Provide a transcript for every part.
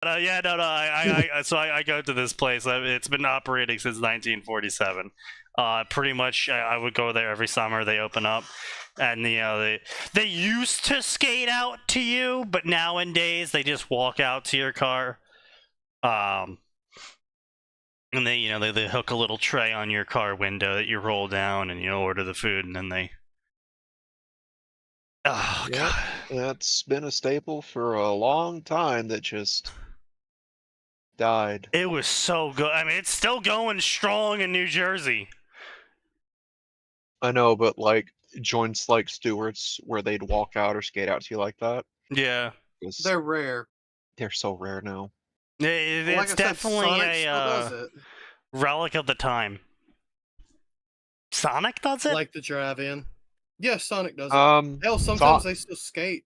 Yeah, no, so I go to this place. It's been operating since 1947. Pretty much, I would go there every summer. They open up, and they used to skate out to you, but nowadays they just walk out to your car. And they hook a little tray on your car window that you roll down, and you order the food, and then they. Oh Yep. god, That's been a staple for a long time that just died. it was so good. I mean, it's still going strong in New Jersey. I know, but like joints like Stewart's where they'd walk out or skate out to you like that, Yeah, They're rare. they're so rare now. Like it's I said, definitely Sonic still does a it. relic of the time. Sonic does it? Like the drive-in. Yeah, Sonic does it. Hell, So sometimes they still skate.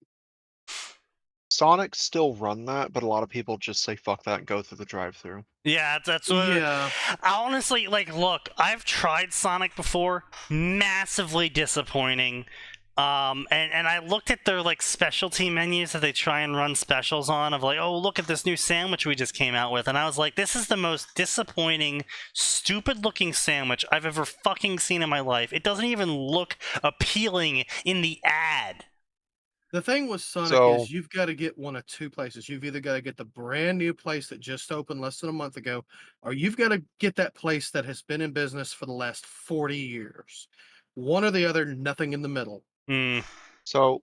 Sonic still run that, but a lot of people just say fuck that and go through the drive-through. Yeah, that's what. Yeah. Honestly, like, look, I've tried Sonic before. Massively disappointing. And I looked at their like specialty menus that they try and run specials on of like, oh, look at this new sandwich we just came out with, and I was like, this is the most disappointing, stupid-looking sandwich I've ever fucking seen in my life. It doesn't even look appealing in the ad. The thing with Sonic So- is you've got to get one of two places. You've either got to get the brand new place that just opened less than a month ago, or you've got to get that place that has been in business for the last 40 years. One or the other, nothing in the middle. So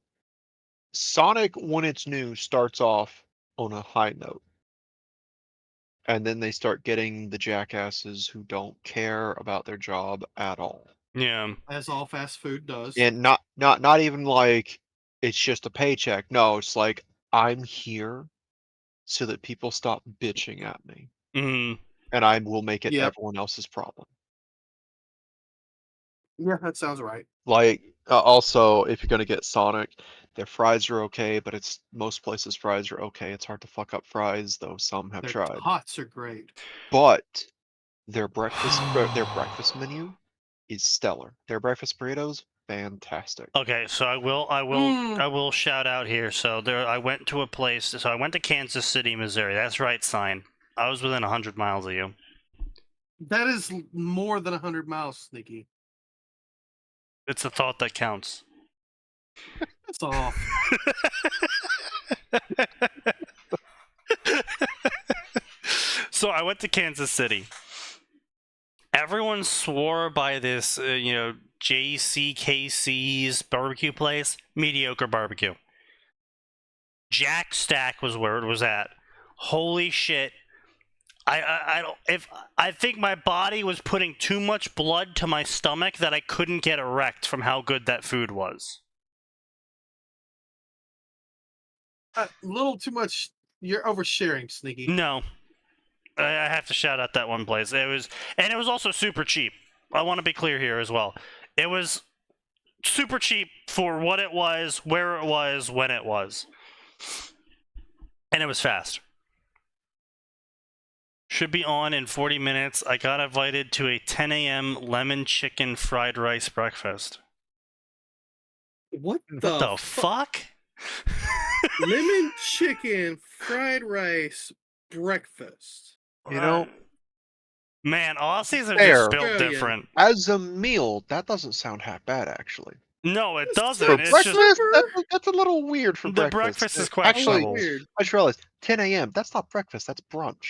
Sonic, when it's new, starts off on a high note. And then they start getting the jackasses who don't care about their job at all. Yeah. As all fast food does. And not even like it's just a paycheck. No, it's like I'm here so that people stop bitching at me. And I will make it everyone else's problem. Yeah, that sounds right. Like, also, if you're gonna get Sonic, their fries are okay, but it's most places fries are okay. It's hard to fuck up fries, though some have Their tried. tots are great. But their breakfast menu is stellar. Their breakfast burritos, fantastic. Okay, so I will shout out here. So I went to a place. So I went to Kansas City, Missouri. That's right, sign. I was within 100 miles of you. That is more than 100 miles, Sneaky. It's the thought that counts. That's off. So I went to Kansas City. Everyone swore by this, JCKC's barbecue place. Mediocre barbecue. Jack Stack was where it was at. Holy shit. I think my body was putting too much blood to my stomach that I couldn't get erect from how good that food was. A little too much. You're oversharing, Sneaky. No. I have to shout out that one place. It was also super cheap. I want to be clear here as well. It was super cheap for what it was, where it was, when it was. And it was fast. Should be on in 40 minutes. I got invited to a 10 a.m. lemon chicken fried rice breakfast. What the fuck? Lemon chicken fried rice breakfast. You know, man, Aussies are fair. just built different. As a meal, that doesn't sound half bad, actually. No, it doesn't. For It's breakfast, just that's a little weird for the breakfast. breakfast is questionable. Weird. I just realized 10 a.m. That's not breakfast. That's brunch.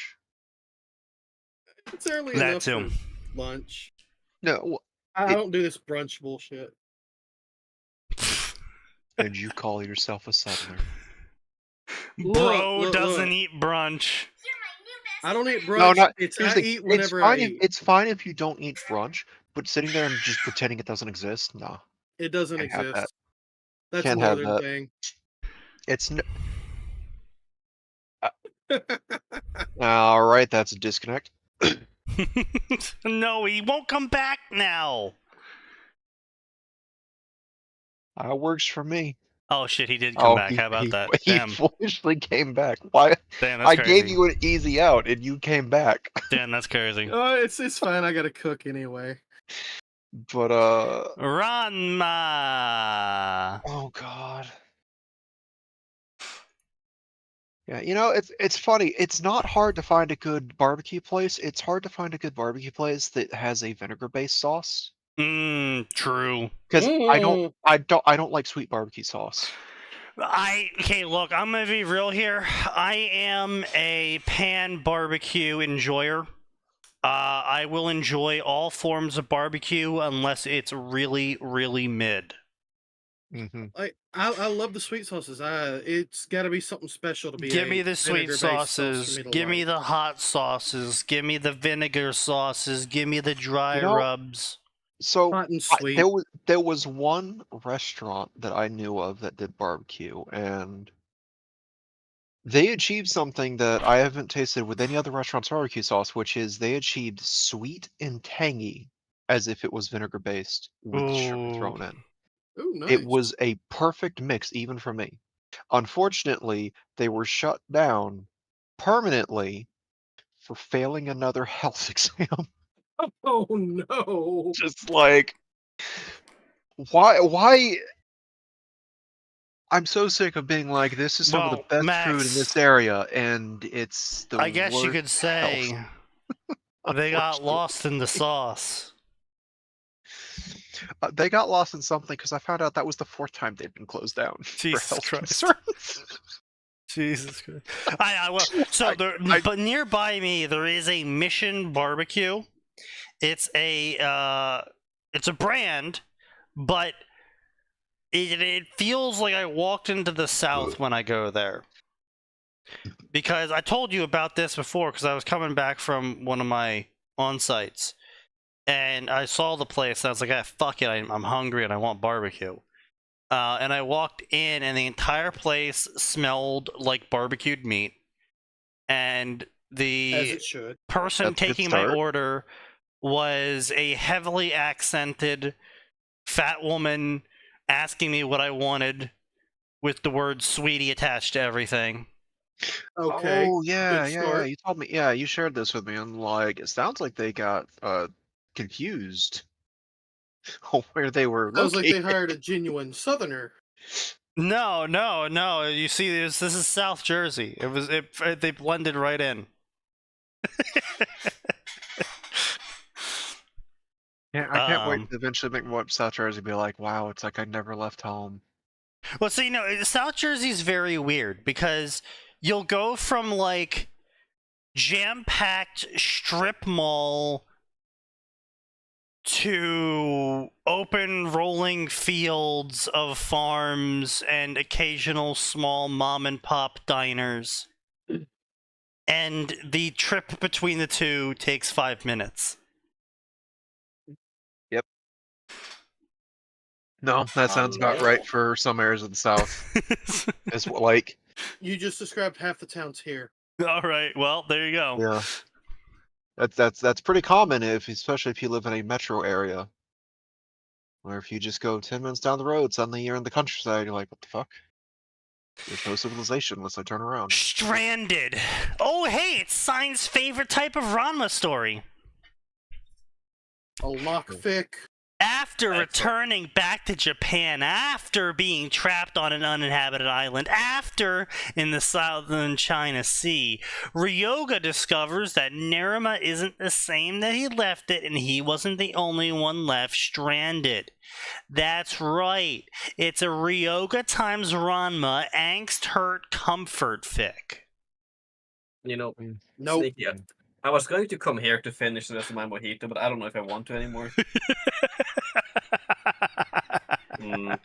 It's early That enough too. for lunch. No, I don't do this brunch bullshit. and you call yourself a southerner? Bro doesn't eat brunch. I don't eat brunch. No, not. I eat whenever I eat. It's fine if you don't eat brunch, but sitting there and just pretending it doesn't exist, no. It doesn't Can't have exist. that. That's Can't a have northern that. thing. It's all right. That's a disconnect. No, he won't come back now. Works for me. Oh shit, he did come back. How about that? Damn. He foolishly came back. Why? Damn, that's I crazy. gave you an easy out, and you came back. Damn, that's crazy. It's fine. I gotta cook anyway. But Ranma. Oh god. Yeah, it's funny. It's not hard to find a good barbecue place. It's hard to find a good barbecue place that has a vinegar-based sauce. True. Because Mm. I don't like sweet barbecue sauce. Okay, look, I'm gonna be real here. I am a pan barbecue enjoyer. I will enjoy all forms of barbecue unless it's really, really mid. Hmm. I love the sweet sauces. It's got to be something special to be Give me a the sweet vinegar-based sauce for sauces. me to Give me like. the hot sauces. Give me the vinegar sauces. Give me the dry You know, rubs. so Hot and sweet. there was one restaurant that I knew of that did barbecue, and they achieved something that I haven't tasted with any other restaurant's barbecue sauce, which is they achieved sweet and tangy as if it was vinegar based with the sugar Ooh. thrown in. Ooh, It nice. was a perfect mix, even for me. Unfortunately, they were shut down permanently for failing another health exam. Oh no. Just like, why? I'm so sick of being like, this is some of the Well, best food in this Max, area, and it's the I guess you worst could health, say they got unfortunately. lost in the sauce. They got lost in something because I found out that was the fourth time they'd been closed down for Jesus health Christ. concerns. Jesus Christ. I will. So there, I- but nearby me there is a Mission Barbecue. It's a brand, but it feels like I walked into the South when I go there. Because I told you about this before, because I was coming back from one of my on-sites, and I saw the place, and I was like, ah, fuck it, I'm hungry and I want barbecue. And I walked in, and the entire place smelled like barbecued meat. And As the it should. person That's a good taking my start. order was a heavily accented fat woman asking me what I wanted with the word sweetie attached to everything. Okay. Oh yeah, Good yeah, yeah. start. You told me. Yeah, you shared this with me. I'm like, it sounds like they got confused on where they were Sounds like located. they hired a genuine Southerner. No, no, no. You see, this is South Jersey. They blended right in. Yeah, I can't wait Um, to eventually make my way up to South Jersey and be like, wow, it's like I never left home. well, so South Jersey's very weird because you'll go from like jam-packed strip mall to open rolling fields of farms and occasional small mom and pop diners. And the trip between the two takes 5 minutes. Yep. No, that sounds about right for some areas of the South. It's like, You just described half the towns here. All right, well, there you go. yeah, that's pretty common especially if you live in a metro area. Where if you just go 10 minutes down the road, suddenly you're in the countryside. You're like, what the fuck? There's no civilization unless I turn around. Stranded. Oh, hey, it's Sign's favorite type of Ranma story. A lockpick. After Excellent. returning back to Japan, after being trapped on an uninhabited island, after in the southern China Sea, Ryoga discovers that Nerima isn't the same that he left it, and he wasn't the only one left stranded. That's right. It's a Ryoga times Ranma angst hurt comfort fic. You know, Nope. Sneaky. I was going to come here to finish the rest of my mojito, but I don't know if I want to anymore. Mm.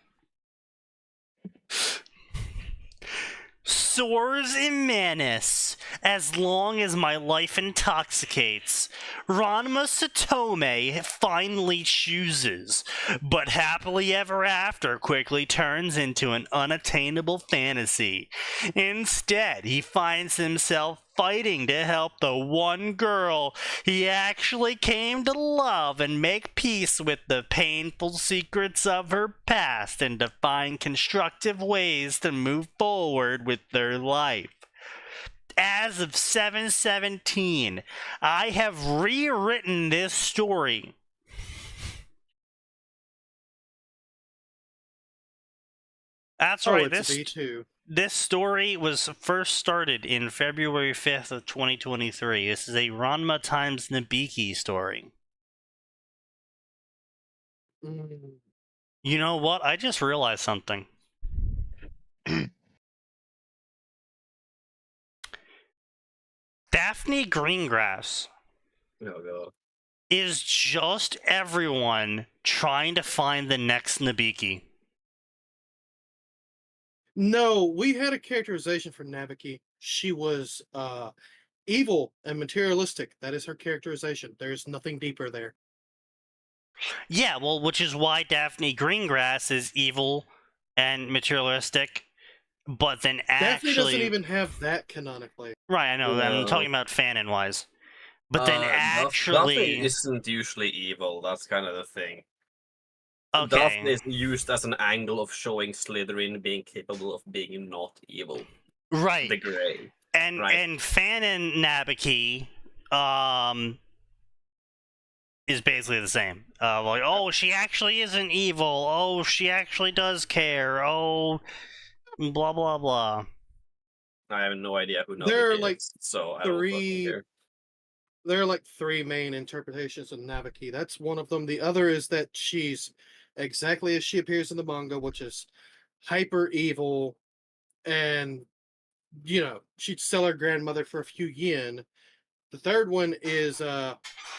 Soars in menace, as long as my life intoxicates. Ranma Satome finally chooses, but happily ever after quickly turns into an unattainable fantasy. Instead, he finds himself fighting to help the one girl he actually came to love and make peace with the painful secrets of her past and to find constructive ways to move forward with their life. As of 7/17, I have rewritten this story. That's right. It's a V2. This story was first started in February 5th of 2023. This is a Ranma times Nabiki story. Mm. You know what? I just realized something. Daphne Greengrass Oh god. is just everyone trying to find the next Nabiki. No, we had a characterization for Nabiki. She was evil and materialistic. That is her characterization. There's nothing deeper there. Yeah, well, which is why Daphne Greengrass is evil and materialistic, but then Daphne doesn't actually... even have that canonically. Right, I know. I'm No. talking about fanon-wise. But then Daphne actually... isn't usually evil. That's kind of the thing. Okay. Daphne is used as an angle of showing Slytherin being capable of being not evil. Right. The gray. And right. and Fanon Nabiki is basically the same. Like, oh, she actually isn't evil. Oh, she actually does care. Oh, blah blah blah. I have no idea who Nabiki There are is, like so I don't fucking care. there are like three main interpretations of Nabiki. That's one of them. The other is that she's exactly as she appears in the manga, which is hyper evil, and she'd sell her grandmother for a few yen. The third one is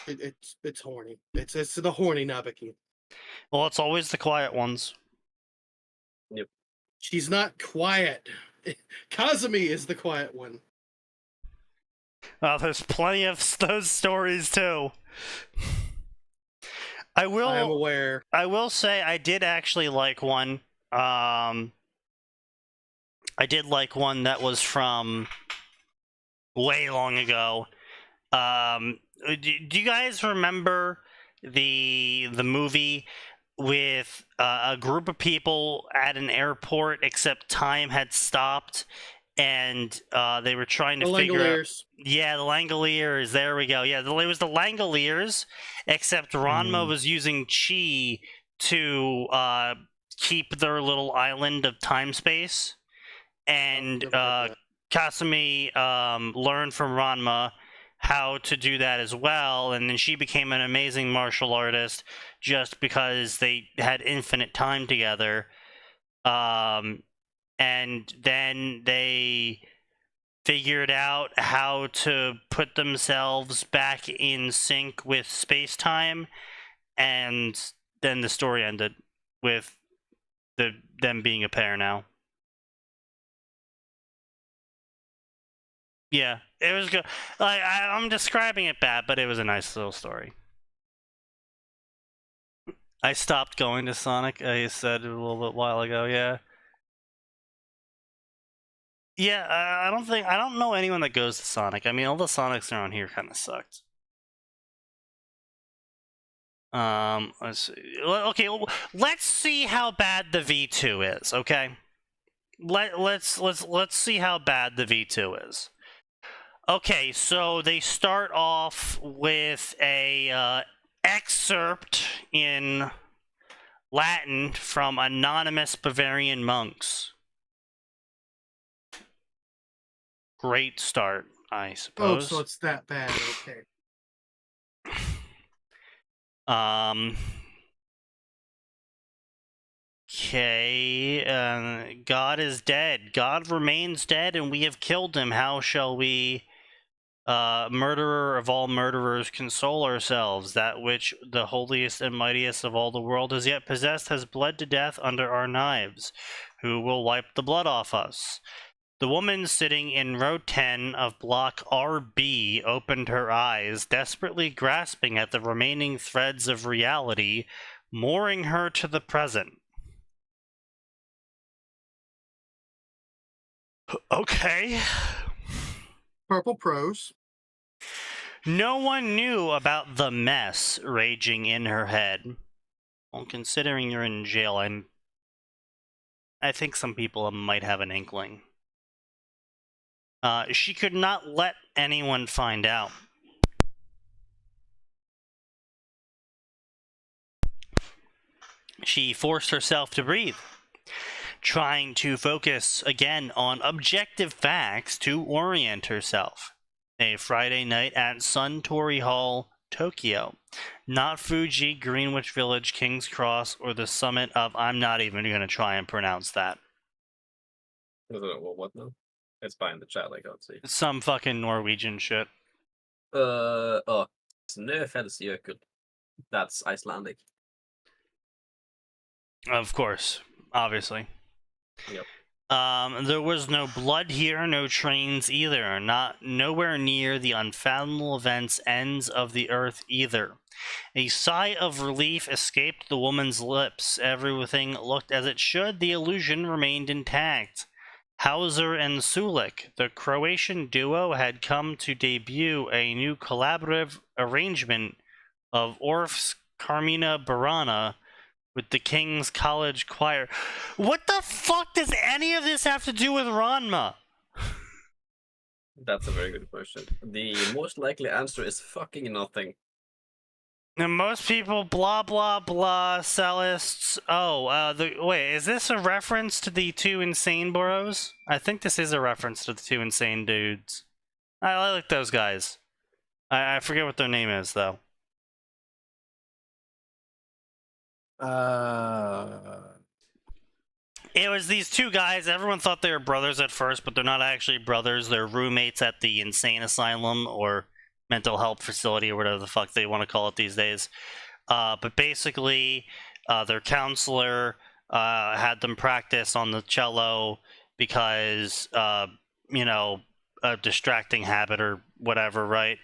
it's horny. It's the horny Nabiki. Well, it's always the quiet ones. Yep. She's not quiet. Kazumi is the quiet one. There's plenty of those stories too. I I am will. aware. I will say I did actually like one. I did like one that was from way long ago. Do you guys remember the movie with a group of people at an airport, except time had stopped, and they were trying to The figure out... Langoliers. Yeah, the Langoliers. There we go. Yeah, it was the Langoliers, except Ranma was using chi to keep their little island of time space, and Kasumi learned from Ranma how to do that as well, and then she became an amazing martial artist just because they had infinite time together. And then they figured out how to put themselves back in sync with space-time, and then the story ended with them being a pair now. Yeah, it was good. Like, I'm describing it bad, but it was a nice little story. I stopped going to Sonic, I said a little bit while ago, yeah. Yeah, I don't know anyone that goes to Sonic. I mean, all the Sonics around here kind of sucked. Let's see. Okay, let's see how bad the V2 is, okay? Let's see how bad the V2 is. Okay, so they start off with a excerpt in Latin from anonymous Bavarian monks. Great start, I Oh, suppose. so it's that bad. Okay. Okay, God is dead. God remains dead, and we have killed him. How shall we, murderer of all murderers, console ourselves? That which the holiest and mightiest of all the world has yet possessed has bled to death under our knives. Who will wipe the blood off us? The woman sitting in row 10 of block RB opened her eyes, desperately grasping at the remaining threads of reality, mooring her to the present. Okay. Purple prose. No one knew about the mess raging in her head. Well, considering you're in jail, I think some people might have an inkling. She could not let anyone find out. She forced herself to breathe. trying to focus again on objective facts to orient herself. A Friday night at Suntory Hall, Tokyo. Not Fuji, Greenwich Village, King's Cross, or the summit of... I'm not even going to try and pronounce that. Well, what now? It's fine in the chat, I can't see. Some fucking Norwegian shit. Snøfellsjökull. That's Icelandic. Of course. Obviously. Yep. There was no blood here, no trains either. Nowhere near the unfathomable events ends of the earth either. A sigh of relief escaped the woman's lips. Everything looked as it should. The illusion remained intact. Hauser and Sulik, the Croatian duo, had come to debut a new collaborative arrangement of Orff's Carmina Burana with the King's College Choir. What the fuck does any of this have to do with Ranma? That's a very good question. The most likely answer is fucking nothing. Now, most people, blah, blah, blah, cellists. Oh, wait, is this a reference to the two insane bros? I think this is a reference to the two insane dudes. I like those guys. I forget what their name is, though. It was these two guys. Everyone thought they were brothers at first, but they're not actually brothers. They're roommates at the insane asylum or mental health facility or whatever the fuck they want to call it these days. But basically, their counselor had them practice on the cello because, you know, a distracting habit or whatever, right?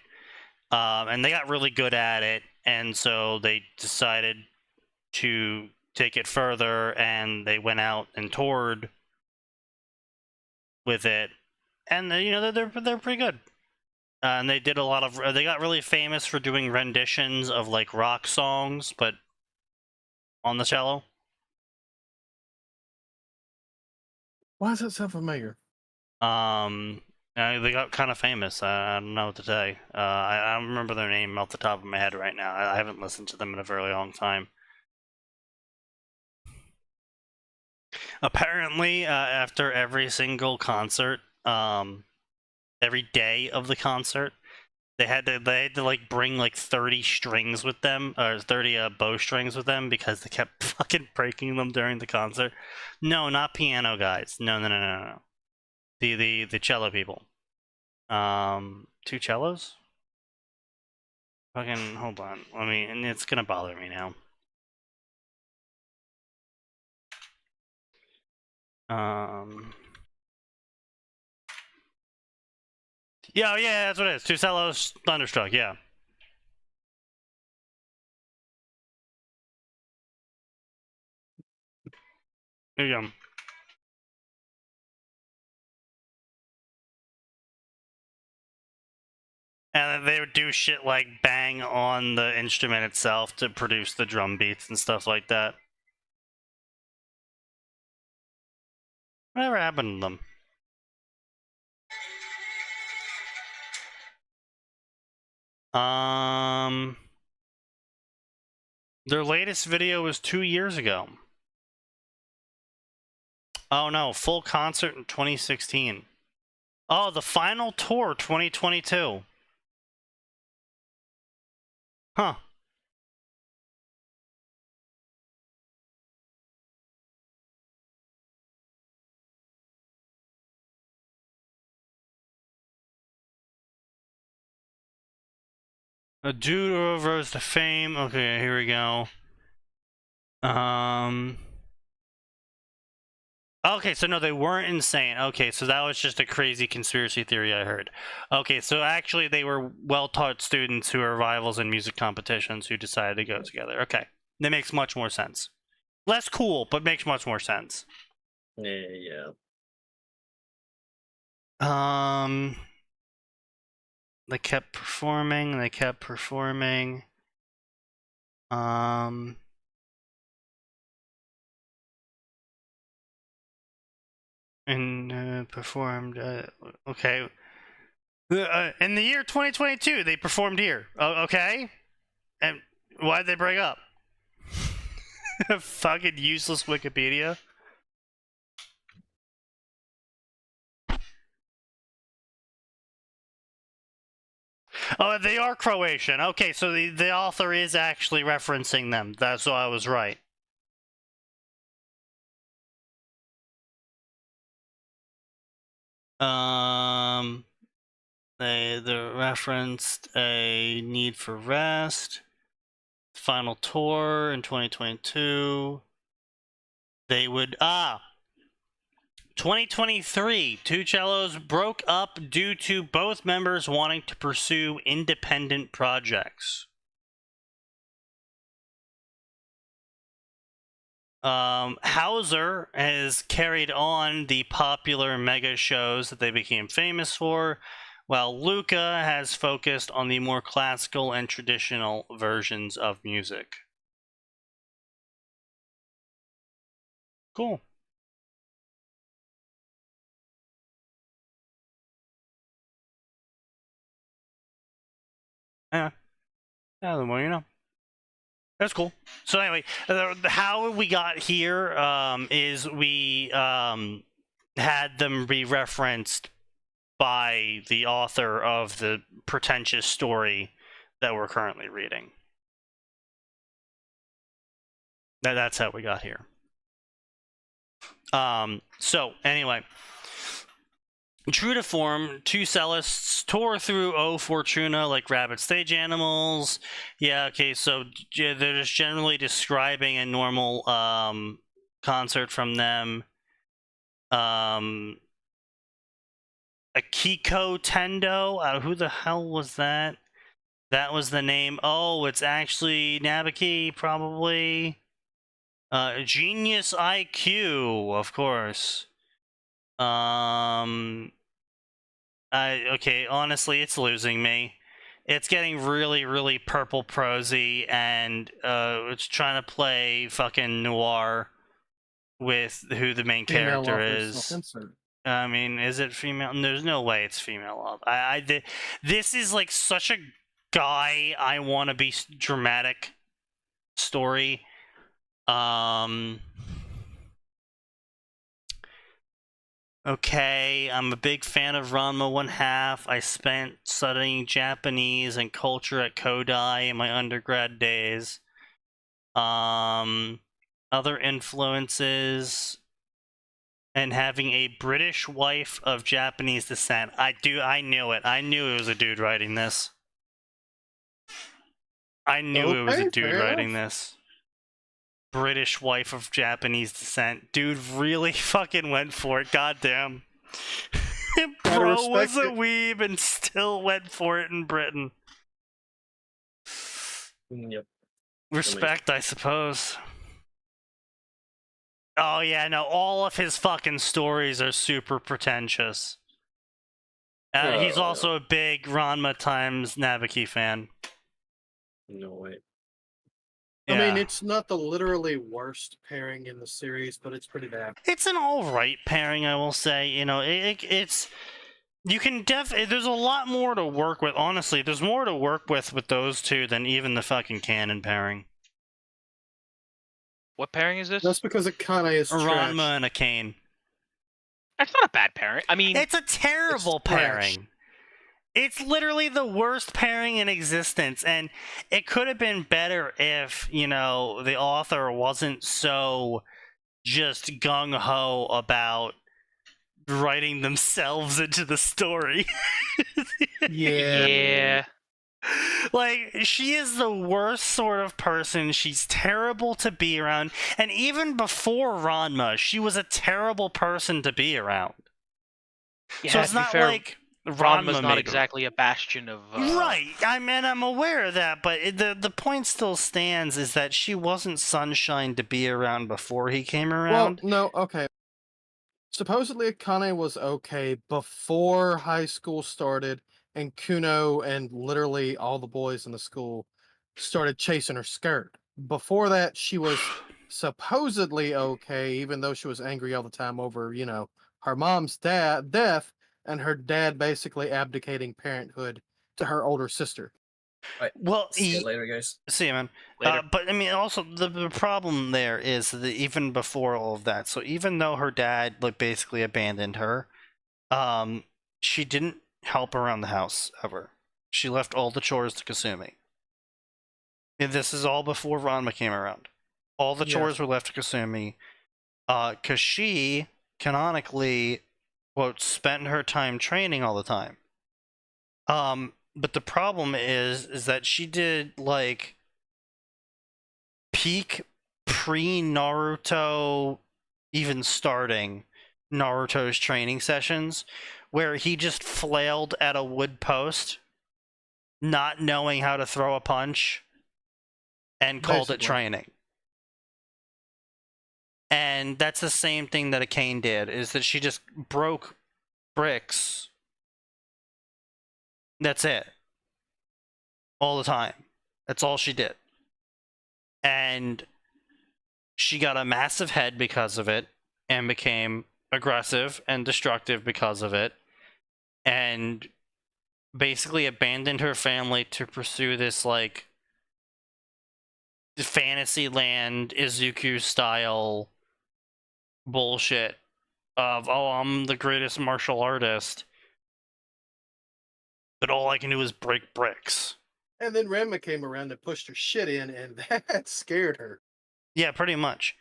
And they got really good at it, and so they decided to take it further, and they went out and toured with it, and you know, they're pretty good. And they did a lot of... They got really famous for doing renditions of, like, rock songs, but on the cello. Why is that so familiar? They got kind of famous. I don't know what to say. I don't remember their name off the top of my head right now. I haven't listened to them in a very long time. Apparently, after every single concert, every day of the concert, they had to like bring like 30 strings with them, or 30 bow strings with them, because they kept fucking breaking them during the concert. No, not piano guys. No. The cello people. 2 cellos? Fucking hold on. And it's gonna bother me now. Yeah, that's what it is. 2 cellos, Thunderstruck, yeah. Here you go. And they would do shit like bang on the instrument itself to produce the drum beats and stuff like that. Whatever happened to them? Their latest video was 2 years ago. Oh no, full concert in 2016. Oh, the final tour 2022. Huh. A dude who rose to fame. Okay, here we go. Okay, so no, they weren't insane. Okay, so that was just a crazy conspiracy theory I heard. Okay, so actually they were well-taught students who are rivals in music competitions who decided to go together. Okay, that makes much more sense. Less cool, but makes much more sense. Yeah. They kept performing, and performed, okay. In the year 2022, they performed here. Okay? And why'd they break up? Fucking useless Wikipedia. Oh, they are Croatian. Okay, so the author is actually referencing them. That's why I was right. They referenced a need for rest. Final tour in 2022. They would 2023, Two Cellos broke up due to both members wanting to pursue independent projects. Hauser has carried on the popular mega shows that they became famous for, while Luca has focused on the more classical and traditional versions of music. Cool. Yeah, the more you know. That's cool. So anyway, how we got here is we had them be referenced by the author of the pretentious story that we're currently reading. That's how we got here. So anyway, true to form, two cellists tore through O Fortuna like rabid stage animals. Yeah, okay, so they're just generally describing a normal concert from them. Akiko Tendo. Who the hell was that? That was the name. Oh, it's actually Nabaki, probably. Genius IQ, of course. Okay, honestly, it's losing me. It's getting really, really purple prosy, and it's trying to play fucking noir with who the main character is. I mean, is it female? There's no way it's female love. This is like such a guy I want to be dramatic story. Okay, I'm a big fan of Ranma 1/2. I spent studying Japanese and culture at Kodai in my undergrad days. Other influences, and having a British wife of Japanese descent. I knew it. I knew it was a dude writing this. I knew it was a dude writing this. British wife of Japanese descent. Dude really fucking went for it. Goddamn. Bro was a weeb and still went for it in Britain. Yep. Respect, I suppose. Oh yeah, no, all of his fucking stories are super pretentious. He's also a big Ranma times Nabaki fan. No way. I mean, it's not the literally worst pairing in the series, but it's pretty bad. It's an alright pairing, I will say. You know, it's... You can there's a lot more to work with. Honestly, there's more to work with those two than even the fucking canon pairing. What pairing is this? That's because Akane is trash. Ranma and Akane. That's not a bad pairing. I mean... It's a terrible pairing. It's literally the worst pairing in existence, and it could have been better if, you know, the author wasn't so just gung-ho about writing themselves into the story. Yeah. Like, she is the worst sort of person. She's terrible to be around, and even before Ranma, she was a terrible person to be around. Yeah, so it's to be not fair, like... Ranma's not exactly a bastion of... Right, I'm aware of that, but the point still stands is that she wasn't sunshine to be around before he came around. Well, no, okay. Supposedly Akane was okay before high school started and Kuno and literally all the boys in the school started chasing her skirt. Before that, she was supposedly okay, even though she was angry all the time over, you know, her mom's death, and her dad basically abdicating parenthood to her older sister. Right. Well, See you later, guys. See you, man. Later. But I mean, also the problem there is that even before all of that, so even though her dad like basically abandoned her, she didn't help around the house ever. She left all the chores to Kasumi. And this is all before Ranma came around. All the chores were left to Kasumi. Because she, canonically, quote, spent her time training all the time. But the problem is that she did, like, peak pre-Naruto even starting Naruto's training sessions, where he just flailed at a wood post, not knowing how to throw a punch, and called it training. And that's the same thing that Atin did, is that she just broke bricks. That's it. All the time. That's all she did. And she got a massive head because of it, and became aggressive and destructive because of it, and basically abandoned her family to pursue this, like, Fantasyland Izuku style bullshit of, oh, I'm the greatest martial artist, but all I can do is break bricks. And then Ranma came around and pushed her shit in, and that scared her. Yeah, pretty much.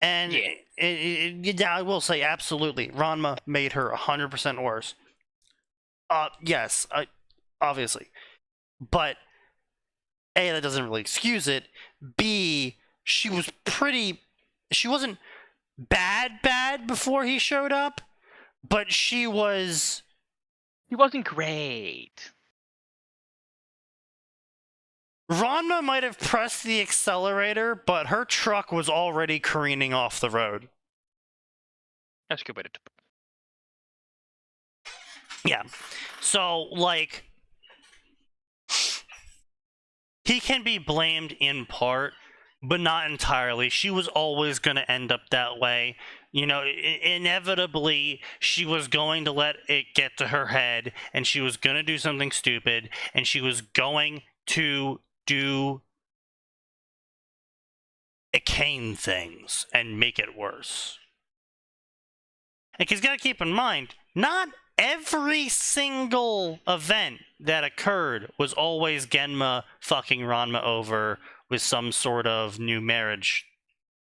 And yeah, I will say, absolutely, Ranma made her 100% worse. Yes, obviously. But, A, that doesn't really excuse it. B, she wasn't bad before he showed up, but she wasn't great. Ranma might have pressed the accelerator, but her truck was already careening off the road. That's a good way to put it. Yeah. So, like, he can be blamed in part, but not entirely. She was always going to end up that way. You know, inevitably, she was going to let it get to her head, and she was going to do something stupid, and she was going to do Atin things and make it worse. And you gotta keep in mind, not every single event that occurred was always Genma fucking Ranma over with some sort of new marriage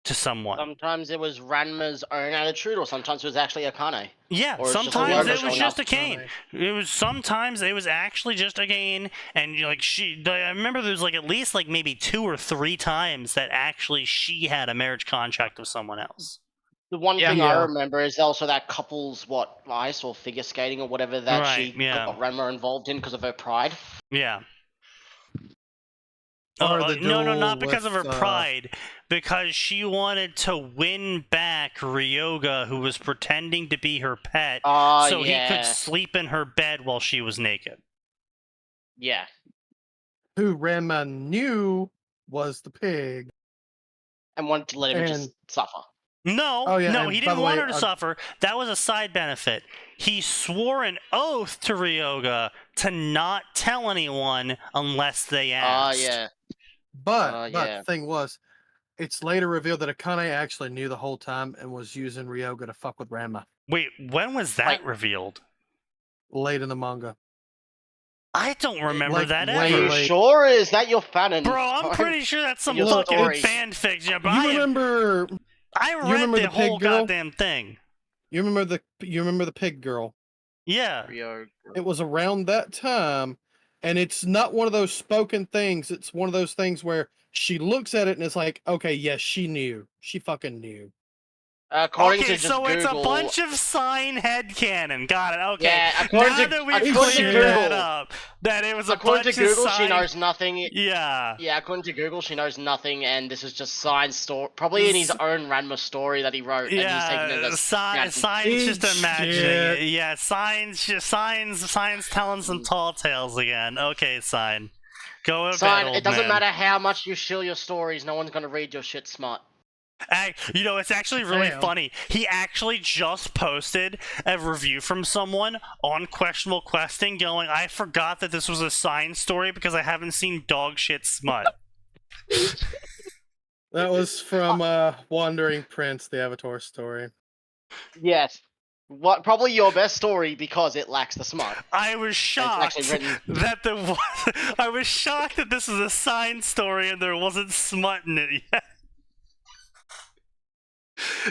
to someone. Sometimes it was Ranma's own attitude, or sometimes it was actually Akane. Yeah, Or it's just sometimes Ranma it was showing just up. Atin. Sometimes it was actually just Atin, and like I remember there was like at least like maybe 2 or 3 times that actually she had a marriage contract with someone else. The one thing I remember is also that couple's ice or figure skating or whatever that she got Ranma involved in because of her pride. Yeah. Or no, not because of her pride. Because she wanted to win back Ryoga, who was pretending to be her pet, so he could sleep in her bed while she was naked. Yeah. Who Ranma knew was the pig. And wanted to let him just suffer. No, he didn't want her to suffer. That was a side benefit. He swore an oath to Ryoga to not tell anyone unless they asked. But the thing was, it's later revealed that Akane actually knew the whole time and was using Ryoga to fuck with Ranma. Wait, when was that revealed? Late in the manga. I don't remember that ever. Are you sure? Is that your fanon? Bro, I'm pretty sure that's some fucking fan fiction. But I read the whole goddamn thing. You remember the pig girl? Yeah. It was around that time, and it's not one of those spoken things. It's one of those things where she looks at it and it's like, okay, yes, she knew. She fucking knew. According to so Google, it's a bunch of sign headcanon. Got it. Okay. Yeah, according to Google, that it was a according bunch to Google, of sign... she knows nothing. Yeah. Yeah, according to Google, she knows nothing, and this is just Sign's story, probably in his own Ranma story that he wrote. Yeah, and he's taking it as Sign's just imagining. Yeah, Sign's telling some tall tales again. Okay, Sign. Go to Sign, bed, old it doesn't man. matter how much you shill your stories, no one's gonna read your shit smart. You know, it's actually really funny. He actually just posted a review from someone on Questionable Questing going, I forgot that this was a Sign story because I haven't seen dog shit smut. That was from Wandering Prince, the Avatar story. Yes. What? Probably your best story because it lacks the smut. I was shocked written- that there was. I was shocked that this was a signed story and there wasn't smut in it yet.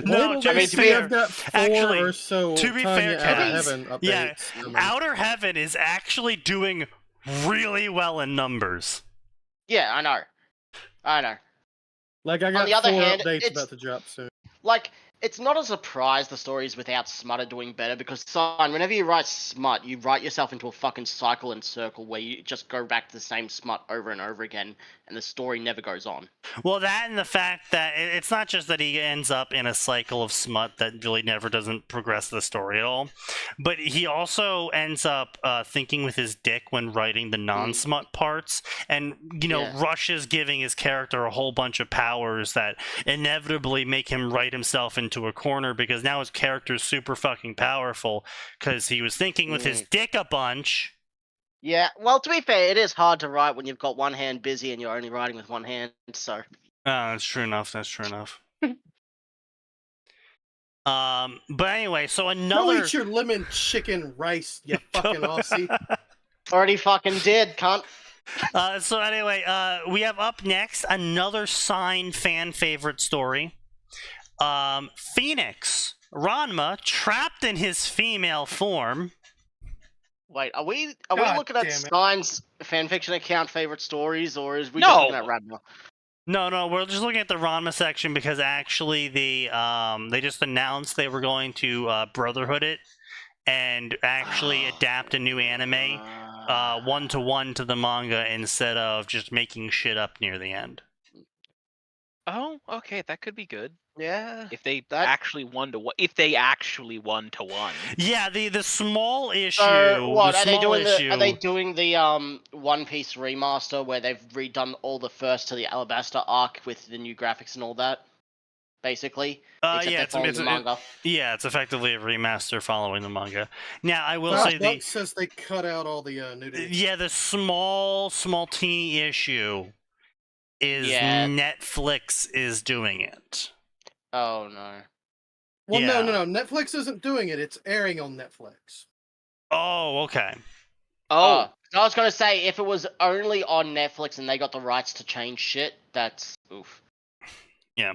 No, Well, to be see, fair, I've got 4 actually, or so to be Tanya fair, Out of Kevin's- Heaven updates. yeah, coming. Outer Heaven is actually doing really well in numbers. Yeah, I know. Like, I got the other 4 hand, updates it's- about to drop soon. Like, it's not a surprise the stories without smut are doing better because, son, whenever you write smut, you write yourself into a fucking cycle and circle where you just go back to the same smut over and over again, and the story never goes on. Well, that and the fact that it's not just that he ends up in a cycle of smut that really never doesn't progress the story at all, but he also ends up thinking with his dick when writing the non-smut parts, and rushes giving his character a whole bunch of powers that inevitably make him write himself into a corner because now his character's super fucking powerful because he was thinking with his dick a bunch. Yeah, well, to be fair, it is hard to write when you've got one hand busy and you're only writing with one hand, so... That's true enough, but anyway, so another... Go eat your lemon chicken rice, you fucking Aussie. Already fucking did, cunt. So anyway, we have up next another signed fan favorite story. Phoenix, Ranma, trapped in his female form. Wait, are we God looking at damn it. Stein's fanfiction account favorite stories, or is we just looking at Ranma? No, we're just looking at the Ranma section because actually they just announced they were going to Brotherhood it and actually adapt a new anime 1-to-1 to the manga instead of just making shit up near the end. Oh, okay, that could be good. Yeah. If they actually one to one. Yeah, the small issue. So what the are they small doing? issue, Are they doing the One Piece remaster where they've redone all the first to the Alabasta arc with the new graphics and all that? Basically, yeah, it's the manga. It's effectively a remaster following the manga. Now, I will Well, say Buck says they cut out all the nudity. Yeah, the small teeny issue is Netflix is doing it. Oh no. Well, Yeah. no. Netflix isn't doing it. It's airing on Netflix. Oh, okay. I was gonna say if it was only on Netflix and they got the rights to change shit, that's oof. Yeah.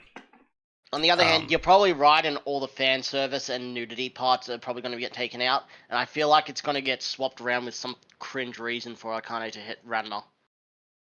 On the other hand, you're probably right in all the fan service and nudity parts are probably going to get taken out, and I feel like it's going to get swapped around with some cringe reason for Akane to hit Ranma.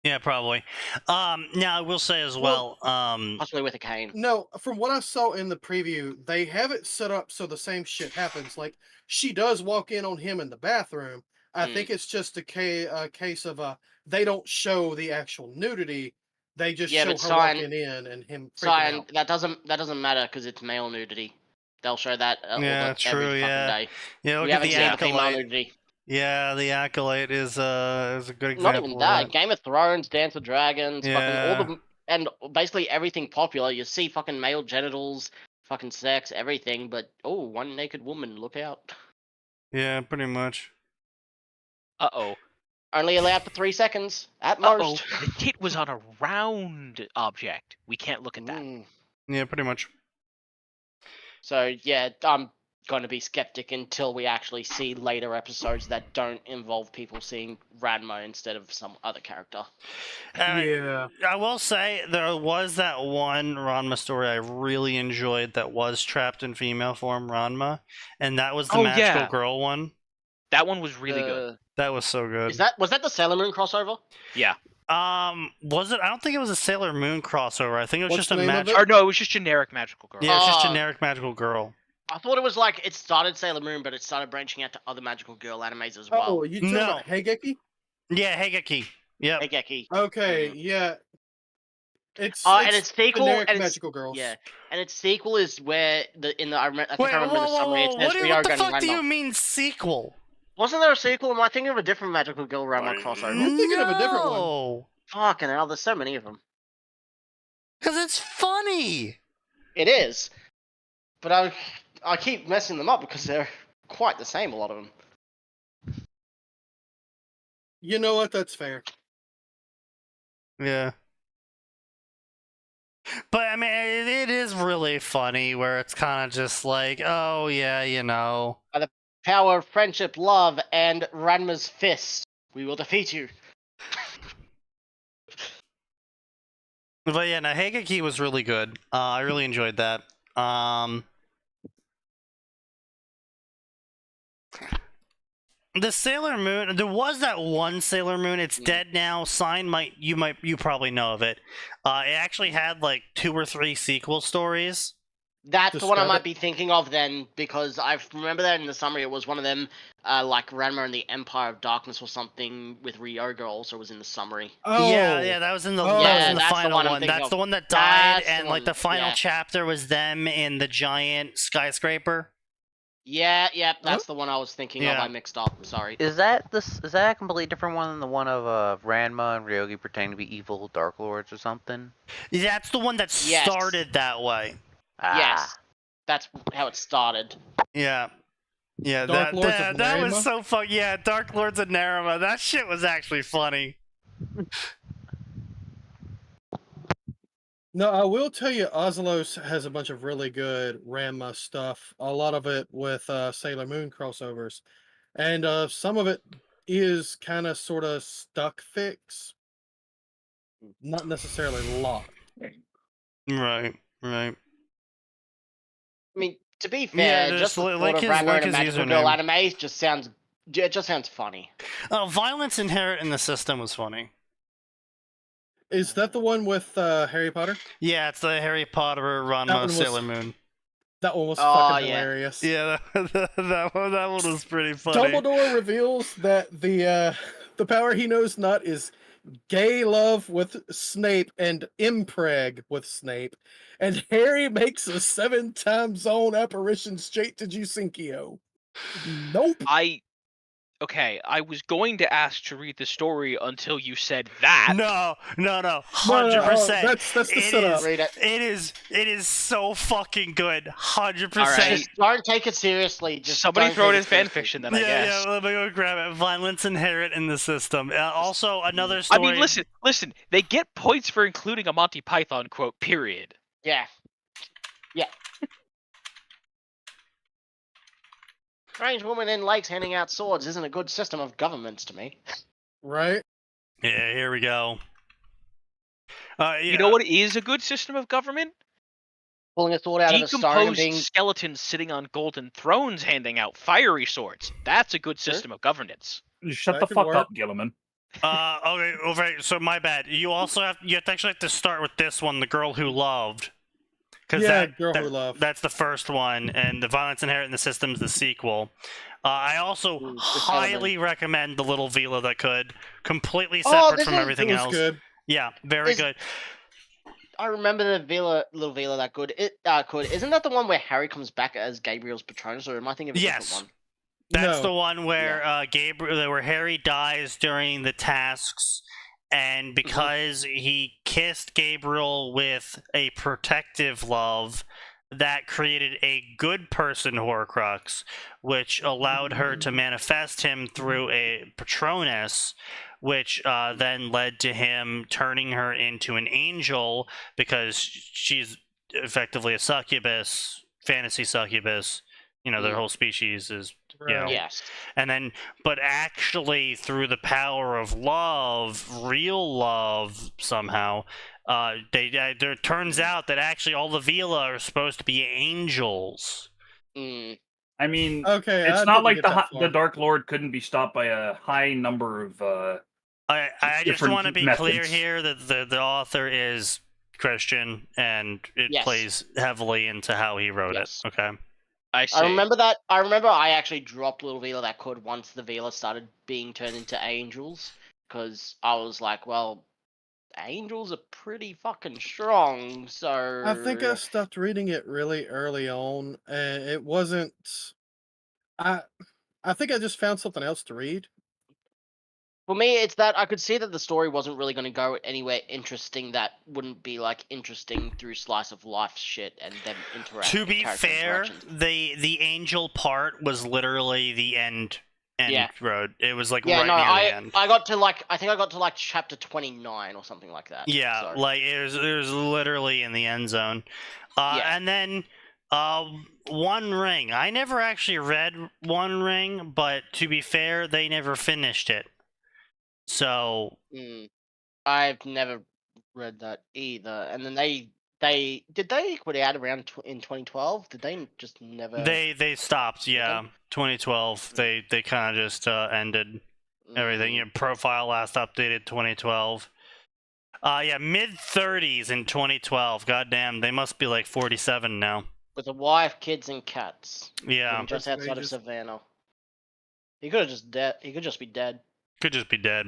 Yeah, probably. Now I will say as well, possibly with a cane. No, from what I saw in the preview, they have it set up so the same shit happens. Like, she does walk in on him in the bathroom. I think it's just a case of they don't show the actual nudity. They just show her walking in and him freaking out. That doesn't matter because it's male nudity. They'll show that every fucking day. Yeah, we haven't seen female nudity. Yeah, the Acolyte is a good example. Not even that. Game of Thrones, Dance of Dragons, fucking all the and basically everything popular. You see fucking male genitals, fucking sex, everything. But one naked woman, look out. Yeah, pretty much. Only allowed for 3 seconds at most. The tit was on a round object. We can't look at that. Yeah, pretty much. So yeah, I'm going to be skeptic until we actually see later episodes that don't involve people seeing Ranma instead of some other character. Yeah. I will say there was that one Ranma story I really enjoyed that was trapped in female form Ranma, and that was the magical girl one. That one was really good. That was so good. Was that the Sailor Moon crossover? Yeah. Was it? I don't think it was a Sailor Moon crossover. I think it was just a magic. Or no, it was just generic magical girl. Yeah, it's just generic magical girl. I thought it was like it started Sailor Moon, but it started branching out to other magical girl animes as well. Oh, you talking about Heigeki? Yeah, Heigeki. Yeah. Heigeki. Okay, yeah. It's and its sequel, generic magical girls. Yeah, and its sequel is where I think I remember the summary. It says what the fuck do you mean sequel? Wasn't there a sequel? Am I thinking of a different magical girl Ranma crossover? You're thinking of a different one. Fucking hell, there's so many of them. Because it's funny. It is, but I keep messing them up because they're quite the same. A lot of them. You know what? That's fair. Yeah. But I mean, it is really funny where it's kind of just like, oh yeah, you know. Power of friendship, love, and Ranma's fist. We will defeat you. But yeah, no, Hageki was really good. I really enjoyed that. The Sailor Moon, there was that one Sailor Moon. It's dead now. You probably know of it. It actually had like 2 or 3 sequel stories. That's the one I Describe might it. be thinking of then, because I remember that in the summary. It was one of them, like Ranma and the Empire of Darkness or something with Ryoga also was in the summary. Oh, Yeah, that was in the, Oh. that was Yeah, in the that's the final one I'm one. thinking That's of. the one that died, That's the and like one, the final yeah. chapter was them in the giant skyscraper. Yeah, that's the one I was thinking of. Yeah. I mixed up. Sorry. Is that a completely different one than the one of Ranma and Ryogi pretending to be evil Dark Lords or something? That's the one that Yes. started that way. Yes, that's how it started. Yeah. Yeah, Dark Lords of that was Narima? so fun. Yeah, Dark Lords of Narima. That shit was actually funny. No, I will tell you, Ozelos has a bunch of really good Ranma stuff. A lot of it with Sailor Moon crossovers, and some of it is kind of sort of stuck fix, not necessarily locked. Right. I mean, to be Yeah, fair, just just the like thought of his- Ranma like and a his magical girl username. anime just sounds funny. Violence Inherent in the System was funny. Is that the one with Harry Potter? Yeah, it's the Harry Potter one Ranma was- Sailor Moon. That one was Oh, fucking yeah. hilarious. Yeah, that one was pretty funny. Dumbledore reveals that the power he knows not is gay love with Snape and impreg with Snape, and Harry makes a 7-time zone apparition straight to Jusinkyo. Nope. I was going to ask to read the story until you said that. No, No, 100%. that's the It setup. is- Read it. It is so fucking good. 100%. Alright. Just don't take it seriously. Just Somebody don't throw it take in seriously. fanfiction then, I Yeah, guess. let me go grab it. Violence Inherent in the System. Also, another story. I mean, listen. They get points for including a Monty Python quote. Period. Yeah. Strange woman in lakes handing out swords isn't a good system of governments to me. Right? Yeah, here we go. You know what is a good system of government? Pulling a sword out of a stone and Decomposed being skeletons sitting on golden thrones handing out fiery swords. That's a good system of governance. Shut That the could fuck work. up, Gilliman. Okay, right. So my bad. You also have to start with this one, The Girl Who Loved. Yeah, Girl Who Loved. That's the first one, and The Violence Inherent in the System is the sequel. I also Ooh, highly recommend The Little Vila That Could. Completely Oh, separate this from is- everything It was else. good. Yeah, very Is- good. I remember the Little Vila That Good. Isn't that the one where Harry comes back as Gabriel's Patronus, or am I thinking of a Yes. different one? That's No. the one where where Harry dies during the tasks, and because he kissed Gabriel with a protective love, that created a good person Horcrux, which allowed her to manifest him through a Patronus, which then led to him turning her into an angel because she's effectively a succubus, fantasy succubus. You know, their whole species is, you know, Right. Yes. and then, but actually through the power of love, real love somehow, there turns out that actually all the Vila are supposed to be angels. Mm. I mean, Okay, I it's not didn't like get the that far. the Dark Lord couldn't be stopped by a high number of. I just Different want to be clear methods. here that the author is Christian, and it Yes. plays heavily into how he wrote Yes. it. Okay. I see. I remember that. I remember I actually dropped Little Vila That Could once the Vila started being turned into angels, because I was like, well, angels are pretty fucking strong, so... I think I stopped reading it really early on, and it wasn't. I think I just found something else to read. For me, it's that I could see that the story wasn't really going to go anywhere interesting that wouldn't be, like, interesting through slice of life shit and them To be character fair, interactions. the angel part was literally the end End Yeah. road. It was like Yeah, right no, near the I end. I got to like I think I got to like chapter 29 or something like that. Yeah, so. like it was literally in the end zone. Yeah. And then One Ring. I never actually read One Ring, but to be fair, they never finished it. So I've never read that either. And then they did they quit out around in 2012? Did they just never? they stopped. Yeah, 2012. They kind of just ended everything. Your profile last updated 2012. Yeah, mid 30s in 2012. Goddamn, they must be like 47 now. With a wife, kids, and cats. Yeah, Living just That's outside of ages. Savannah. He could have just dead. He could just be dead. could just be dead.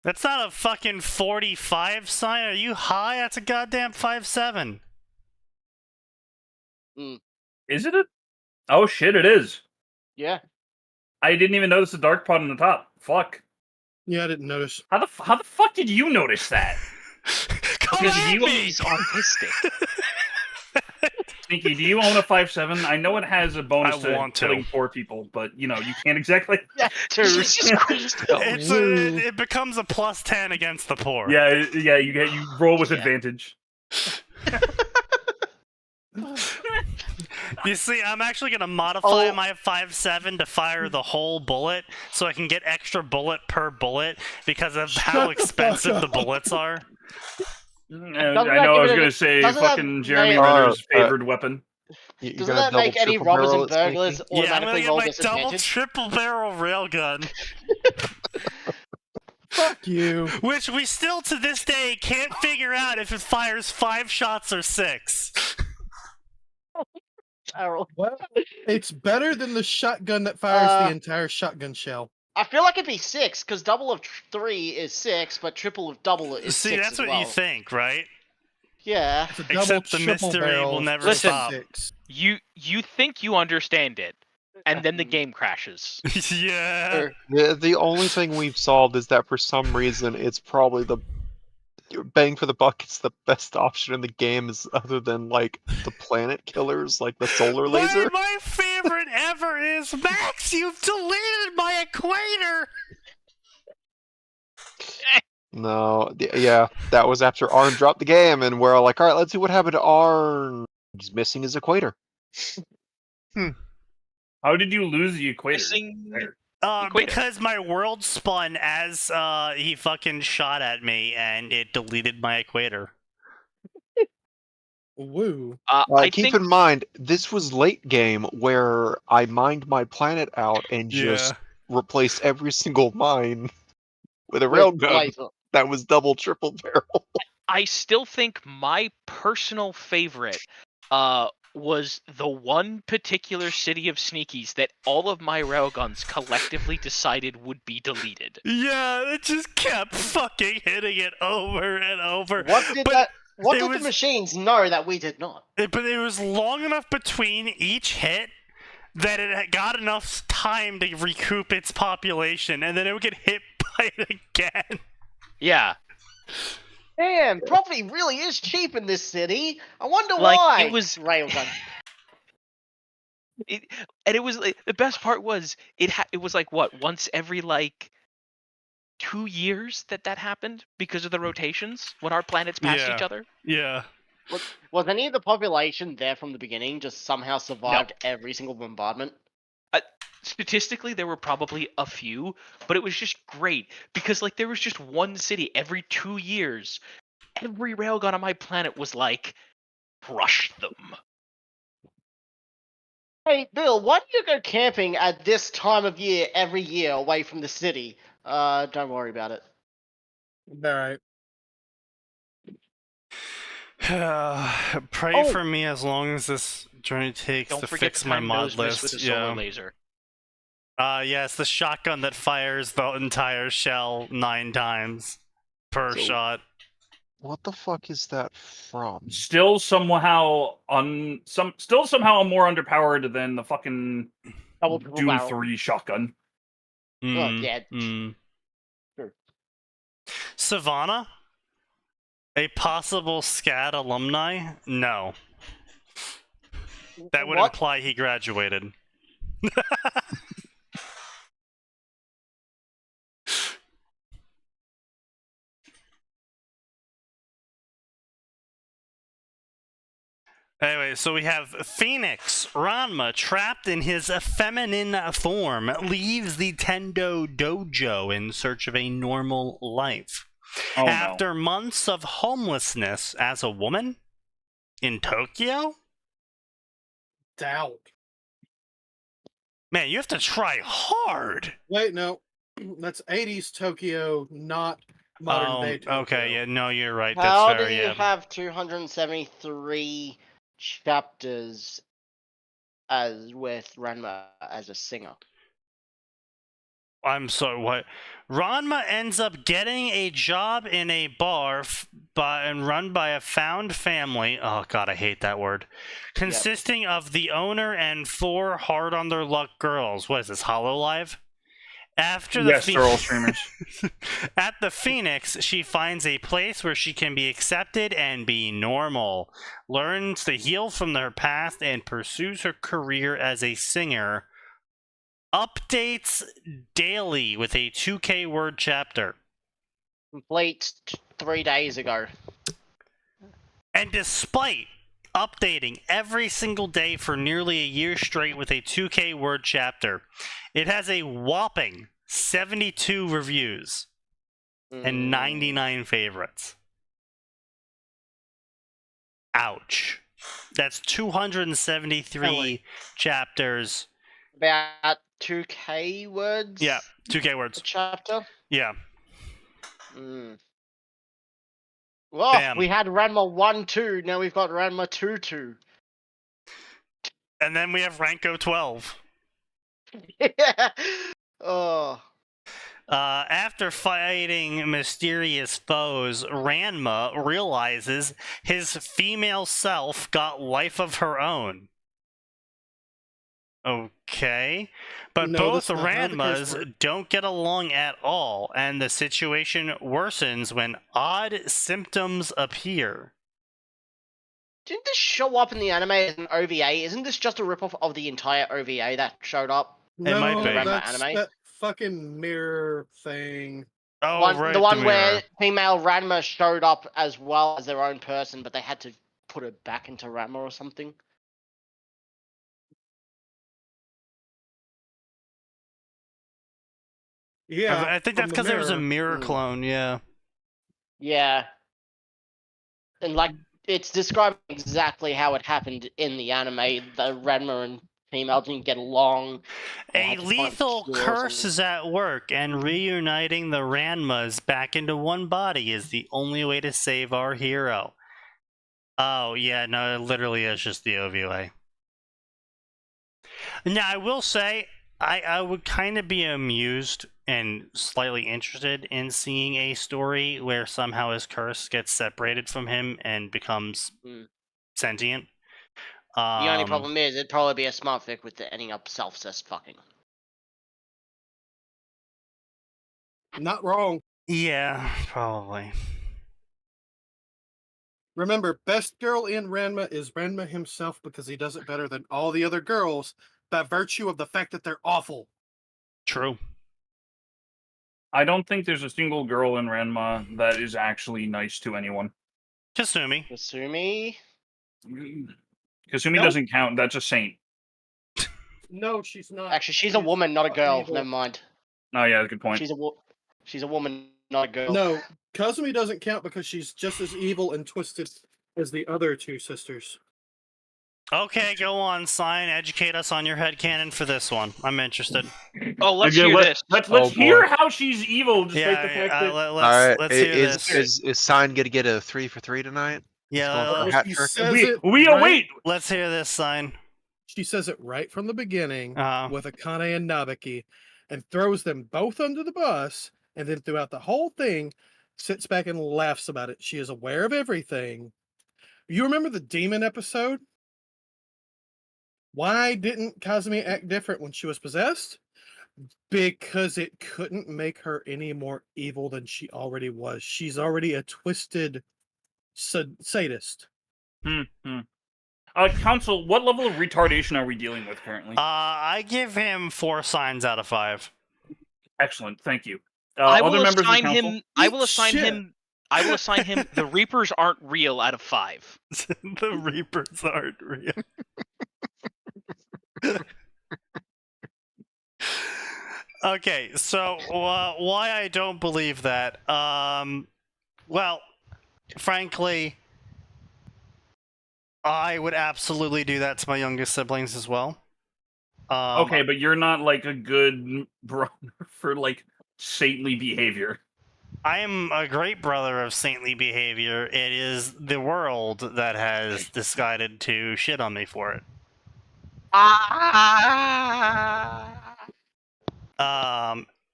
That's not a fucking 45 sign. Are you high? That's a goddamn 5'7". Is it a? Oh shit! It is. Yeah. I didn't even notice the dark pod on the top. Fuck. Yeah, I didn't notice. How the fuck did you notice that? Come Because at you- me! He's autistic. Sneaky, do you own a 5'7"? I know it has a bonus I want to. killing poor people, but you know you can't exactly. Yeah. Jesus Christ. It becomes a +10 against the poor. Yeah, you roll with Yeah. advantage. You see, I'm actually gonna modify Oh. my 5'7" to fire the whole bullet, so I can get extra bullet per bullet because of how Shut the fuck expensive the up. bullets are. I that know. I give was it a- gonna say doesn't that fucking Jeremy make- Renner's favorite weapon. You Doesn't gonna that make double, any triple robbers barrel and it, Sneaky? burglars Yeah, I'm gonna automatically get roll my double disadvantage? triple barrel railgun, Fuck you. which we still to this day can't figure out if it fires 5 shots or 6. Errol. Well, it's better than the shotgun that fires the entire shotgun shell. I feel like it'd be 6 because double of 3 is 6, but triple of double is See, 6 that's as what well. you think, right? Yeah. It's a Except double, the triple mystery barrel will never versus stop. 6. You think you understand it, and then the game crashes. Yeah. The only thing we've solved is that for some reason it's probably the bang for the buck. It's the best option in the game, is other than like the planet killers, like the solar laser. My favorite ever is Max. You've deleted my equator. No, yeah, that was after Arn dropped the game, and we're all like, all right, let's see what happened to Arn. He's missing his equator. How did you lose the equator? Missing- Uh, Equator. because my world spun as he fucking shot at me, and it deleted my equator. Woo. I Keep think in mind, this was late game where I mined my planet out and just replaced every single mine with a railgun Laser. that was double, triple barrel. I still think my personal favorite was the one particular city of Sneakies that all of my railguns collectively decided would be deleted. Yeah, it just kept fucking hitting it over and over. What did But that? What it did was- the machines know that we did not? But it was long enough between each hit that it had got enough time to recoup its population, and then it would get hit by it again. Yeah. Damn, property really is cheap in this city. I wonder Like, why. it was- railgun. And it was like, the best part was it was like what, once every like 2 years that happened because of the rotations when our planets passed Yeah. each other. Yeah. Was any of the population there from the beginning? Just somehow survived every single bombardment. Statistically, there were probably a few, but it was just great because like there was just one city every 2 years. Every railgun on my planet was like, crush them. Hey, Bill, why do you go camping at this time of year every year away from the city? Don't worry about it. Alright. Pray Oh. for me as long as this journey takes Don't to forget fix to my time mod those miss list. with a solar Yeah. laser. Yeah, it's the shotgun that fires the entire shell 9 times per So- shot. What the fuck is that from? Still somehow still somehow more underpowered than the fucking Double triple Doom barrel. 3 shotgun. Mm, yeah. mm. Sure. Savannah? A possible SCAD alumni? No. That would What? imply he graduated. Anyway, so we have Phoenix. Ranma, trapped in his feminine form, leaves the Tendo Dojo in search of a normal life. Oh, After months of homelessness as a woman in Tokyo? Doubt. Man, you have to try hard. Wait, no. That's 80s Tokyo, not modern day Tokyo. Okay, yeah, no, you're right. How That's do fair, you yeah. have 273 chapters as with Ranma as a singer? I'm sorry, what? Ranma ends up getting a job in a bar and run by a found family. Oh god, I hate that word. Consisting of the owner and 4 hard-on-their-luck girls. What is this, HoloLive? After the yes, they're all streamers. At the Phoenix, she finds a place where she can be accepted and be normal, learns to heal from her past, and pursues her career as a singer. Updates daily with a 2K word chapter. Complete 3 days ago. And despite updating every single day for nearly a year straight with a 2K word chapter, it has a whopping 72 reviews and 99 favorites. Ouch. That's 273 chapters. About 2K words? Yeah, 2K A words. chapter? Yeah. Well, Damn. we had Ranma 1-2, now we've got Ranma 2-2. And then we have Ranko 12. Oh. After fighting mysterious foes, Ranma realizes his female self got life of her own. Okay. But No, both that's not how the case Ranmas works. don't get along at all, and the situation worsens when odd symptoms appear. Didn't this show up in the anime as an OVA? Isn't this just a ripoff of the entire OVA that showed up? No, might be. that's Anime? that fucking mirror thing. Oh, right, the one where mirror. female Ranma showed up as well as their own person, but they had to put her back into Ranma or something. Yeah, I think from that's the because there was a mirror. mirror clone, yeah. Yeah. And like, it's describing exactly how it happened in the anime. The Ranma and female didn't get along. They A had to find lethal cure or curse something. is at work, and reuniting the Ranmas back into one body is the only way to save our hero. Oh, yeah, no, it literally is just the OVA. Now, I will say, I would kind of be amused and slightly interested in seeing a story where somehow his curse gets separated from him and becomes sentient. The only problem is, it'd probably be a smart fic with the ending up self-cessed fucking. Not wrong. Yeah, probably. Remember, best girl in Ranma is Ranma himself because he does it better than all the other girls by virtue of the fact that they're awful. True. I don't think there's a single girl in Ranma that is actually nice to anyone. Kasumi. Kasumi? Kasumi Nope. doesn't count. That's a saint. No, she's not. Actually, she's a woman, not a girl. evil. Never mind. Oh yeah, good point. She's a woman, not a girl. No, Kazumi doesn't count because she's just as evil and twisted as the other two sisters. Okay, go on, Sign. Educate us on your headcanon for this one. I'm interested. Oh, let's Again, hear let's this. let's Oh, hear boy. how she's evil, despite Yeah, the fact that All right, let's hear this. is Sign gonna get a 3 for 3 tonight? Yeah, going for a let's- hat She trick? says we it we right- await. Let's hear this, Sign. She says it right from the beginning Uh-huh. with Akane and Nabeki and throws them both under the bus, and then throughout the whole thing sits back and laughs about it. She is aware of everything. You remember the demon episode? Why didn't Kazumi act different when she was possessed? Because it couldn't make her any more evil than she already was. She's already a twisted sadist. Council, what level of retardation are we dealing with currently? I give him 4 signs out of 5. Excellent, thank you. I will Other members of the assign council? him. I will Eat assign shit. him. I will assign him. The Reapers aren't real out of 5. The Reapers aren't real. Okay, so why I don't believe that? Well, frankly, I would absolutely do that to my youngest siblings as well. Okay, but you're not like a good brother for like saintly behavior. I am a great brother of saintly behavior. It is the world that has decided to shit on me for it.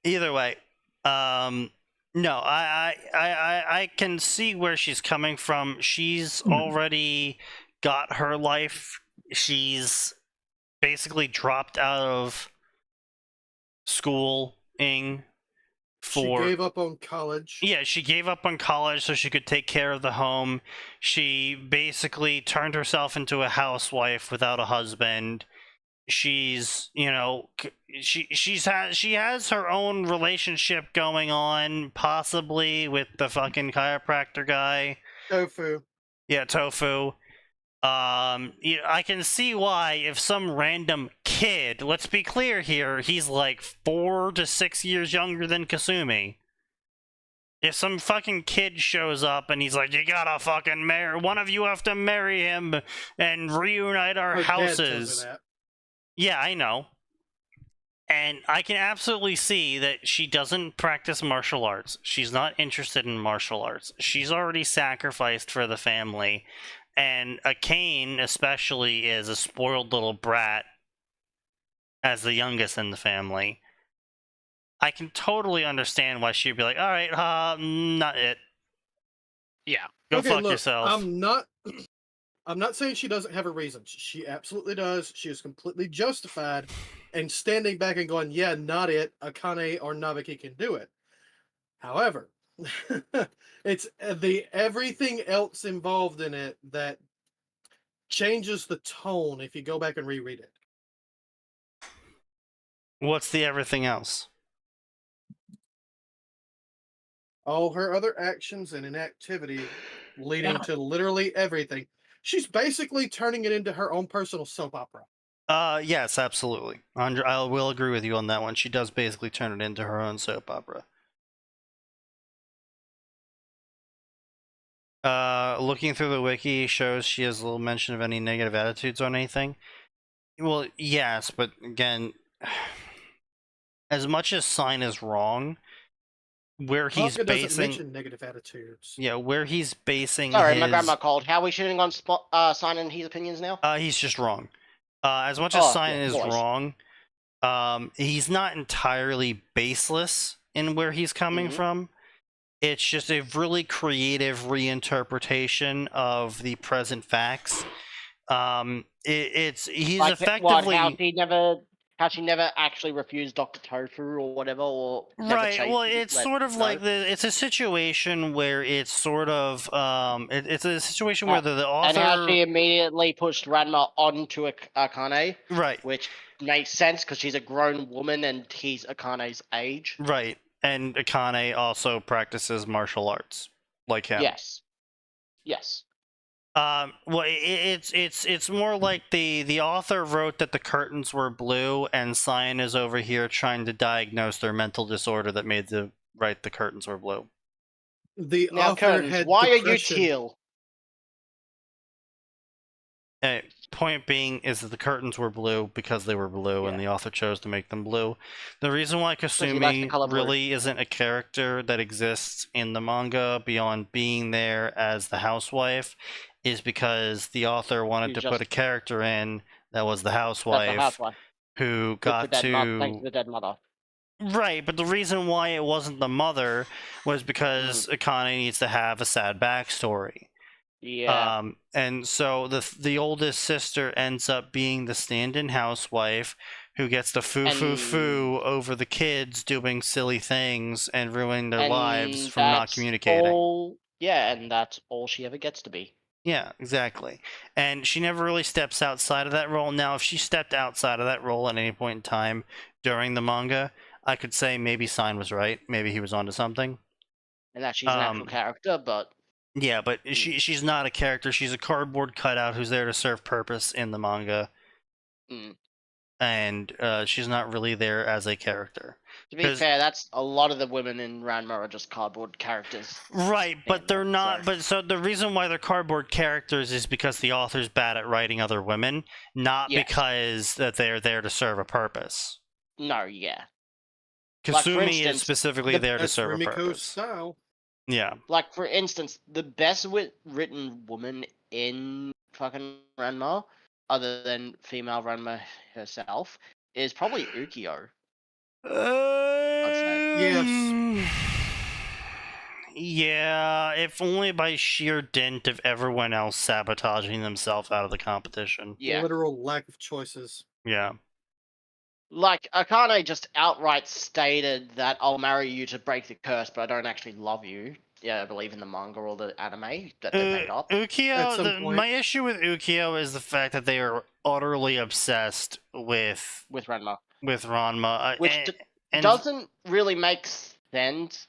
Either way, no, I can see where she's coming from. She's already got her life. She's basically dropped out of schooling for. She gave up on college. Yeah, she gave up on college so she could take care of the home. She basically turned herself into a housewife without a husband. She's, she has her own relationship going on, possibly with the fucking chiropractor guy. Tofu. Yeah, Tofu. I can see why if some random kid, let's be clear here, he's like 4 to 6 years younger than Kasumi. If some fucking kid shows up and he's like, you gotta fucking marry, one of you have to marry him and reunite our Her dad tells her houses. that. Yeah, I know. And I can absolutely see that she doesn't practice martial arts. She's not interested in martial arts. She's already sacrificed for the family. And Kane, especially, is a spoiled little brat as the youngest in the family. I can totally understand why she'd be like, all right, not it. Yeah. Go Okay, fuck look, yourself. I'm not saying she doesn't have her reasons. She absolutely does. She is completely justified in standing back and going, yeah, not it. Akane or Nabuki can do it. However, it's the everything else involved in it that changes the tone if you go back and reread it. What's the everything else? All her other actions and inactivity leading to literally everything. She's basically turning it into her own personal soap opera. Yes, absolutely. I will agree with you on that one. She does basically turn it into her own soap opera. Looking through the wiki shows she has little mention of any negative attitudes on anything. Well, yes, but again, as much as Sign is wrong, where he's Manga doesn't basing, mention negative attitudes. yeah, where he's basing Sorry, his, my grandma called. How are we shooting on Sign and his opinions now? he's just wrong. As much as Oh, Sign yeah, is voice. wrong, he's not entirely baseless in where he's coming Mhm. from. It's just a really creative reinterpretation of the present facts. He's Like, effectively how she never actually refused Dr. Tofu or whatever, or never right. Well, chased- it's let sort of go. like it's a situation where it's sort of it's a situation where the And how author she immediately pushed Ranma onto Akane, right, which makes sense because she's a grown woman and he's Akane's age. right, and Akane also practices martial arts like him. Yes. Yes. Well, it's more like the author wrote that the curtains were blue, and Cyan is over here trying to diagnose their mental disorder that made the curtains were blue. The Now, author Curtains, had why depression. are you teal? Point being is that the curtains were blue because they were blue, and the author chose to make them blue. The reason why he likes the Kasumi color blue. really isn't a character that exists in the manga beyond being there as the housewife is because the author wanted to put a character in that was the That's housewife, the housewife. who With the got dead to thanks to the dead mother. right, but the reason why it wasn't the mother was because Akane needs to have a sad backstory. Yeah. And so the oldest sister ends up being the stand-in housewife who gets the foo over the kids doing silly things and ruining their lives from not communicating. Yeah, and that's all she ever gets to be. Yeah, exactly. And she never really steps outside of that role. Now, if she stepped outside of that role at any point in time during the manga, I could say maybe Sign was right. Maybe he was onto something. And that she's an actual character, but Yeah, but she's not a character. She's a cardboard cutout who's there to serve purpose in the manga. And she's not really there as a character. to be fair, that's a lot of the women in Ranma are just cardboard characters. Right, but they're not. so- But so the reason why they're cardboard characters is because the author's bad at writing other women, not Yes. because that they're there to serve a purpose. No, yeah. Kasumi for is instance, specifically there to That's serve a Rumiko's purpose. style. Yeah. Like, for instance, the best written woman in fucking Ranma, other than female Ranma herself, is probably Ukyo. Yes. Yeah, if only by sheer dint of everyone else sabotaging themselves out of the competition. Yeah. Literal lack of choices. Yeah. Like, Akane just outright stated that I'll marry you to break the curse, but I don't actually love you. Yeah, I believe in the manga or the anime that they made up. Ukyo, my issue with Ukyo is the fact that they are utterly obsessed with Ranma. With Ranma. Which doesn't really make sense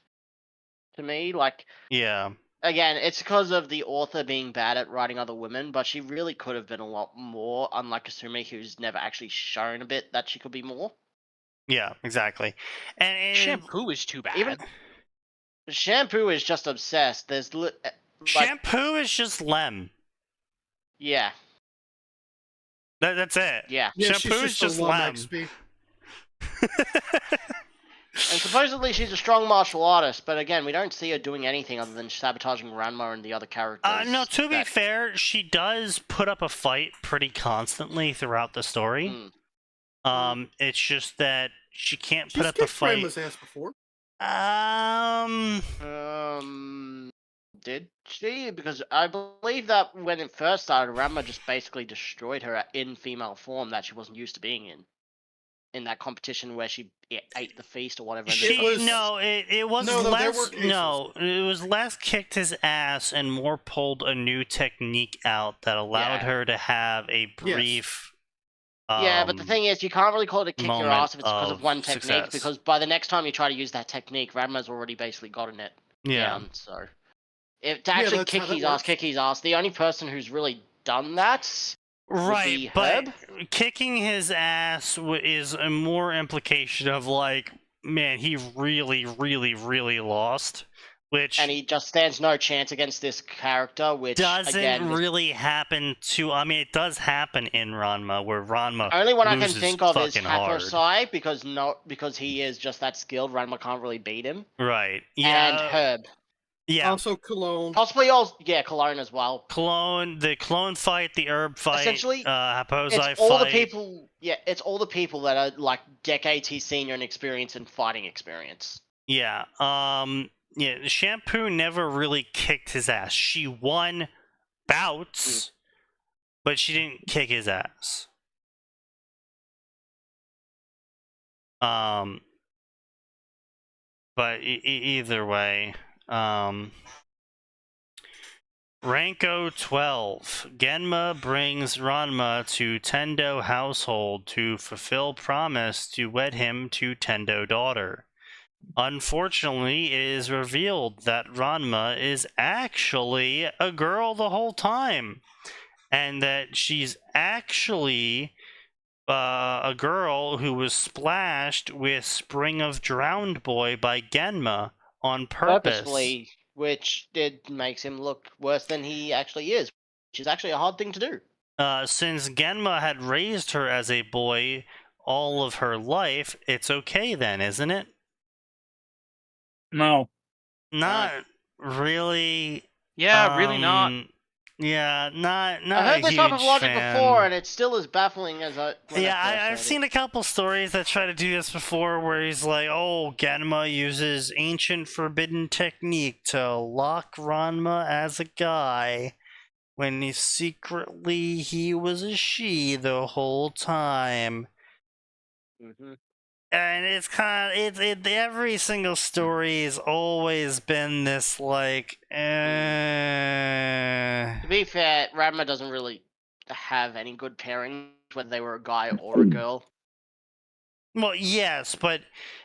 to me. Like, yeah. Again, it's because of the author being bad at writing other women, but she really could have been a lot more, unlike Kasumi, who's never actually shown a bit that she could be more. Yeah, exactly. And Shampoo is too bad. Even Shampoo is just obsessed. There's Shampoo is just Lem. Yeah. That's it. Yeah. Shampoo is just Lem. And supposedly she's a strong martial artist, but again, we don't see her doing anything other than sabotaging Ranma and the other characters. No, to be fair, she does put up a fight pretty constantly throughout the story. It's just that she can't put up a fight. Ranma's ass before. Did she? Because I believe that when it first started, Ranma just basically destroyed her in female form that she wasn't used to being in. In that competition where she ate the feast or whatever. It was less kicked his ass and more pulled a new technique out that allowed her to have a brief. Yeah, but the thing is, you can't really call it a kick your ass if it's because of one technique, success. because by the next time you try to use that technique, Ranma's already basically gotten it down. So, to actually kick his ass, the only person who's really done that. Right, but kicking his ass is a more implication of like, man, he really, really, really lost. And he just stands no chance against this character, which doesn't really happen to. I mean, it does happen in Ranma, where Ranma only one I can think of is hard. Hakusai, because he is just that skilled. Ranma can't really beat him. Right. Yeah. And Herb. Yeah. Also Cologne. Possibly also, Cologne as well. The Clone fight, the Herb fight, essentially, Haposai it's all fight. the people. Yeah, it's all the people that are like decades his senior in experience and fighting experience. Yeah. Yeah. Shampoo never really kicked his ass. She won bouts, but she didn't kick his ass. But either way. Ranko 12. Genma brings Ranma to Tendo household to fulfill promise to wed him to Tendo daughter. Unfortunately, it is revealed that Ranma is actually a girl the whole time, and that she's actually a girl who was splashed with Spring of Drowned Boy by Genma on purpose. Purposefully, which makes him look worse than he actually is, which is actually a hard thing to do. Since Genma had raised her as a boy all of her life, it's okay then, isn't it? No. Not really. Yeah, really not. Yeah, not I heard a this huge type of logic fan. before, and it's still as baffling as I. I've seen a couple stories that try to do this before, where he's like, "Oh, Genma uses ancient forbidden technique to lock Ranma as a guy, when he was a she the whole time." And it's kind of every single story has always been this like, To be fair, Ranma doesn't really have any good pairings, whether they were a guy or a girl. Well, yes, but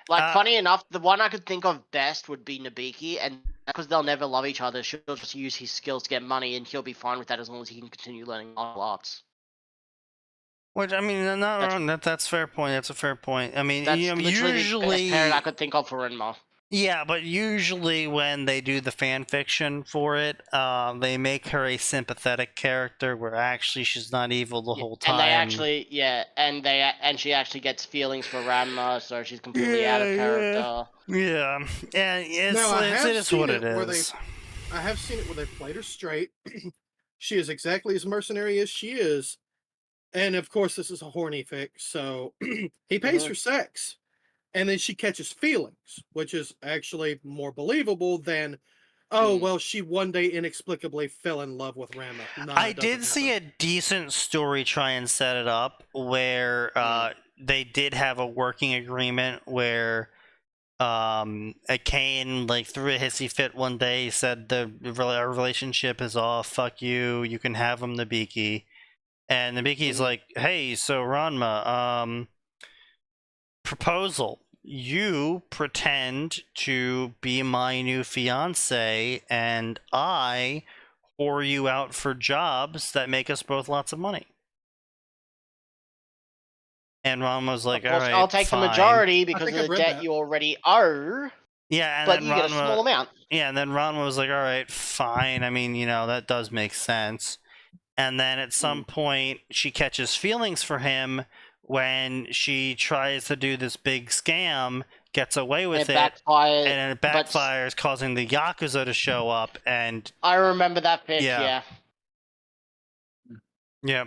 Like, funny enough, the one I could think of best would be Nabiki, and because they'll never love each other, she'll just use his skills to get money, and he'll be fine with that as long as he can continue learning martial arts. which I mean, not wrong. That's fair point. That's a fair point. I mean, That's you know, literally the usually, best pairing I could think of for Renma. yeah, but usually when they do the fan fiction for it, they make her a sympathetic character where actually she's not evil the whole time. And they actually, and she actually gets feelings for Ranma, so she's completely out of character. Yeah, and it's Now, it is what it is. I have seen it where they played her straight. She is exactly as mercenary as she is. And of course, this is a horny fic, so he pays for sex. And then she catches feelings, which is actually more believable than, oh, well, she one day inexplicably fell in love with Ranma. No, I did see a decent story try and set it up where they did have a working agreement where Kane, like, threw a hissy fit one day. He said our relationship is off. Fuck you. You can have him, Nabiki. And Nabiki's like, hey, so Ranma, proposal. You pretend to be my new fiance, and I whore you out for jobs that make us both lots of money. And Ranma was like, all right, I'll take fine. the majority because of the debt you already owe. Yeah, and but then you get a small amount. Yeah, and then Ranma was like, all right, fine. I mean, you know, that does make sense. And then at some point, she catches feelings for him when she tries to do this big scam, gets away with it, and it backfires, causing the Yakuza to show up. And I remember that fic, yeah. Yeah,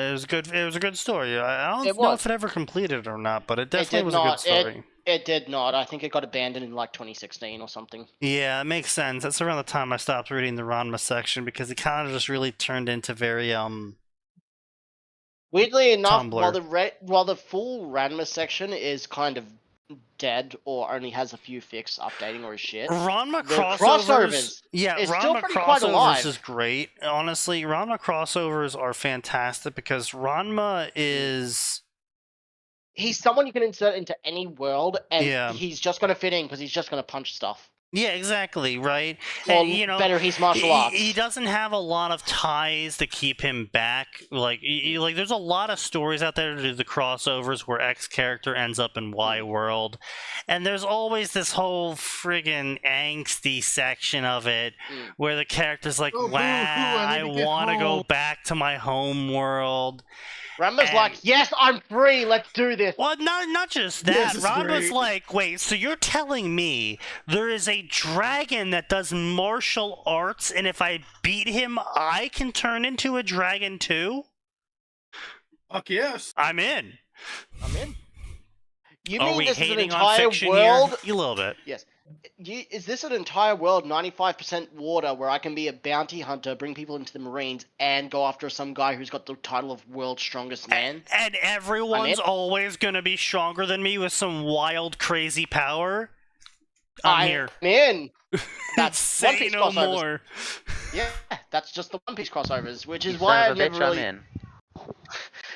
it was good. It was a good story. I don't know if it ever completed or not, but it definitely was a good story. It did not. I think it got abandoned in like 2016 or something. Yeah, it makes sense. That's around the time I stopped reading the Ranma section because it kind of just really turned into very Weirdly enough, Tumblr. while the full Ranma section is kind of dead or only has a few fics updating or shit, Ranma the crossovers, Ranma crossovers is great. Honestly, Ranma crossovers are fantastic because Ranma is... He's someone you can insert into any world, and he's just going to fit in because he's just going to punch stuff. Yeah, exactly, right? Well, and, you know, better he's martial arts. He doesn't have a lot of ties to keep him back. Like there's a lot of stories out there to do the crossovers where X character ends up in Y world, and there's always this whole friggin' angsty section of it where the character's like, wow, I want to go back to my home world. Ranma's like, yes, I'm free, let's do this. Well, not just that. Ranma's like, wait, so you're telling me there is a dragon that does martial arts, and if I beat him, I can turn into a dragon too? Fuck yes. I'm in. You Are mean we this is an hating on entire fiction world? here? A little bit. Yes. Is this an entire world, 95% water, where I can be a bounty hunter, bring people into the Marines, and go after some guy who's got the title of world's strongest man? And everyone's always going to be stronger than me with some wild, crazy power? I'm here. In. That's Say One Piece no crossovers. more. Yeah, that's just the One Piece crossovers, which is why I never really... I'm in.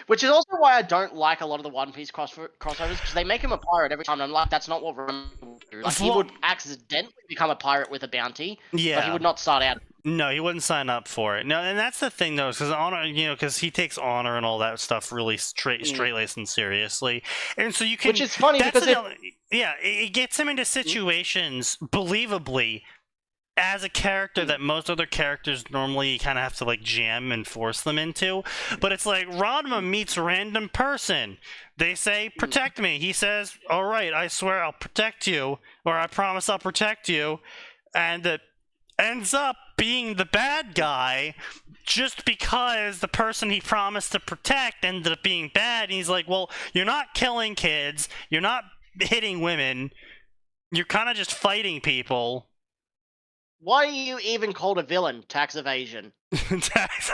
Which is also why I don't like a lot of the One Piece crossovers, because they make him a pirate every time, and I'm like, that's not what Ranma would do. Like, he would accidentally become a pirate with a bounty, but he would not start out. No, he wouldn't sign up for it. No, and that's the thing, though, because honor, because he takes honor and all that stuff really straight-laced and seriously, and so you can. Which is funny because it gets him into situations believably as a character that most other characters normally kind of have to like jam and force them into. But it's like Ranma meets a random person. They say, protect me. He says, all right, I swear I'll protect you, or I promise I'll protect you. And it ends up being the bad guy just because the person he promised to protect ended up being bad. And he's like, well, you're not killing kids. You're not hitting women. You're kind of just fighting people. Why are you even called a villain? Tax evasion. Tax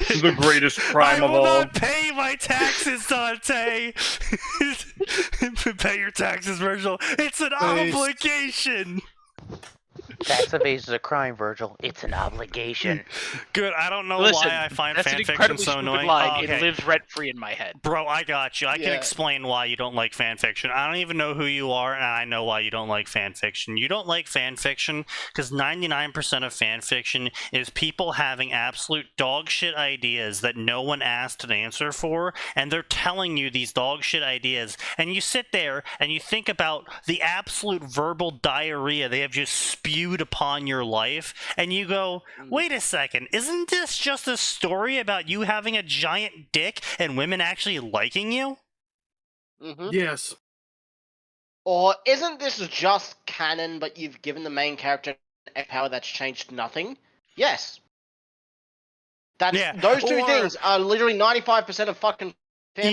The greatest crime I of will all. not pay my taxes, Dante. Pay your taxes, Virgil. It's an Based. obligation. Tax evasion is a crime, Virgil. It's an obligation. Good. I don't know Listen, why I find that's an fanfiction incredibly so stupid annoying. line. Oh, It okay. lives rent free in my head. Bro, I got you. I can Yeah. explain why you don't like fanfiction. I don't even know who you are, and I know why you don't like fanfiction. You don't like fanfiction because 99% of fanfiction is people having absolute dog shit ideas that no one asked an answer for, and they're telling you these dog shit ideas, and you sit there and you think about the absolute verbal diarrhea they have just spewed upon your life, and you go, wait a second, isn't this just a story about you having a giant dick and women actually liking you? Hmm. Yes. Or isn't this just canon, but you've given the main character a power that's changed nothing? Yes. Yeah, Those two or- things are literally 95% of fucking fanfiction.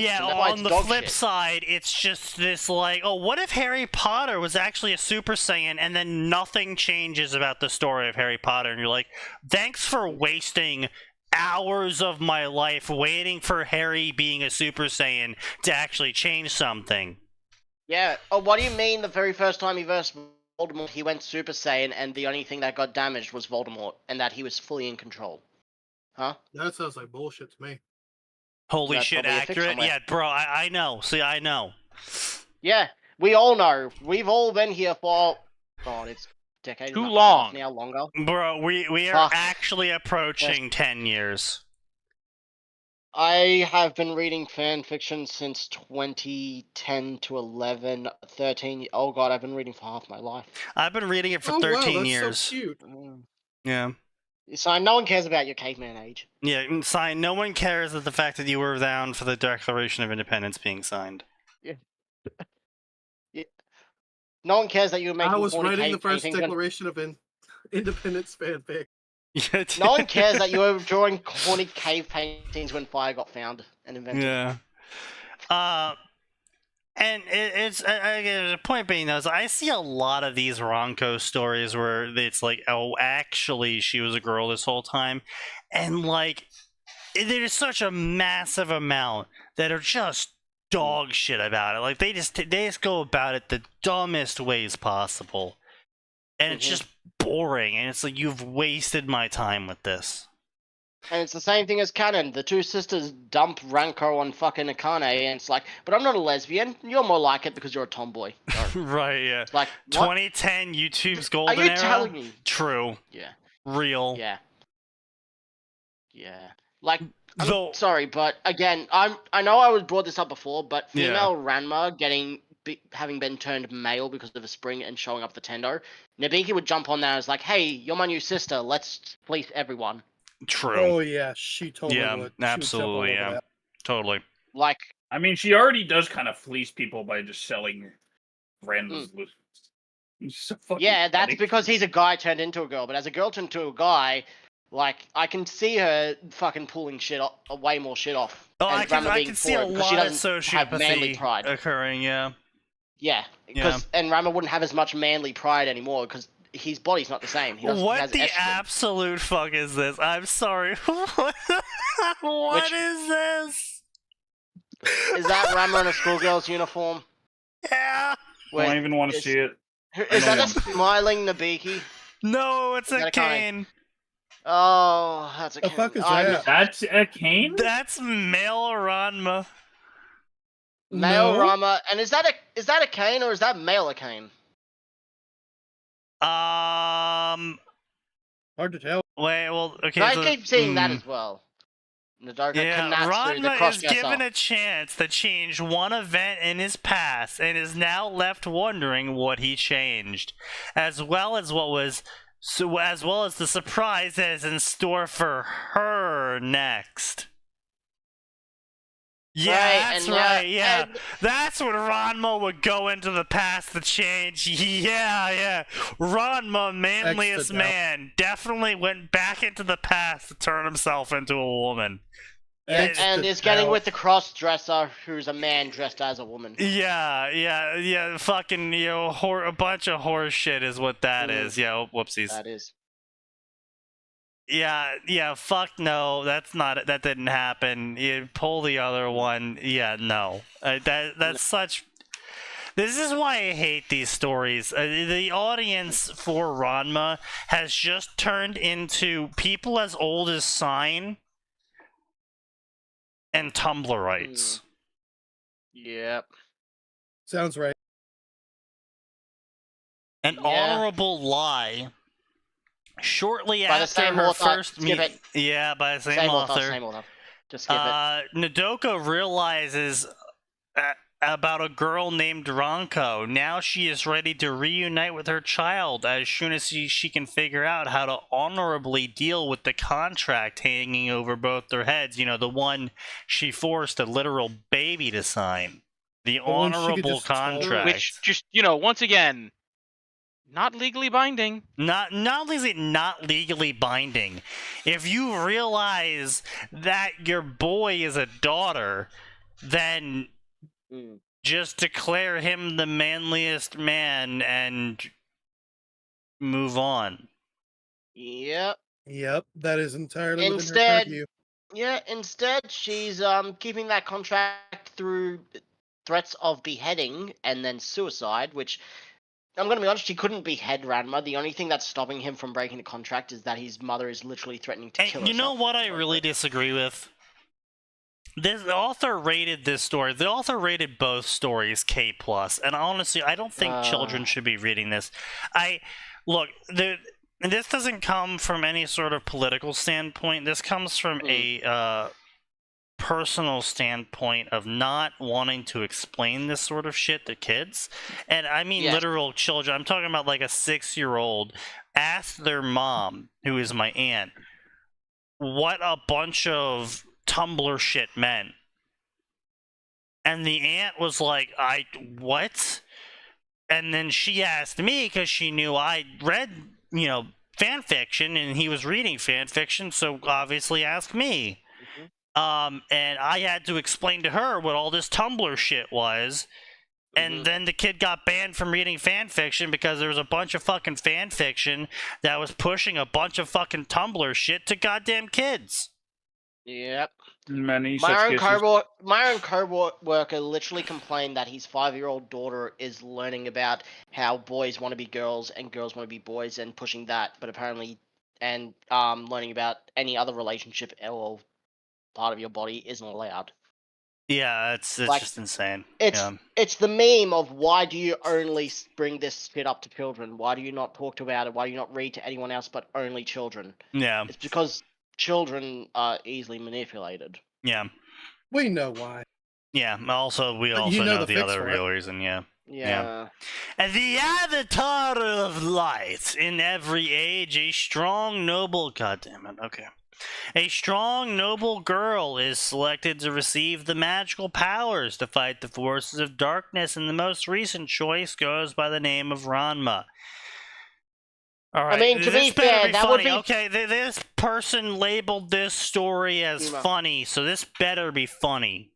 Yeah, That's why on it's the dog flip shit. side, it's just this like, oh, what if Harry Potter was actually a Super Saiyan and then nothing changes about the story of Harry Potter? And you're like, thanks for wasting hours of my life waiting for Harry being a Super Saiyan to actually change something. Yeah. Oh, what do you mean the very first time he versed Voldemort, he went Super Saiyan and the only thing that got damaged was Voldemort and that he was fully in control? Huh? That sounds like bullshit to me. Holy That's shit, probably a fic accurate? somewhere. Yeah, bro, I know. See, I know. Yeah. We all know. We've all been here for... God, it's decade Too and a long. half now, longer. Bro, we are Fuck. actually approaching 10 years. I have been reading fan fiction since 2010 to 11, 13. Oh god, I've been reading for half my life. I've been reading it for Oh, 13 wow, that's years. so cute. Yeah. So no one cares about your caveman age. Yeah, sign. No one cares at the fact that you were down for the Declaration of Independence being signed. No one cares that you were making I was horny writing cave the first paintings. Declaration of Independence fanfic. No one cares that you were drawing horny cave paintings when fire got found and invented. Yeah. And it's the point being though, is I see a lot of these Ronco stories where it's like, oh, actually, she was a girl this whole time, and like, there's such a massive amount that are just dog shit about it. Like they just go about it the dumbest ways possible, and it's just boring. And it's like, you've wasted my time with this. And it's the same thing as canon. The two sisters dump Ranko on fucking Akane, and it's like, but I'm not a lesbian. You're more like it because you're a tomboy. So, Right? Yeah. it's like, what? 2010 YouTube's Are golden you era. telling me? True. Yeah. Real. Yeah. Yeah. Like, I'm Though- sorry, but again, I know I was brought this up before, but Yeah. female Ranma having been turned male because of a spring and showing up the Tendo, Nabiki would jump on that and was like, hey, you're my new sister, let's fleece everyone. True. Oh yeah, she totally Yeah, would. She would jump all absolutely, over yeah. that. Totally. Like, I mean, she already does kind of fleece people by just selling random. It's so fucking yeah, that's funny. because he's a guy turned into a girl, but as a girl turned into a guy, like, I can see her fucking pulling shit off, way more shit off. Oh, and I can, Ranma I being can see for a it, 'cause she lot of doesn't have manly sociopathy pride. occurring, yeah. Yeah, because and Ranma wouldn't have as much manly pride anymore because his body's not the same. He What has the estrogen. absolute fuck is this? I'm sorry. What Which- is this? Is that Ranma in a schoolgirl's uniform? Yeah. I don't even want to is- see it. Is that a know. smiling Nabiki? No, it's Is that a a kind cane. Oh, that's a The fuck is I'm- that? That's a cane? That's male Ranma. Male No? Ranma, and is that a cane or is that male a cane? Um. Hard to tell. Wait. Well. Okay. I so- keep seeing that hmm. as well. Nadarka Yeah, Kanatsu, the Ranma is crossdresser. given a chance to change one event in his past and is now left wondering what he changed, as well as the surprise that is in store for her next. Yeah, Right, that's and, right. Yeah, and- that's when Ranma would go into the past to change. Yeah. Ranma, manliest Extra doubt. man, definitely went back into the past to turn himself into a woman. Extra and is getting doubt. with the cross-dresser who's a man dressed as a woman. Yeah. Fucking, a bunch of horse shit is what that is. Yeah, whoopsies. That is. Yeah, fuck no, that didn't happen. You pull the other one. Yeah, no. That's such. This is why I hate these stories. The audience for Ranma has just turned into people as old as Sign and Tumblrites. Yep. Sounds right. An Yeah. honorable lie. Shortly By the after same her author. first Skip meet, it. yeah, by the same Same author. Same author. Just skip it. Nodoka realizes about a girl named Ranko. Now she is ready to reunite with her child as soon as she can figure out how to honorably deal with the contract hanging over both their heads. You know, the one she forced a literal baby to sign. The one she could honorable just tell. contract. Which just, once again, not legally binding. Not only is it not legally binding, if you realize that your boy is a daughter, then just declare him the manliest man and move on. Yep. Yep, that is entirely within her Instead, purview. yeah. Instead, she's keeping that contract through threats of beheading and then suicide. Which I'm gonna be honest, she couldn't behead Ranma. The only thing that's stopping him from breaking the contract is that his mother is literally threatening to kill And you know herself. what I really disagree with? The author rated this story. The author rated both stories K+, and honestly, I don't think children should be reading this. Look, this doesn't come from any sort of political standpoint. This comes from a personal standpoint of not wanting to explain this sort of shit to kids. And I mean literal children. I'm talking about like a 6-year-old asked their mom, who is my aunt, what a bunch of Tumblr shit meant. And the aunt was like, what? And then she asked me, because she knew I read, fanfiction, and he was reading fanfiction, so obviously asked me. And I had to explain to her what all this Tumblr shit was. And then the kid got banned from reading fanfiction because there was a bunch of fucking fanfiction that was pushing a bunch of fucking Tumblr shit to goddamn kids. Yep. Many My such own cases. co-worker literally complained that his 5-year-old daughter is learning about how boys want to be girls and girls want to be boys and pushing that, but apparently, and learning about any other relationship or part of your body isn't allowed. Yeah, it's Like, just insane. It's the meme of why do you only bring this shit up to children? Why do you not talk about it? Why do you not read to anyone else but only children? Yeah. It's because children are easily manipulated. Yeah. We know why. Yeah. Also, we But also you know know the the fix other for it. real reason. Yeah. Yeah. And the avatar of light in every age, a strong, noble. God damn it. Okay. A strong, noble girl is selected to receive the magical powers to fight the forces of darkness, and the most recent choice goes by the name of Ranma. All right. I mean, to be fair, that would be... Okay, this person labeled this story as funny, so this better be funny.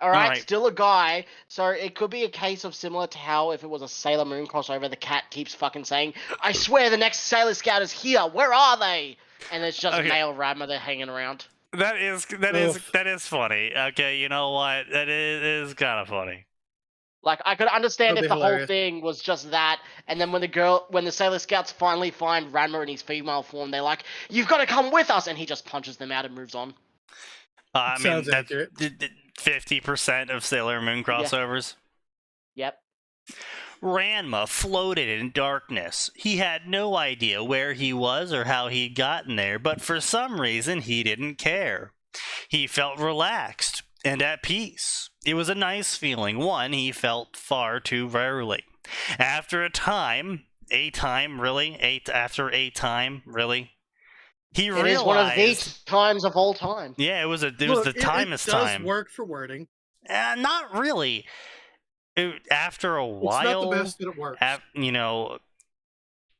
Alright, still a guy, so it could be a case of similar to how if it was a Sailor Moon crossover, the cat keeps fucking saying, I swear the next Sailor Scout is here, where are they? And it's just male Ranma they're hanging around. That is funny. Okay, you know what? That is kind of funny. Like, I could understand if the whole thing was just that, and then when the Sailor Scouts finally find Ranma in his female form, they're like, you've got to come with us, and he just punches them out and moves on. I mean, Sounds that's accurate. 50% of Sailor Moon crossovers. Yep. Ranma floated in darkness. He had no idea where he was or how he'd gotten there, but for some reason he didn't care. He felt relaxed and at peace. It was a nice feeling, one he felt far too rarely. After a time, really? He realized... It is one of the times of all time. Yeah, it was the timest time. It does work for wording. Not really. After a while... It's not the best, but it works.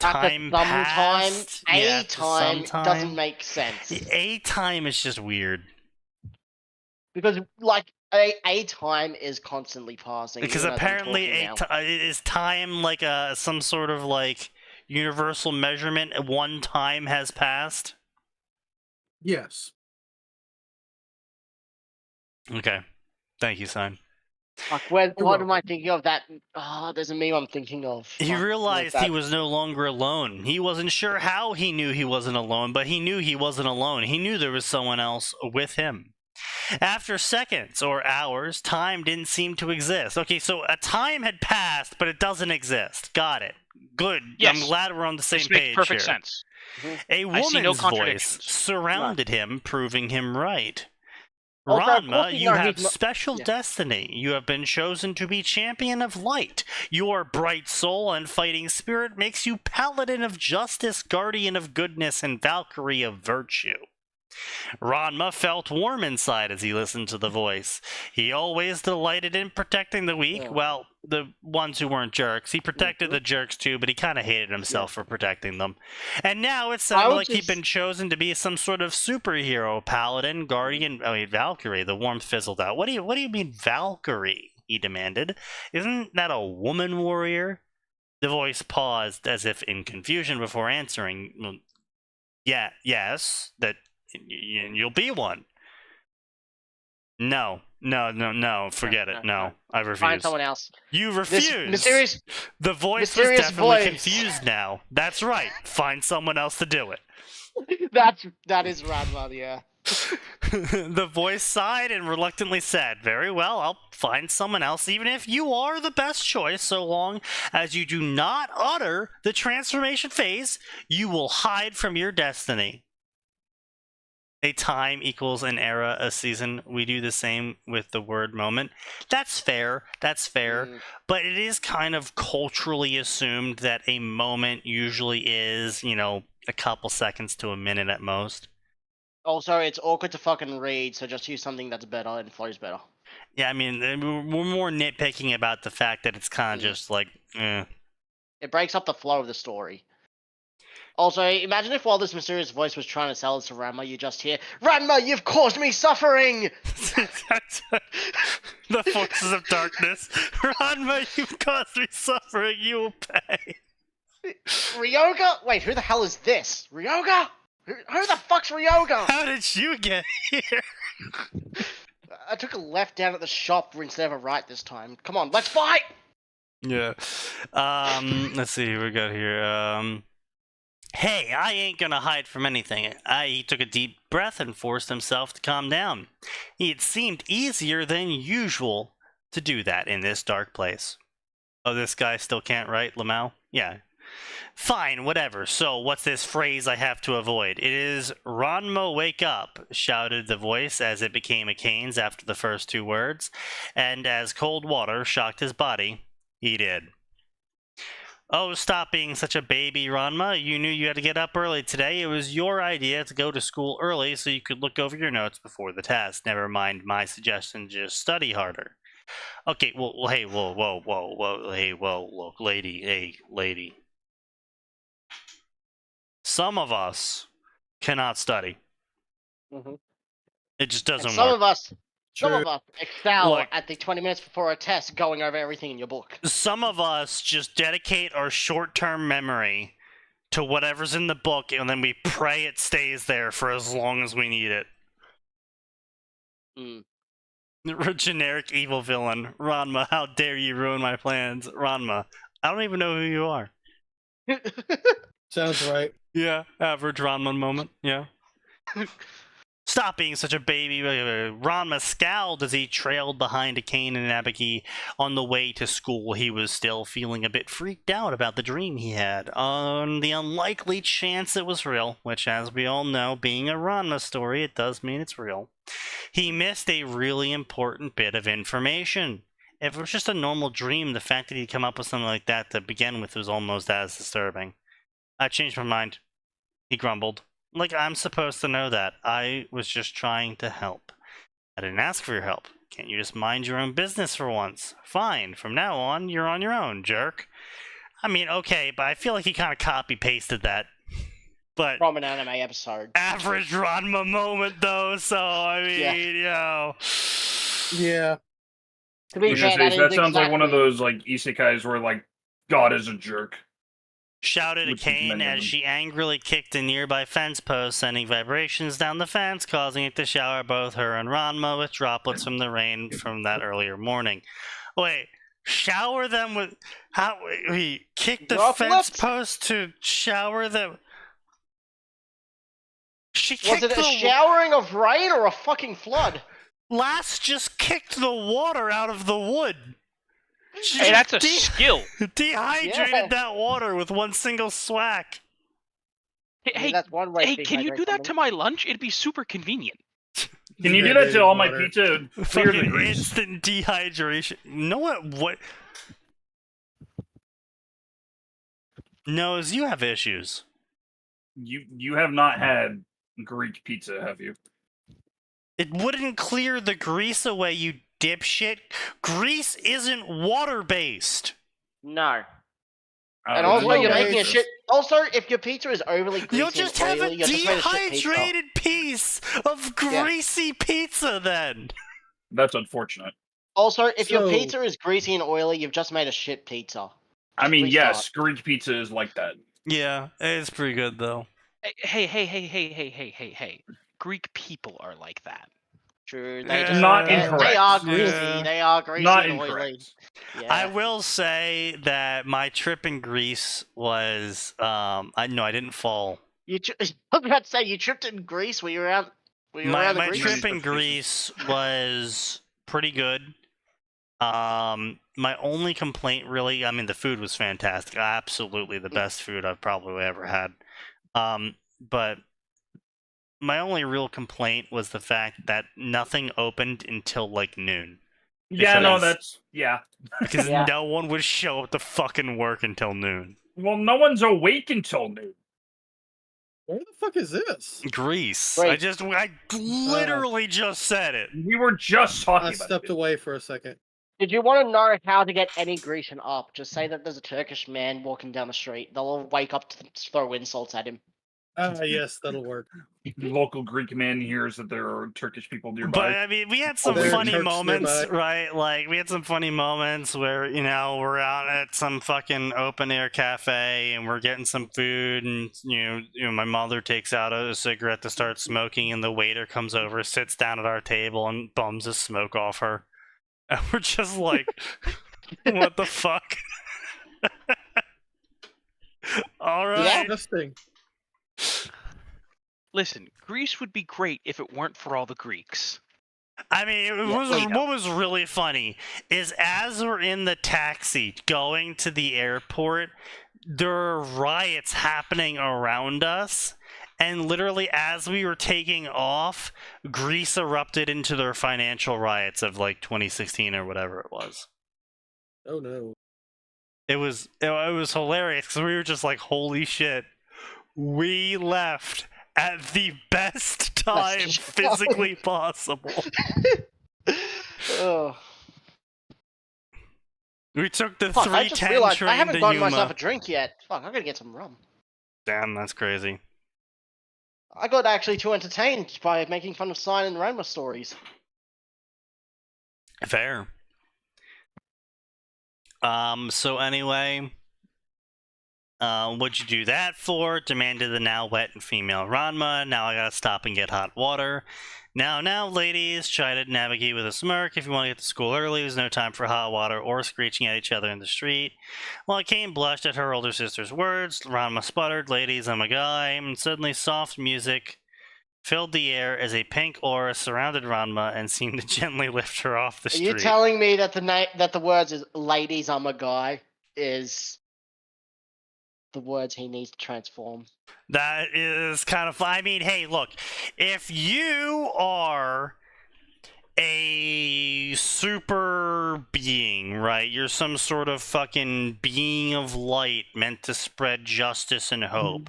Time passed. A time doesn't make sense. A time is just weird. Because, like, a time is constantly passing. Because apparently is time like some sort of, like, universal measurement? One time has passed? Yes. Okay. Thank you, son. Fuck, You're what am I welcome. thinking of? That there's a meme I'm thinking of. He Fuck, realized where's he that? was no longer alone. He wasn't sure how he knew he wasn't alone, but he knew he wasn't alone. He knew there was someone else with him. After seconds or hours, time didn't seem to exist. Okay, so a time had passed, but it doesn't exist. Got it. Good. Yes. I'm glad we're on the same This makes page perfect here. sense. A I see no woman's voice contradictions. surrounded him, proving him right. Also, of course Ranma, we you know have he's not- special yeah. destiny. You have been chosen to be champion of light. Your bright soul and fighting spirit makes you paladin of justice, guardian of goodness, and Valkyrie of virtue. Ranma felt warm inside as he listened to the voice. He always delighted in protecting the weak. Yeah. Well, the ones who weren't jerks. He protected the jerks too, but he kind of hated himself for protecting them. And now it sounded would like he'd just- been chosen to be some sort of superhero, paladin, guardian. I mean, Valkyrie. The warmth fizzled out. What do you mean, Valkyrie? He demanded. Isn't that a woman warrior? The voice paused as if in confusion before answering. Well, yeah, yes, that you'll be one. No. Forget it. No, I refuse. Find someone else. You This refuse. mysterious. The voice mysterious was definitely voice. confused now. That's right. Find someone else to do it. That is Ranma, yeah. The voice sighed and reluctantly said, "Very well, I'll find someone else, even if you are the best choice, so long as you do not utter the transformation phase, you will hide from your destiny." A time equals an era, a season. We do the same with the word moment. That's fair. But it is kind of culturally assumed that a moment usually is, a couple seconds to a minute at most. Also, it's awkward to fucking read, so just use something that's better and flows better. Yeah, I mean, we're more nitpicking about the fact that it's kind of just like, eh. It breaks up the flow of the story. Also, imagine if while this mysterious voice was trying to sell us to Ranma, you just hear, "Ranma, you've caused me suffering!" The forces of darkness. Ranma, you've caused me suffering. You will pay. Ryoga? Wait, who the hell is this? Ryoga? Who the fuck's Ryoga? How did you get here? I took a left down at the shop instead of a right this time. Come on, let's fight! Yeah. Let's see who we got here. Hey, I ain't gonna hide from anything. He took a deep breath and forced himself to calm down. It seemed easier than usual to do that in this dark place. Oh, this guy still can't write, Lamau? Yeah. Fine, whatever. So, what's this phrase I have to avoid? It is Ranma, wake up, shouted the voice as it became a cane's after the first two words, and as cold water shocked his body, he did. Oh, stop being such a baby, Ranma. You knew you had to get up early today. It was your idea to go to school early so you could look over your notes before the test. Never mind my suggestion, just study harder. Okay, well, hey, whoa, hey, whoa, look, lady. Some of us cannot study. Mm-hmm. It just doesn't Some work. of us True. excel Look. at the 20 minutes before a test going over everything in your book. Some of us just dedicate our short-term memory to whatever's in the book, and then we pray it stays there for as long as we need it. Generic evil villain. Ranma, how dare you ruin my plans? Ranma, I don't even know who you are. Sounds right. Yeah, average Ranma moment, yeah. Stop being such a baby. Ranma scowled as he trailed behind Akane and Abiki on the way to school. He was still feeling a bit freaked out about the dream he had. On the unlikely chance it was real, which, as we all know, being a Ranma story, it does mean it's real. He missed a really important bit of information. If it was just a normal dream, the fact that he'd come up with something like that to begin with was almost as disturbing. I changed my mind, he grumbled. Like, I'm supposed to know that. I was just trying to help. I didn't ask for your help. Can't you just mind your own business for once? Fine, from now on, you're on your own, jerk. I mean, okay, but I feel like he kind of copy-pasted that. But From an anime episode. average Ranma moment, though, so, I mean, Yeah. To be I was fair, gonna say, that is sounds like one of exactly- those like isekais where like God is a jerk. shouted at Which is Kane many of as them. she angrily kicked a nearby fence post, sending vibrations down the fence, causing it to shower both her and Ranma with droplets from the rain from that earlier morning. Wait, shower them with... How... Wait, kick the fence Droplets? post to shower them... She Was kicked it a the... showering of rain or a fucking flood? Lass just kicked the water out of the wood. She Hey, just that's a skill. dehydrated Yeah. that water with one single swack. Hey, I mean, that's one way. hey, to can you dehydrate do that something. to my lunch? It'd be super convenient. Can you do that to all my Water. pizza? Clear the Fucking grease. instant dehydration. You know what? Nose, you have issues. You have not had Greek pizza, have you? It wouldn't clear the grease away, you dipshit. Grease isn't water-based. No. Uh, And also, no you're way. making a shit. Also, if your pizza is overly greasy You'll just and have a oily, you're just made a shit pizza. dehydrated piece of greasy pizza then. That's unfortunate. Also, if your So- pizza is greasy and oily, you've just made a shit pizza. I mean, Restart. yes, Greek pizza is like that. Yeah, it's pretty good though. Hey. Greek people are like that. True. Not they incorrect. are greasy. Yeah. They are greasy Not and oily. incorrect. Yeah. I will say that my trip in Greece was I didn't fall. I was about to say you tripped in Greece. Were you around? Were you around the My Greece? trip in Greece was pretty good. My only complaint really, I mean, the food was fantastic. Absolutely the best food I've probably ever had. But my only real complaint was the fact that nothing opened until like noon. Yeah, no, Because- that's yeah. Because Yeah. no one would show up to fucking work until noon. Well, no one's awake until noon. Where the fuck is this? Greece. Wait. I literally just said it. We were just talking I about stepped it. away for a second. Did you want to know how to get any Grecian up? Just say that there's a Turkish man walking down the street. They'll all wake up to throw insults at him. Yes, that'll work. The local Greek man hears that there are Turkish people But nearby. I mean, we had some there are funny Turks moments, nearby. right? Like we had some funny moments where we're out at some fucking open air cafe and we're getting some food, and my mother takes out a cigarette to start smoking, and the waiter comes over, sits down at our table, and bums the smoke off her, and we're just like, what the fuck? All right. Interesting. Listen, Greece would be great if it weren't for all the Greeks. I mean, what was really funny is as we're in the taxi going to the airport, there are riots happening around us, and literally as we were taking off, Greece erupted into their financial riots of like 2016 or whatever it was. Oh no. It was hilarious because we were just like, holy shit, we left at the best time physically possible. Ugh. We took the Fuck, I just 310 realized train I haven't to gotten Yuma. myself a drink yet. Fuck, I gotta get some rum. Damn, that's crazy. I got actually too entertained by making fun of Sign and Ranma stories. Fair. So anyway, what'd you do that for? Demanded the now wet and female Ranma. Now I gotta stop and get hot water. Now, ladies, try to navigate with a smirk. If you want to get to school early, there's no time for hot water or screeching at each other in the street. While Kane blushed at her older sister's words, Ranma sputtered, "Ladies, I'm a guy," and suddenly soft music filled the air as a pink aura surrounded Ranma and seemed to gently lift her off the Are street. you telling me that the words is "Ladies, I'm a guy" is the words he needs to transform? That is kind of. I mean, hey, look, if you are a super being, right? You're some sort of fucking being of light meant to spread justice and hope.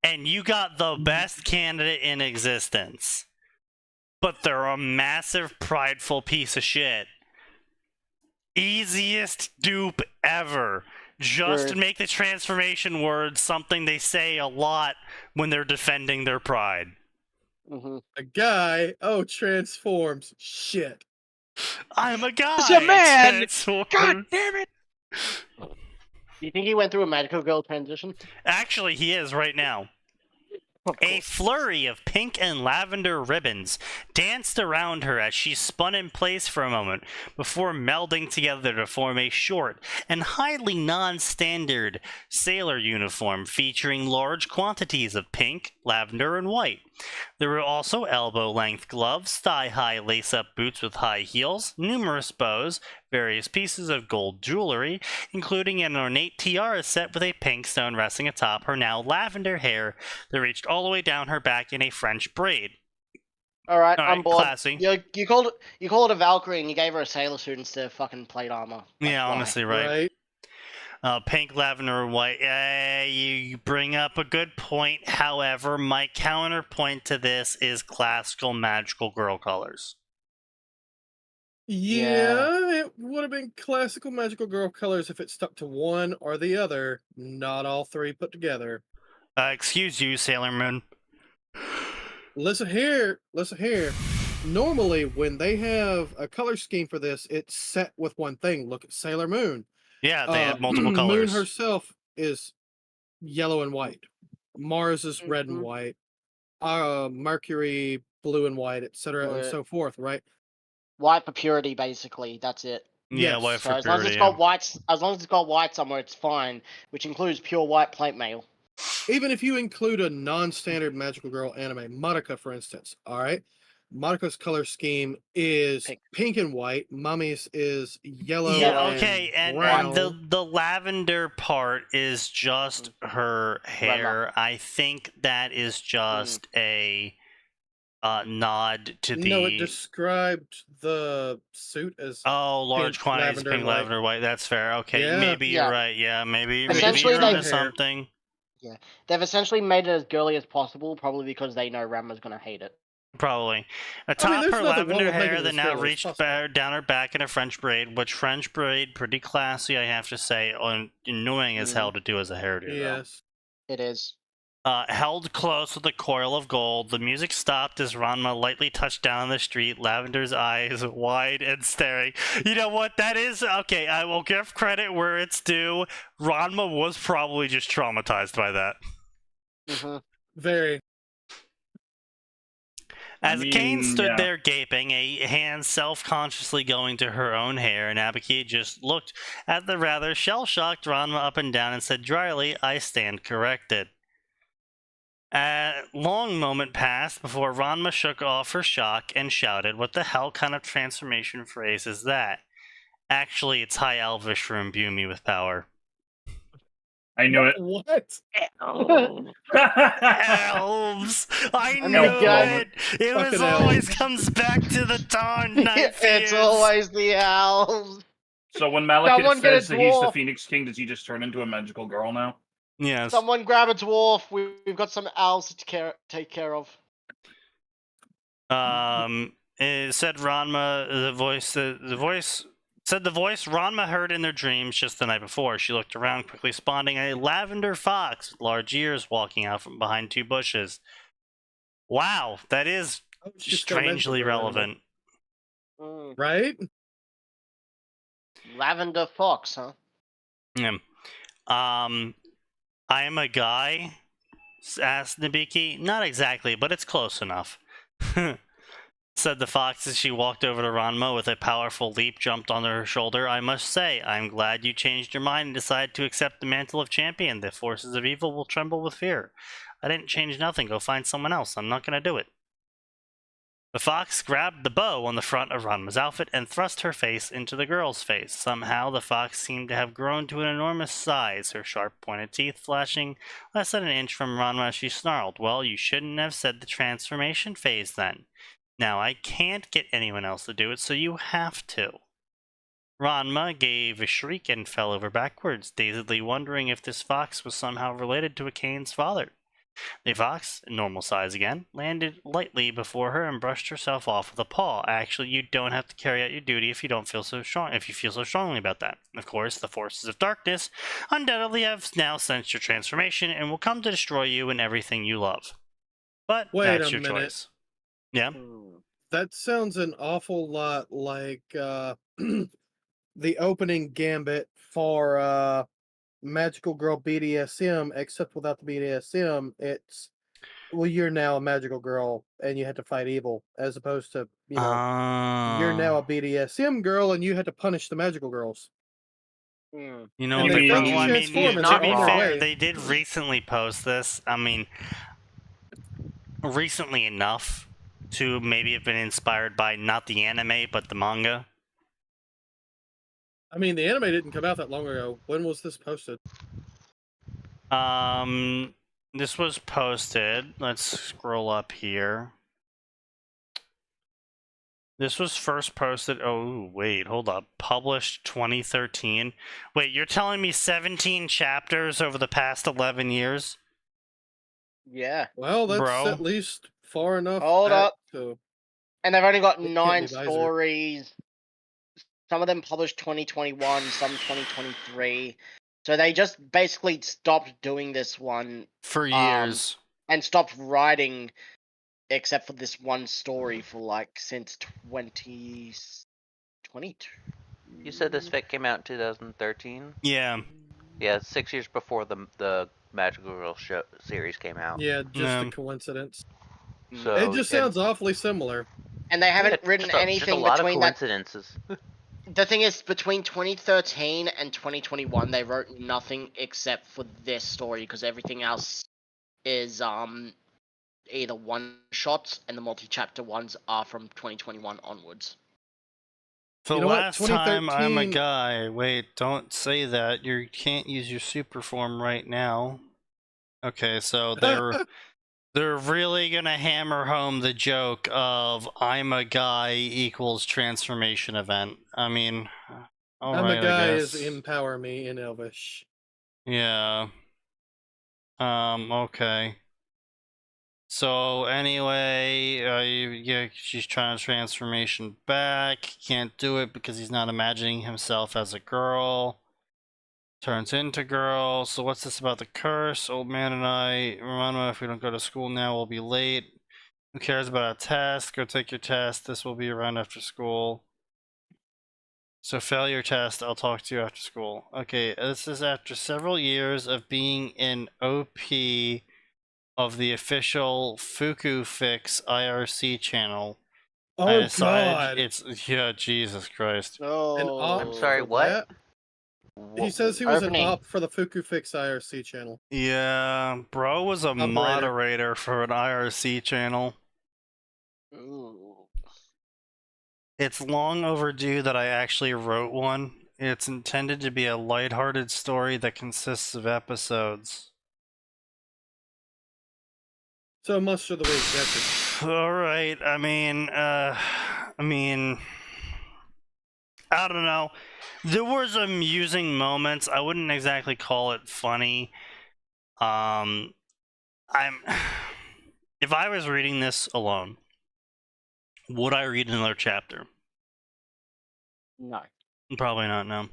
And you got the best candidate in existence, but they're a massive, prideful piece of shit. Easiest dupe ever. Just Sure. make the transformation word something they say a lot when they're defending their pride. Mm-hmm. A guy. Oh, transforms. Shit. I'm a guy. It's a man! transformed. God damn it! Do you think he went through a magical girl transition? Actually, he is right now. Of A course. flurry of pink and lavender ribbons danced around her as she spun in place for a moment before melding together to form a short and highly non-standard sailor uniform featuring large quantities of pink, lavender, and white. There were also elbow-length gloves, thigh-high lace-up boots with high heels, numerous bows, various pieces of gold jewelry, including an ornate tiara set with a pink stone resting atop her now lavender hair that reached all the way down her back in a French braid. All right, All I'm right, bored. classy. You called it a Valkyrie, and you gave her a sailor suit instead of fucking plate armor. Like, Yeah, why? honestly, right. Pink, lavender, and white. You bring up a good point. However, my counterpoint to this is classical magical girl colors. Yeah, it would have been classical magical girl colors if it stuck to one or the other, not all three put together. Excuse you, Sailor Moon. Listen here. Normally, when they have a color scheme for this, it's set with one thing. Look at Sailor Moon. Yeah, they have multiple Moon colors. herself is yellow and white. Mars is red and white. Mercury blue and white, etc., and so forth. Right? White for purity, basically. That's it. Yeah, Yes. white So for as long as purity. it's got white, as long as it's got white somewhere, it's fine. Which includes pure white plate mail. Even if you include a non-standard magical girl anime, Madoka, for instance, all right? Madoka's color scheme is pink and white. Mummy's is yellow. Yeah, and okay, and brown. the lavender part is just her hair. I think that is just a nod to the. No, it described the suit as large pink, quantities of lavender, pink, and white. maybe white. That's fair. Okay, Yeah. maybe you're Yeah. right. Yeah, maybe Essentially, you're onto they- something. Yeah, they've essentially made it as girly as possible, probably because they know Ranma's gonna hate it. Probably. Atop there's her nothing wrong lavender with making hair it that as now girly as reached possible. down her back in a French braid, which French braid, pretty classy, I have to say, annoying as hell to do as a hairdo, though. Yes. It is. Held close with a coil of gold, the music stopped as Ranma lightly touched down the street, Lavender's eyes wide and staring. You know what? That is... Okay, I will give credit where it's due. Ranma was probably just traumatized by that. Very. As Kane stood yeah. there gaping, a hand self-consciously going to her own hair, and Abiki just looked at the rather shell-shocked Ranma up and down and said dryly, "I stand corrected." A long moment passed before Ranma shook off her shock and shouted, "What the hell kind of transformation phrase is that?" Actually, it's High Elvish for imbue me with power. I knew it. What? Elves! I knew it! It was Fucking always elves. comes back to the Dawn Night It's always the elves. So when Malekith Someone get a says that he's the dwarf. Phoenix King, does he just turn into a magical girl now? Yes. Someone grab a dwarf. We've got some elves to take care of. It said Ranma, the voice said the voice Ranma heard in their dreams just the night before. She looked around, quickly spotting a lavender fox with large ears walking out from behind two bushes. Wow, that is strangely relevant. Right? Lavender fox, huh? Yeah. I am a guy, asked Nabiki. Not exactly, but it's close enough. Said the fox as she walked over to Ranma with a powerful leap jumped onto her shoulder. I must say, I'm glad you changed your mind and decided to accept the mantle of champion. The forces of evil will tremble with fear. I didn't change nothing. Go find someone else. I'm not going to do it. The fox grabbed the bow on the front of Ranma's outfit and thrust her face into the girl's face. Somehow, the fox seemed to have grown to an enormous size, her sharp pointed teeth flashing less than an inch from Ranma as she snarled. Well, you shouldn't have said the transformation phase then. Now, I can't get anyone else to do it, so you have to. Ranma gave a shriek and fell over backwards, dazedly wondering if this fox was somehow related to Akane's father. The fox, normal size again, landed lightly before her and brushed herself off with a paw. Actually, you don't have to carry out your duty if you feel so strongly about that. Of course, the forces of darkness undoubtedly have now sensed your transformation and will come to destroy you and everything you love. But that's your choice. Yeah. That sounds an awful lot like the opening gambit for Magical Girl BDSM, except without the BDSM, it's well, you're now a magical girl and you had to fight evil, as opposed to you're now a BDSM girl and you had to punish the magical girls. Hmm. You know, And what they well, fucking I mean, transform and to they're be on their fair, way. they did recently post this. I mean, recently enough to maybe have been inspired by not the anime, but the manga. I mean, the anime didn't come out that long ago. When was this posted? This was posted. Let's scroll up here. This was first posted. Oh, wait, hold up. Published 2013. Wait, you're telling me 17 chapters over the past 11 years? Yeah. Well, that's Bro. at least far enough. Hold back up. to- And they've only got It can't 9 be Visor. stories. Some of them published 2021, some 2023. So they just basically stopped doing this one For years. and stopped writing, except for this one story for like since 2022. You said this fic came out in 2013? Yeah. Yeah, 6 years before the Magical Girl show series came out. Yeah, just Yeah. a coincidence. So It just sounds awfully similar. And they haven't written just anything a lot of between that. coincidences. The thing is, between 2013 and 2021, they wrote nothing except for this story, because everything else is either one shots, and the multi-chapter ones are from 2021 onwards. For You the know what? last time, I'm a 2013 guy. Wait, don't say that. You can't use your super form right now. Okay, so they're really gonna hammer home the joke of I'm a guy equals transformation event. I mean, all I'm right, a guy I is guess. empower me in Elvish. Yeah. Okay. So anyway, yeah, she's trying to transformation back. Can't do it because he's not imagining himself as a girl. Turns into girl. So what's this about the curse? Old man and I, Romano, if we don't go to school now, we'll be late. Who cares about a test? Go take your test. This will be around after school. So fail your test. I'll talk to you after school. Okay, this is after several years of being in OP of the official Fuku Fix IRC channel. I Oh decided God! it's yeah, Jesus Christ. An Oh, op I'm sorry, for what? that? He says he was Opening. an op for the Fuku Fix IRC channel. Yeah, bro was a Operator. moderator for an IRC channel. Ooh. It's long overdue that I actually wrote one. It's intended to be a lighthearted story that consists of episodes. So much for the way accepted. All right. I mean, I don't know. There was amusing moments. I wouldn't exactly call it funny. If I was reading this alone, would I read another chapter? No. Probably not, no.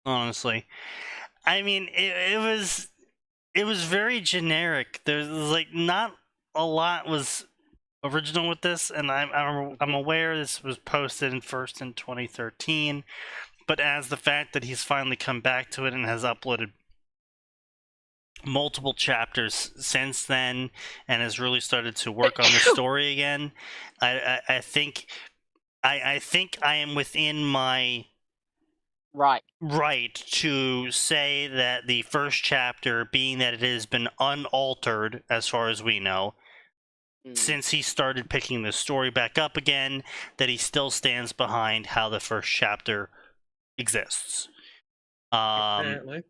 Honestly. I mean, it was very generic. There's like not a lot was original with this, and I'm aware this was posted first in 2013, but as the fact that he's finally come back to it and has uploaded multiple chapters since then and has really started to work on the story again, I think I am within my right to say that the first chapter, being that it has been unaltered as far as we know, since he started picking the story back up again, that he still stands behind how the first chapter exists. Apparently.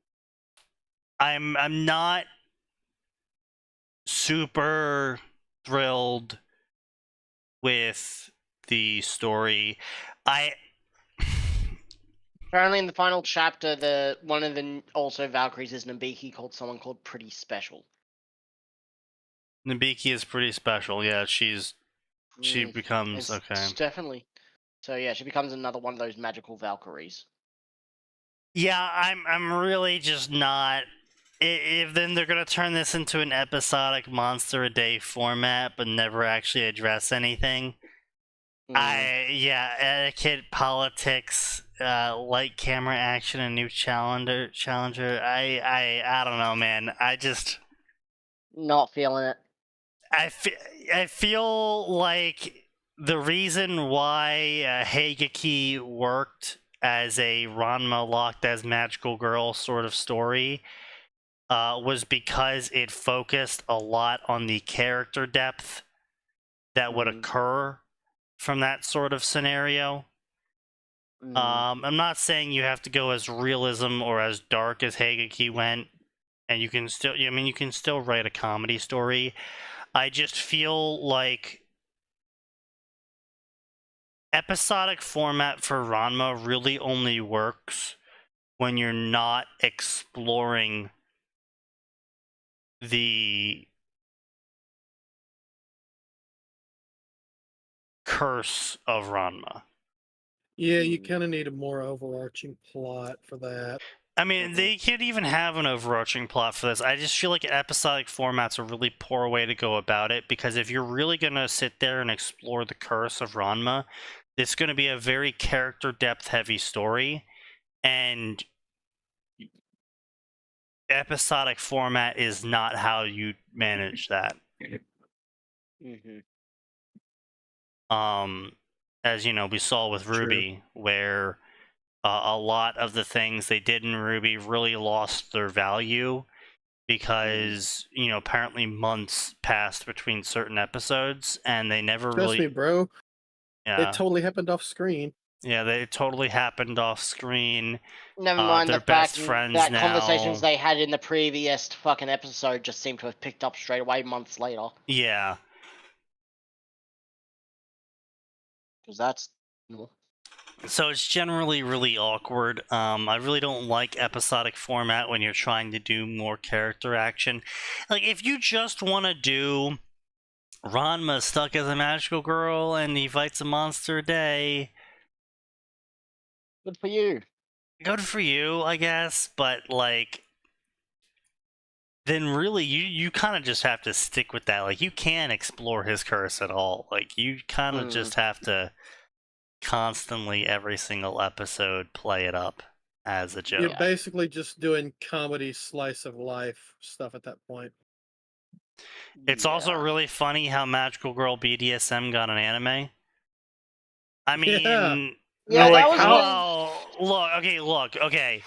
I'm not super thrilled with the story. Apparently, in the final chapter, one of the also Valkyries is Nabiki called someone called Pretty Special. Nabiki is pretty special. Yeah, she becomes okay. Definitely. So yeah, she becomes another one of those magical Valkyries. Yeah, I'm really just not. If then they're gonna turn this into an episodic monster a day format, but never actually address anything, Etiquette, politics, light camera action, and new challenger. I don't know, man. Not feeling it. I feel like the reason why Hageki worked as a Ranma locked as magical girl sort of story was because it focused a lot on the character depth that would occur from that sort of scenario. I'm not saying you have to go as realism or as dark as Hageki went, and you can still write a comedy story. I just feel like episodic format for Ranma really only works when you're not exploring the curse of Ranma. Yeah, you kind of need a more overarching plot for that. I mean, they could even have an overarching plot for this. I just feel like episodic format's a really poor way to go about it, because if you're really going to sit there and explore the curse of Ranma, it's going to be a very character depth heavy story, and episodic format is not how you manage that. As you know, we saw with Ruby, where a lot of the things they did in Ruby really lost their value because, you know, apparently months passed between certain episodes and they never Trust me, bro. Yeah. It totally happened off screen. Yeah, they totally happened off screen. Never mind they're the best fact friends that now. conversations they had in the previous fucking episode just seem to have picked up straight away months later. Yeah. Because that's... So it's generally really awkward. I really don't like episodic format when you're trying to do more character action. Like, if you just want to do Ranma stuck as a magical girl and he fights a monster a day, good for you. Good for you, I guess. But, like, then really you kind of just have to stick with that. Like, you can't explore his curse at all. Like, you kind of just have to constantly, every single episode, play it up as a joke. You're basically just doing comedy slice of life stuff at that point. It's also really funny how Magical Girl BDSM got an anime. I mean, look, okay.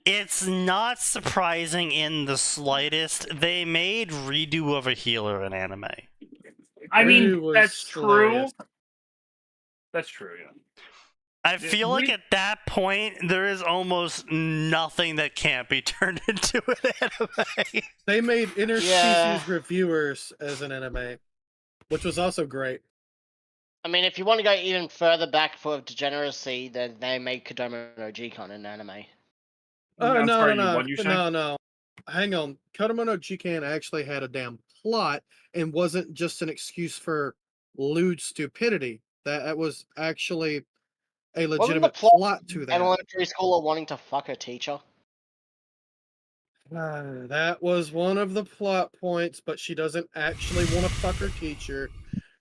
It's not surprising in the slightest. They made Redo of a Healer an anime. I mean, that's true. That's true, yeah. I feel like at that point, there is almost nothing that can't be turned into an anime. They made Interspecies Reviewers as an anime, which was also great. I mean, if you want to go even further back for degeneracy, then they made Kodomo no Jikon an anime. No. Hang on. Kodomo no Jikan actually had a damn plot and wasn't just an excuse for lewd stupidity. That was actually a legitimate plot to that. An elementary schooler wanting to fuck a teacher. That was one of the plot points, but she doesn't actually want to fuck her teacher.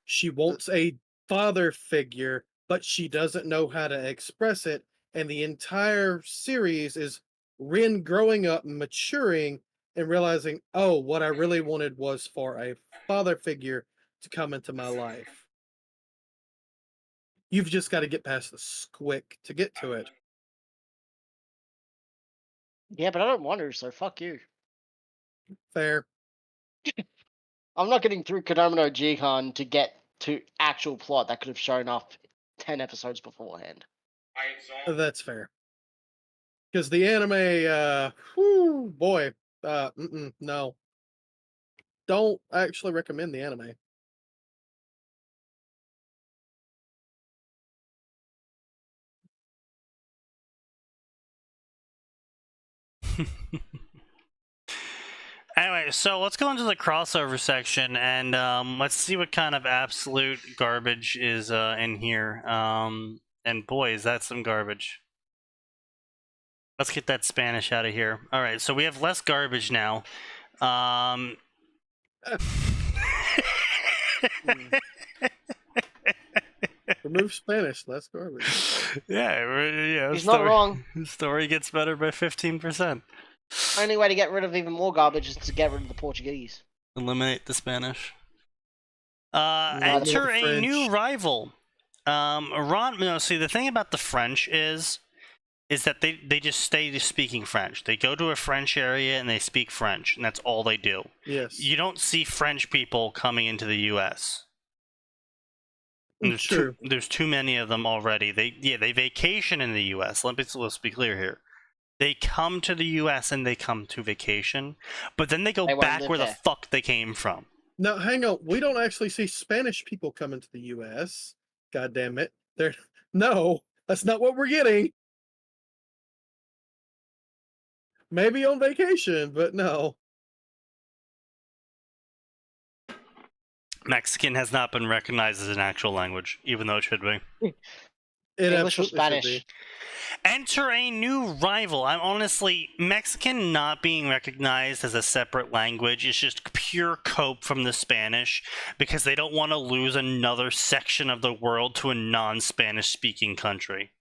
She wants a father figure, but she doesn't know how to express it. And the entire series is Rin growing up and maturing and realizing, oh, what I really wanted was for a father figure to come into my life. You've just got to get past the squick to get to it. Yeah, but I don't want to, so fuck you. Fair. I'm not getting through Kodomo no Jikon to get to actual plot that could have shown up 10 episodes beforehand. That's fair. Because the anime, no. Don't actually recommend the anime. Anyway, so let's go into the crossover section and let's see what kind of absolute garbage is in here. And boy, is that some garbage. Let's get that Spanish out of here. All right, so we have less garbage now. Remove Spanish. That's garbage. Yeah. He's not wrong. The story gets better by 15%. Only way to get rid of even more garbage is to get rid of the Portuguese. Eliminate the Spanish. Not Enter the a new French. rival. See, the thing about the French is that they just stay speaking French. They go to a French area and they speak French, and that's all they do. Yes. You don't see French people coming into the U.S. True. There's too many of them already. They vacation in the U.S. Let's be clear here. They come to the U.S. and they come to vacation, but then they go They won't back live where there. the fuck they came from. Now, hang on. We don't actually see Spanish people come into the U.S. God damn it. No, that's not what we're getting. Maybe on vacation, but no. Mexican has not been recognized as an actual language, even though it should be. It English or absolutely should Spanish? be. Enter a new rival. I'm honestly, Mexican not being recognized as a separate language is just pure cope from the Spanish because they don't want to lose another section of the world to a non-Spanish speaking country.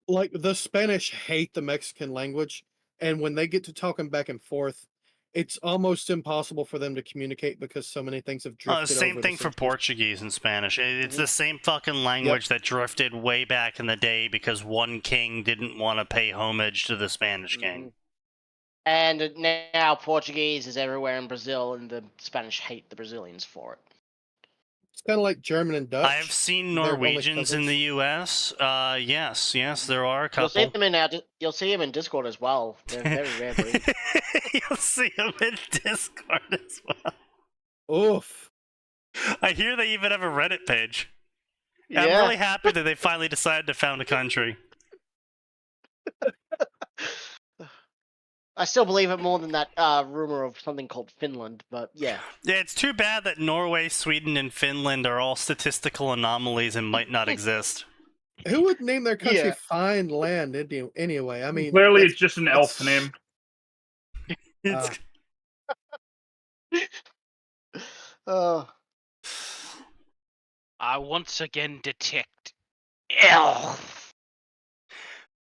Like, the Spanish hate the Mexican language, and when they get to talking back and forth, it's almost impossible for them to communicate because so many things have drifted Same over thing the for centuries. Portuguese and Spanish. It's the same fucking language that drifted way back in the day because one king didn't want to pay homage to the Spanish king. And now Portuguese is everywhere in Brazil, and the Spanish hate the Brazilians for it. It's kind of like German and Dutch. I've seen They're only Norwegians in cousins. the U.S. Yes, there are a You'll see couple. them you'll see them in Discord as well. They're very rare breed. You'll see them in Discord as well. Oof. I hear they even have a Reddit page. Yeah. I'm really happy that they finally decided to found a country. I still believe it more than that rumor of something called Finland, but yeah. Yeah, it's too bad that Norway, Sweden, and Finland are all statistical anomalies and might not exist. Who would name their country Yeah. Fine Land anyway? I mean, Clearly, that's- it's just an elf name. It's, I once again detect elf.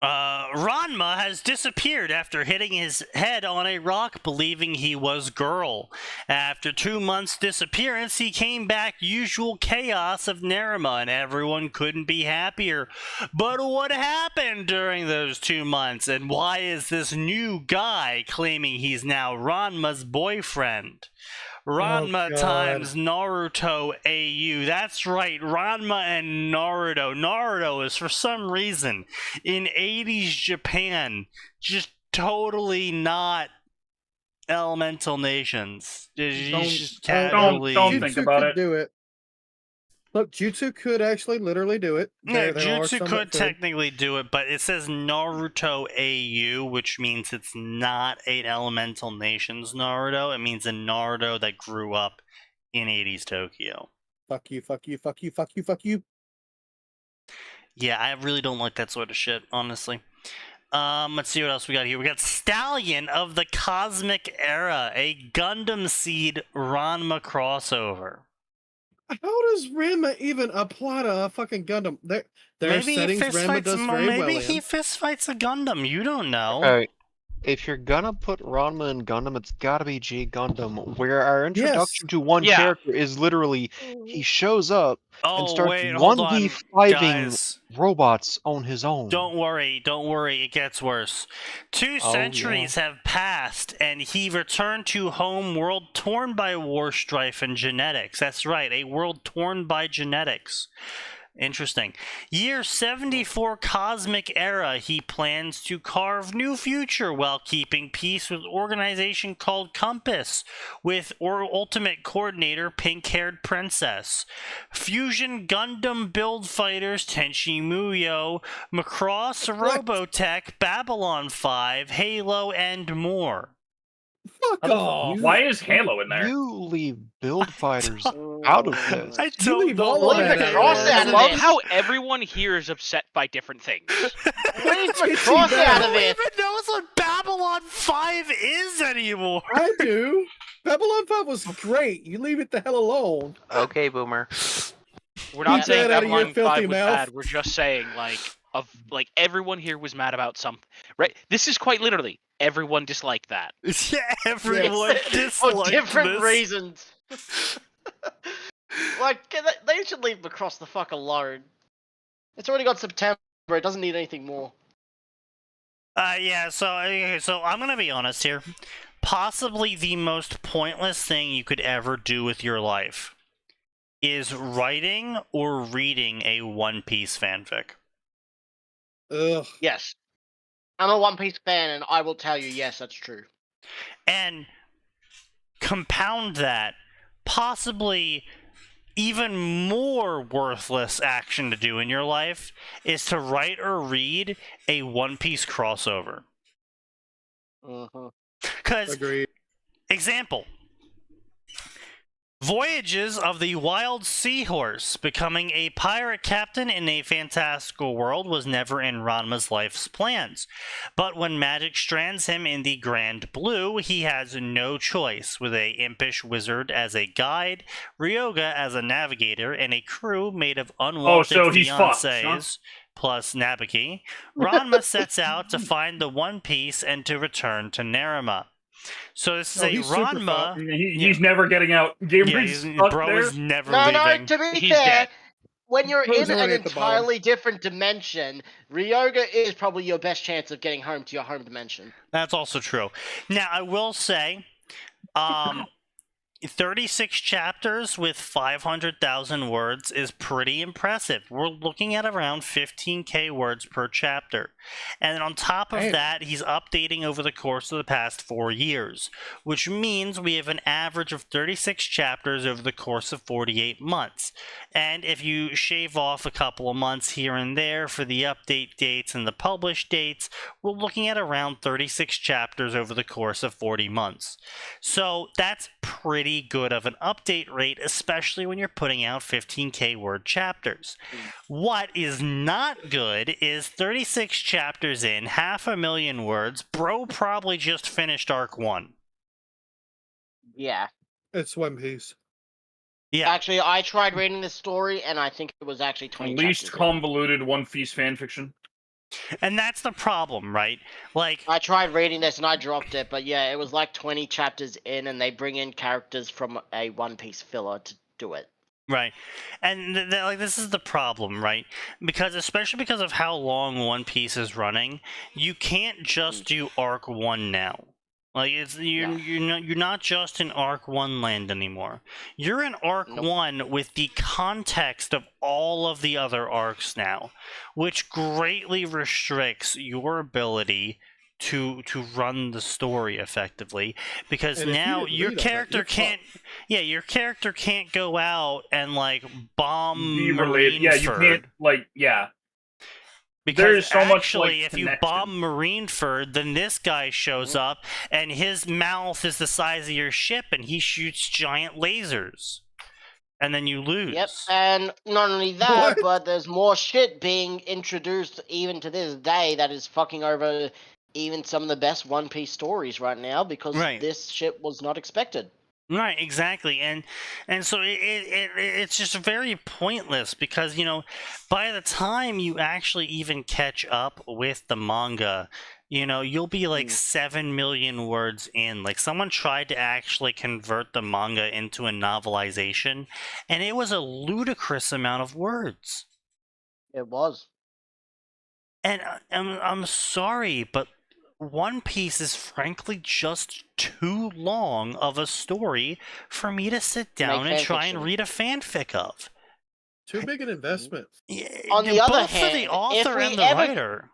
Ranma has disappeared after hitting his head on a rock believing he was girl. After 2 months' disappearance, he came back usual chaos of Nerima, and everyone couldn't be happier. But what happened during those 2 months, and why is this new guy claiming he's now Ranma's boyfriend? Ranma God. times Naruto AU. That's right, Ranma and Naruto. Naruto is, for some reason, in 80s Japan, just totally not elemental nations. Just casually... don't think Jutsu about could it. do it. Look, Jutsu could actually literally do it. Yeah, There are Jutsu some could that technically do it, but it says Naruto AU, which means it's not 8 elemental nations Naruto. It means a Naruto that grew up in 80s Tokyo. Fuck you, fuck you, fuck you, fuck you, fuck you. Yeah, I really don't like that sort of shit, honestly. Let's see what else we got here. We got Stallion of the Cosmic Era, a Gundam Seed Ranma crossover. How does Ranma even apply to a fucking Gundam? There are Maybe he settings fist Ranma fights. does very Maybe well he in. fist fights a Gundam. You don't know. Okay. If you're gonna put Ranma in Gundam, it's gotta be G Gundam, where our introduction to one Yeah. character is literally he shows up and Oh starts wait, hold on, 1v5ing guys. robots on his own. Don't worry, it gets worse. 2 Oh, centuries have passed, and he returned to home world torn by war strife and genetics. That's right, a world torn by genetics. Interesting. Year 74 Cosmic Era, he plans to carve new future while keeping peace with organization called Compass, with ultimate coordinator Pink-Haired Princess. Fusion Gundam build fighters Tenchi Muyo, Macross Robotech, Babylon 5, Halo, and more. Fuck off. Why is Halo in there? You leave build fighters out of this. I You leave all of Leave that the out. cross I out of love this. how everyone here is upset by different things. Leave the cross out of Who it. even knows what Babylon 5 is anymore? I do. Babylon 5 was great. You leave it the hell alone. Okay, Boomer. We're not Keep saying that out of your Volume 5 filthy was mouth. bad. We're just saying like everyone here was mad about something. Right? This is quite literally everyone disliked that. Yeah, everyone for disliked different this. reasons. Like, they should leave the cross the fuck alone. It's already got September. It doesn't need anything more. Yeah, so I'm gonna be honest here. Possibly the most pointless thing you could ever do with your life is writing or reading a One Piece fanfic. Ugh. Yes. I'm a One Piece fan, and I will tell you, yes, that's true. And compound that, possibly even more worthless action to do in your life is to write or read a One Piece crossover. Because, Agreed. example, Voyages of the Wild Seahorse becoming a pirate captain in a fantastical world was never in Ranma's life's plans. But when magic strands him in the Grand Blue, he has no choice, with a impish wizard as a guide, Ryoga as a navigator, and a crew made of unwanted so he's fucked, fiancés, plus Nabiki. Ranma sets out to find the One Piece and to return to Narima. So this is a he's super Ranma. fucked. He's never getting out. Gabriel's stuck bro there. is never No, leaving. to be He's fair, dead. when you're Bro's in an already at the bottom. entirely different dimension, Ryoga is probably your best chance of getting home to your home dimension. That's also true. Now, I will say, 36 chapters with 500,000 words is pretty impressive. We're looking at around 15k words per chapter. And on top of Damn. that, he's updating over the course of the past 4 years, which means we have an average of 36 chapters over the course of 48 months. And if you shave off a couple of months here and there for the update dates and the published dates, we're looking at around 36 chapters over the course of 40 months. So that's pretty good of an update rate, especially when you're putting out 15k word chapters. What is not good is 36 chapters in, 500,000 words. Bro probably just finished arc 1. Yeah. It's One Piece. Yeah. Actually, I tried reading this story, and I think it was actually 20 Least chapters in. convoluted One Piece fanfiction. And that's the problem, right? Like, I tried reading this, and I dropped it, but yeah, it was like 20 chapters in, and they bring in characters from a One Piece filler to do it. right. And like this is the problem, right? Because especially because of how long One Piece is running, you can't just do arc 1 now. Like you're not just in arc 1 land anymore. You're in arc 1 with the context of all of the other arcs now, which greatly restricts your ability to run the story effectively, because And if you now didn't your read all that, character you're can't your character can't go out and like bomb Be related. Yeah, you Marineford. can't Because There's so much, actually, like, if you connection. bomb Marineford, then this guy shows up, and his mouth is the size of your ship, and he shoots giant lasers. And then you lose. Yep, and not only that, What? but there's more shit being introduced even to this day that is fucking over even some of the best One Piece stories right now, because Right. this shit was not expected. Right, exactly, and so it's just very pointless, because by the time you actually even catch up with the manga, you'll be like 7 million words in. Like, someone tried to actually convert the manga into a novelization, and it was a ludicrous amount of words. It was. And I'm sorry, but One Piece is frankly just too long of a story for me to sit down and try and fanfiction. read a fanfic of. Too big an investment. On the other both for the hand, author if and we the ever- writer.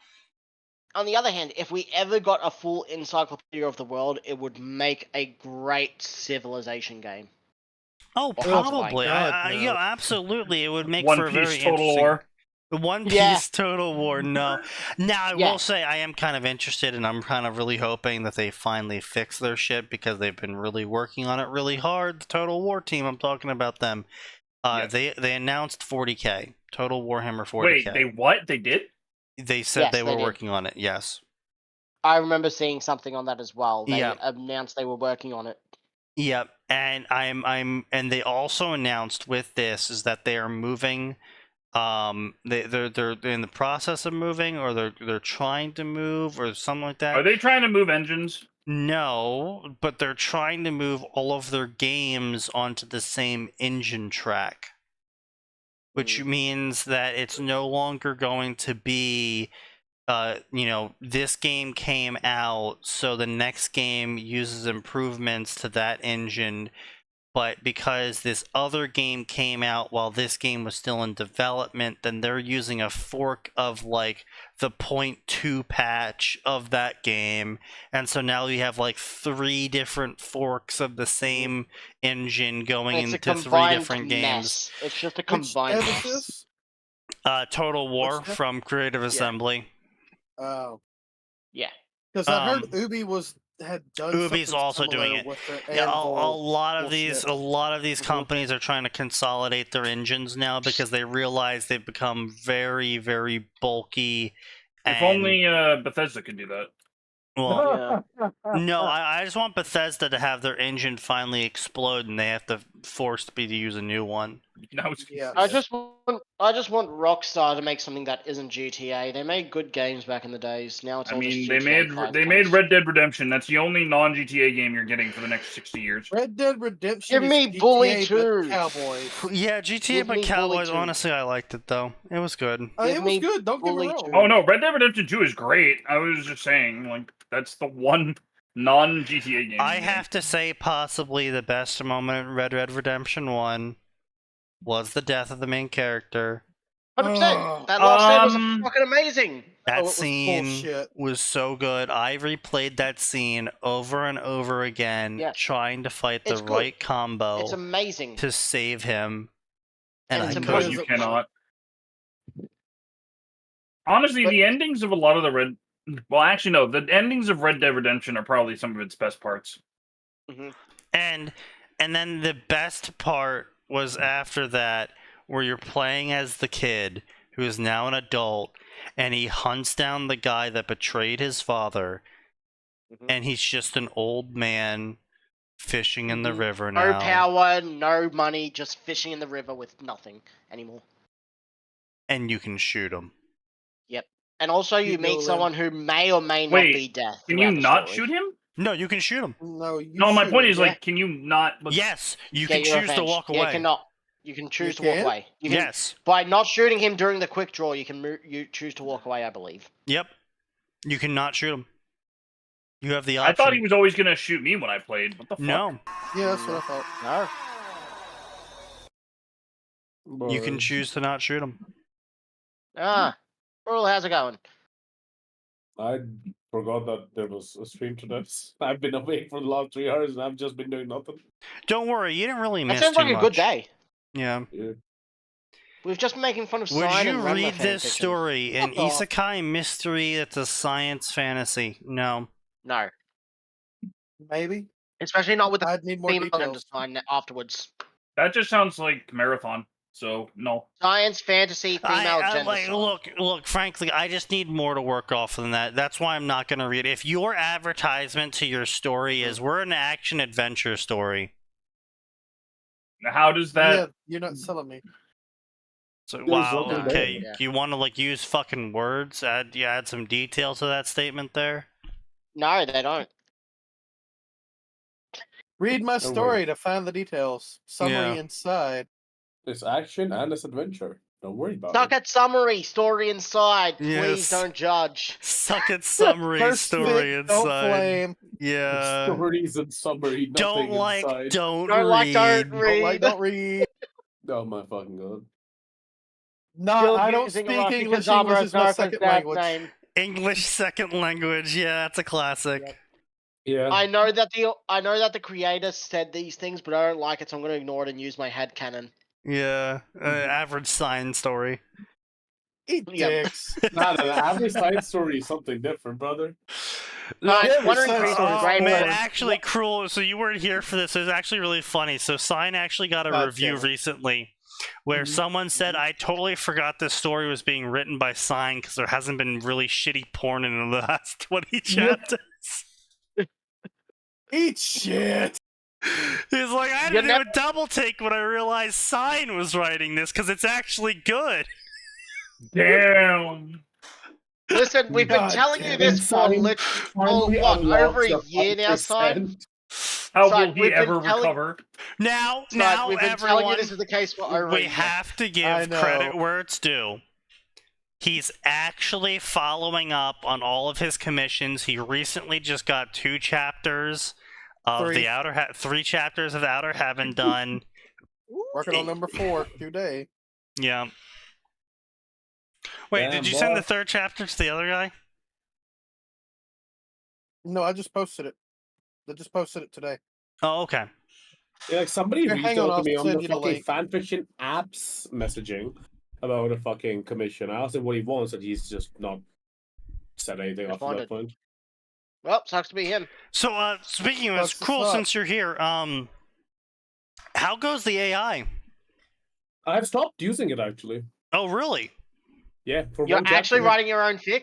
On the other hand, if we ever got a full encyclopedia of the world, it would make a great Civilization game. Oh, Oh, probably. my God, no. Yeah, absolutely. It would make One for a Piece very Total interesting. War. One Piece Yeah. Total War, no. Now, I Yeah. will say I am kind of interested, and I'm kind of really hoping that they finally fix their shit, because they've been really working on it really hard. The Total War team, I'm talking about them. Yeah. They announced 40k. Total Warhammer 40k. Wait, they what? They did? They said Yes, they they were did. working on it, yes. I remember seeing something on that as well. They Yeah. announced they were working on it. Yep, and and they also announced with this is that they are moving. They're in the process of moving, or they're trying to move, or something like that. Are they trying to move engines? No, but they're trying to move all of their games onto the same engine track, which means that it's no longer going to be, this game came out, so the next game uses improvements to that engine, but because this other game came out while this game was still in development, then they're using a fork of like the 0.2 patch of that game, and so now you have like 3 different forks of the same engine going It's a into 3 combined different mess. games. It's just a Which combined dev is mess. this? Total War What's that? from Creative Assembly. Oh, Yeah. because I heard Um, Ubi had done. Ubi's something also doing similar it. with their Yeah, a Anvil lot of bullshit. a lot of these Mhm. companies are trying to consolidate their engines now because they realize they've become very, very bulky. If and, only Bethesda could do that. well, Yeah. no, I just want Bethesda to have their engine finally explode, and they have to force me to use a new one. Yeah. I just want Rockstar to make something that isn't GTA. They made good games back in the days. Now it's I all mean, just they GTA made Red Dead Redemption. That's the only non-GTA game you're getting for the next 60 years. Red Dead Redemption. Give is me GTA, Bully but 2. Cowboys. Yeah, GTA Give but me Bully Cowboys. 2. Honestly, I liked it though. It was good. It Give was me good. Don't get me Bully wrong. 2. Oh no, Red Dead Redemption 2 is great. I was just saying, like, that's the one non-GTA game. I have to say, possibly the best moment in Red Dead Redemption 1 was the death of the main character. 100%. That last scene was fucking amazing. That it was scene bullshit. was so good. I replayed that scene over and over again, Yeah. trying to fight the It's good. right combo It's amazing. to save him. And And I it's Because couldn't. you cannot. Honestly, the endings of a lot of the well, actually, no. The endings of Red Dead Redemption are probably some of its best parts. And then the best part was after that, where you're playing as the kid who is now an adult, and he hunts down the guy that betrayed his father, and he's just an old man fishing in the river now. No power, no money, just fishing in the river with nothing anymore. And you can shoot him. Yep. And also you meet someone who may or may not Wait, be death. Can you throughout the not story. shoot him? No, you can shoot him. No, No, my point is, Yeah. like, can you not? Yes, you Get can your choose to revenge. walk Yeah, away. cannot. You can choose to You walk can? away. You can, Yes. By not shooting him during the quick draw, you can you choose to walk away, I believe. Yep. You cannot shoot him. You have the option. I thought he was always gonna shoot me when I played. What the fuck? No. Yeah, that's what I thought. No. You can choose to not shoot him. Earl, how's it going? I forgot that there was a stream today. I've been awake for the last 3 hours and I've just been doing nothing. Don't worry, you didn't really That miss sounds too like a much. good day. Yeah. We've just been making fun of Would Sign you and Renma read this fanfiction. story? An Fuck off. isekai mystery that's a science fantasy. No. No. Maybe. Especially not with the I'd need more female gender details. sign afterwards. That just sounds like marathon. So no. Science, fantasy, female gender like, sign. look, frankly, I just need more to work off than that. That's why I'm not going to read it. If your advertisement to your story is, we're an action-adventure story. How does that? Yeah, you're not selling me. So, There's wow, something okay. there. You want to, like, use fucking words? Add some detail to that statement there? No, they don't. Read my Don't story worry. to find the details. Summary Yeah. inside. It's action and it's adventure. Don't worry about Suck it. at summary, story inside. Please Yes. don't judge. Suck at summary First story fic, don't inside. flame. Yeah. Stories and summary, Don't nothing like, inside. don't Don't read. like, don't Don't read. like, don't read. Oh my fucking god. No, Still I don't using speak Rocky English. Kazama English as is my Naruto's second dad's language. name. English second language. Yeah, that's a classic. Yeah. I know that the creator said these things, but I don't like it, so I'm going to ignore it and use my headcanon. Yeah. Average sign story. Eat Yep. dicks. Nah, the average side story is something different, brother. Yeah, Wondering besides Crease stories, was great, Man, but actually, Cruel, so you weren't here for this. It was actually really funny. So, Sign actually got a God review damn it. recently where someone said, I totally forgot this story was being written by Sign because there hasn't been really shitty porn in the last 20 chapters. Eat shit. He's like, I had to do a double take when I realized Sign was writing this because it's actually good. Damn. Listen, we've been telling you this for over a year now, Sign. How Sign, will he we've been ever telling- recover? Now, we've been telling you everyone, this is the case for over a we year. have to I give know. credit where it's due. He's actually following up on all of his commissions. He recently just got 2 chapters of Three. the Outer 3 chapters of Outer Heaven done. Working on number 4 today. Yeah. Wait, Damn, did you send boy. the 3rd chapter to the other guy? No, I just posted it. I just posted it today. Oh, okay. Yeah, like somebody Here, reached hang on, out to I'll me on send the you the fucking link. fanfiction apps messaging about a fucking commission. I asked him what he wants, and he's just not said anything after Responded. that point. Well, sucks to be him. So, speaking of, it's What's cool up? since you're here. How goes the AI? I've stopped using it actually. Oh, really? Yeah, for You're one actually chapter. writing your own fic?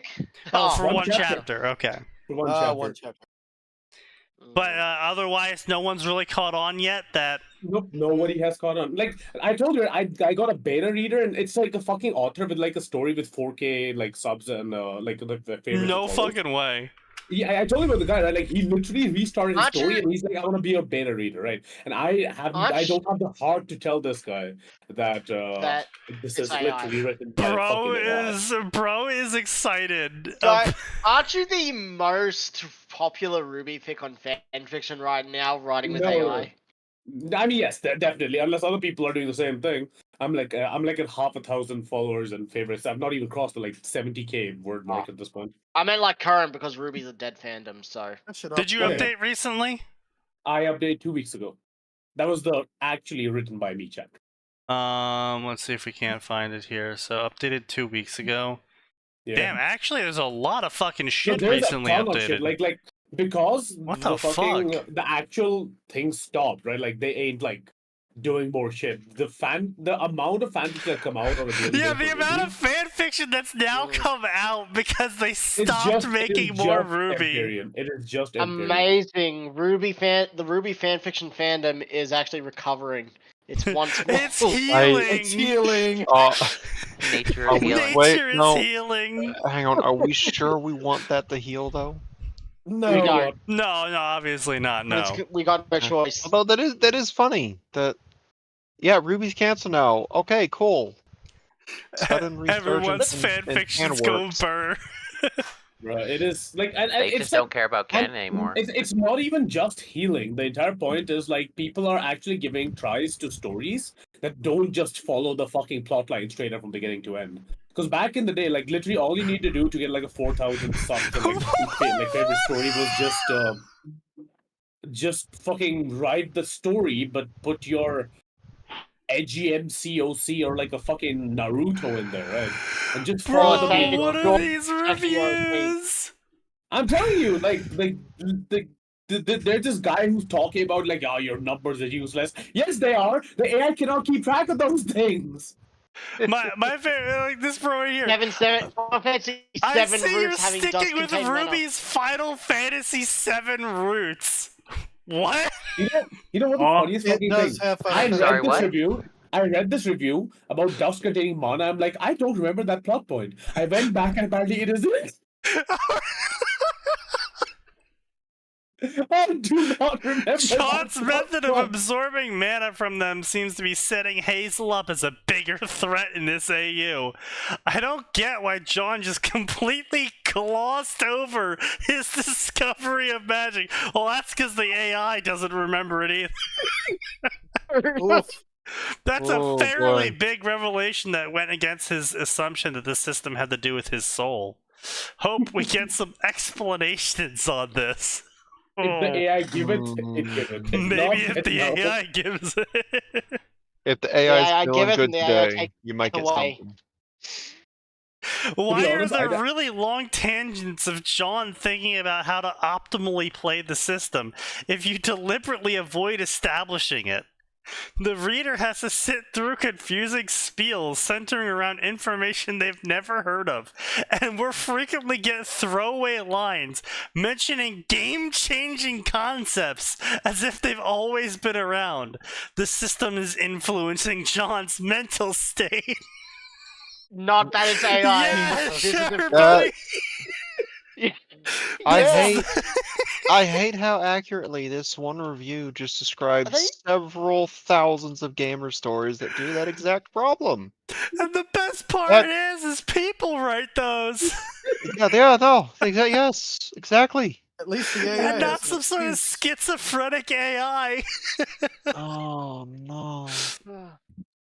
Oh, for one one chapter. chapter. Okay. For one chapter. One chapter. But otherwise, no one's really caught on yet that. Nope, nobody has caught on. Like I told you, I got a beta reader, and it's like a fucking author with like a story with 4K like subs and like the favorite. No fucking way. Yeah, I told you about the guy, right? Like he literally restarted his Aren't story, you- and he's like, "I want to be a beta reader," right? And I don't have the heart to tell this guy that That this it's is AI. literally written by Bro is excited. So, aren't you the most popular Ruby pick on fanfiction right now, writing with No. AI? I mean, yes, definitely. Unless other people are doing the same thing, I'm like at 1,000 followers and favorites. I've not even crossed the like 70K word mark at this point. I meant like current because Ruby's a dead fandom, so. Did you Yeah. update recently? I updated 2 weeks ago. That was the actually written by me chapter. Let's see if we can't find it here. So updated 2 weeks ago. Yeah. Damn, actually, there's a lot of fucking So shit there's a recently ton of updated. shit, like because What the fucking fuck? the actual thing stopped, right? Like they ain't like doing more shit. The amount of fanfiction that come out on a daily Yeah, basis the for amount Ruby, of fan fiction that's now come out because they it's stopped just- making it's more just Ruby. Empyrean. It is just Empyrean. Amazing. The Ruby fanfiction fandom is actually recovering. It's once more. It's healing. It's healing. Nature Are is we- healing. wait, Nature is no. healing. Hang on, are we sure we want that to heal though? No. We don't. No, obviously not. No. We got no choice. Although that is funny. That Ruby's canceled now. Okay, cool. Sudden Everyone's resurgence in fanfiction's fan going works. burr. Right, it is like, and They it's just like, don't care about canon anymore. It's not even just healing. The entire point is like people are actually giving tries to stories that don't just follow the fucking plot line straight up from beginning to end. Because back in the day, like literally all you need to do to get like a 4,000 subs and like favorite story was just fucking write the story, but put your edgy MCOC or like a fucking Naruto in there, right? And just follow Bro, the Hey, main what it's are not these actually reviews? I'm telling you, there's this guy who's talking about like, oh, your numbers are useless. Yes, they are. The AI cannot keep track of those things. My favorite, like this bro right here. Final Fantasy I 7 see you're roots having dust sticking with contained mana. Ruby's Final Fantasy 7 roots. What? You know what the funniest It fucking does thing? have I fun. Sorry, read this what? review. I read this review about dust containing mana. I'm like, I don't remember that plot point. I went back and apparently it is it. I do not remember. John's that method plot of point. absorbing mana from them seems to be setting Hazel up as a bigger threat in this AU. I don't get why John just completely glossed over his discovery of magic. Well, that's because the AI doesn't remember it either. Oof. That's Oh, a fairly boy. big revelation that went against his assumption that this system had to do with his soul. Hope we get some explanations on this. If the AI give it, it give it. If Maybe not, if the no. AI gives it. If the AI AI is give feeling it good and the AI today, take you might get away. something. Why are honest, there I- really long tangents of John thinking about how to optimally play the system if you deliberately avoid establishing it? The reader has to sit through confusing spiels centering around information they've never heard of, and we'll frequently get throwaway lines mentioning game-changing concepts as if they've always been around. The system is influencing John's mental state. Not that it's AI. Yeah, This is sure, a- buddy. I hate how accurately this one review just describes they- several thousands of gamer stories that do that exact problem. And the best part That- is people write those. Yes, exactly. At least the AI. And not has an some sort of excuse. schizophrenic AI. Oh no.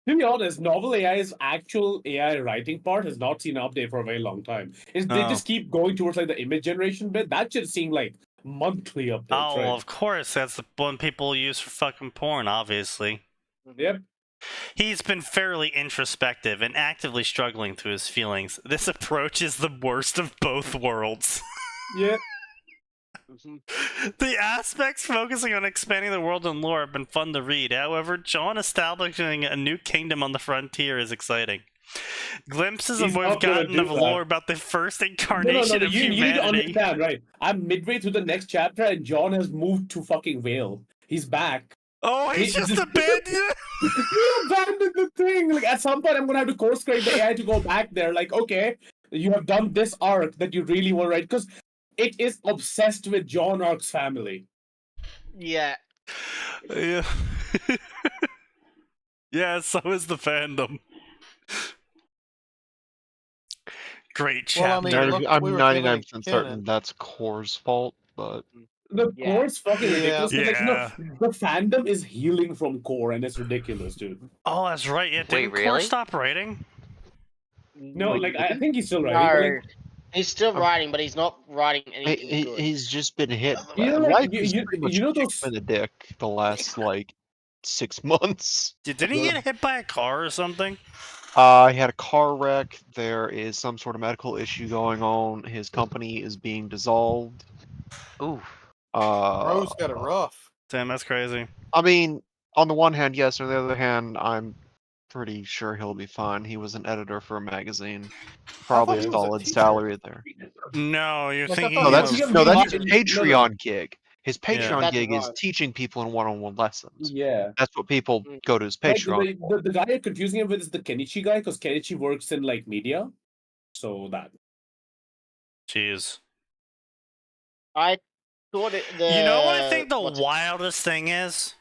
To be honest, novel AI's actual AI writing part has not seen an update for a very long time. They Oh. just keep going towards like the image generation bit. That should seem like monthly updates, Oh, right? well, of course. That's the one people use for fucking porn, obviously. Yep. He's been fairly introspective and actively struggling through his feelings. This approach is the worst of both worlds. Yeah. The aspects focusing on expanding the world and lore have been fun to read. However, John establishing a new kingdom on the frontier is exciting. Glimpses of He's what we've not gonna gotten do of that. lore about the first No, incarnation of you need to humanity. understand, right? I'm midway through the next chapter and John has moved to fucking Vale. He's back. Oh, he's He- just abandoned it? You abandoned the thing. Like at some point, I'm gonna have to course correct the AI to go back there. Like, okay, you have done this arc that you really want to write because it is obsessed with John Arc's family. Yeah. Yeah. Yeah, so is the fandom. Great Well, I chapter. mean, look, I'm we were given a 99% certain canon. that's Core's fault, but The Yeah. core is fucking ridiculous. 'Cause, like, Yeah. the fandom is healing from core, and it's ridiculous, dude. Oh, that's right. Yeah, Wait, didn't Core really? stop writing? No, like I think he's still No, writing. But, like, he's still writing, but he's not writing anything good. he's just been hit. You know, Life like, has you pretty much know kicked those. him in the dick the last 6 months. Didn't he get hit by a car or something? He had a car wreck. There is some sort of medical issue going on. His company is being dissolved. Ooh. Bro's got it rough. Damn, that's crazy. I mean, on the one hand, yes. On the other hand, I'm pretty sure he'll be fine. He was an editor for a magazine. Probably he a was a solid teacher. salary there. No, you're Like, I thinking thought No, he that's was- no, that's his No, no. Patreon gig. His Patreon That's gig is right. teaching people in one-on-one lessons. Yeah. That's what people go to his Like, Patreon. the guy you're confusing him with is the Kenichi guy because Kenichi works in like media. So that. Jeez. I thought it. You know what I think the what's- wildest thing is?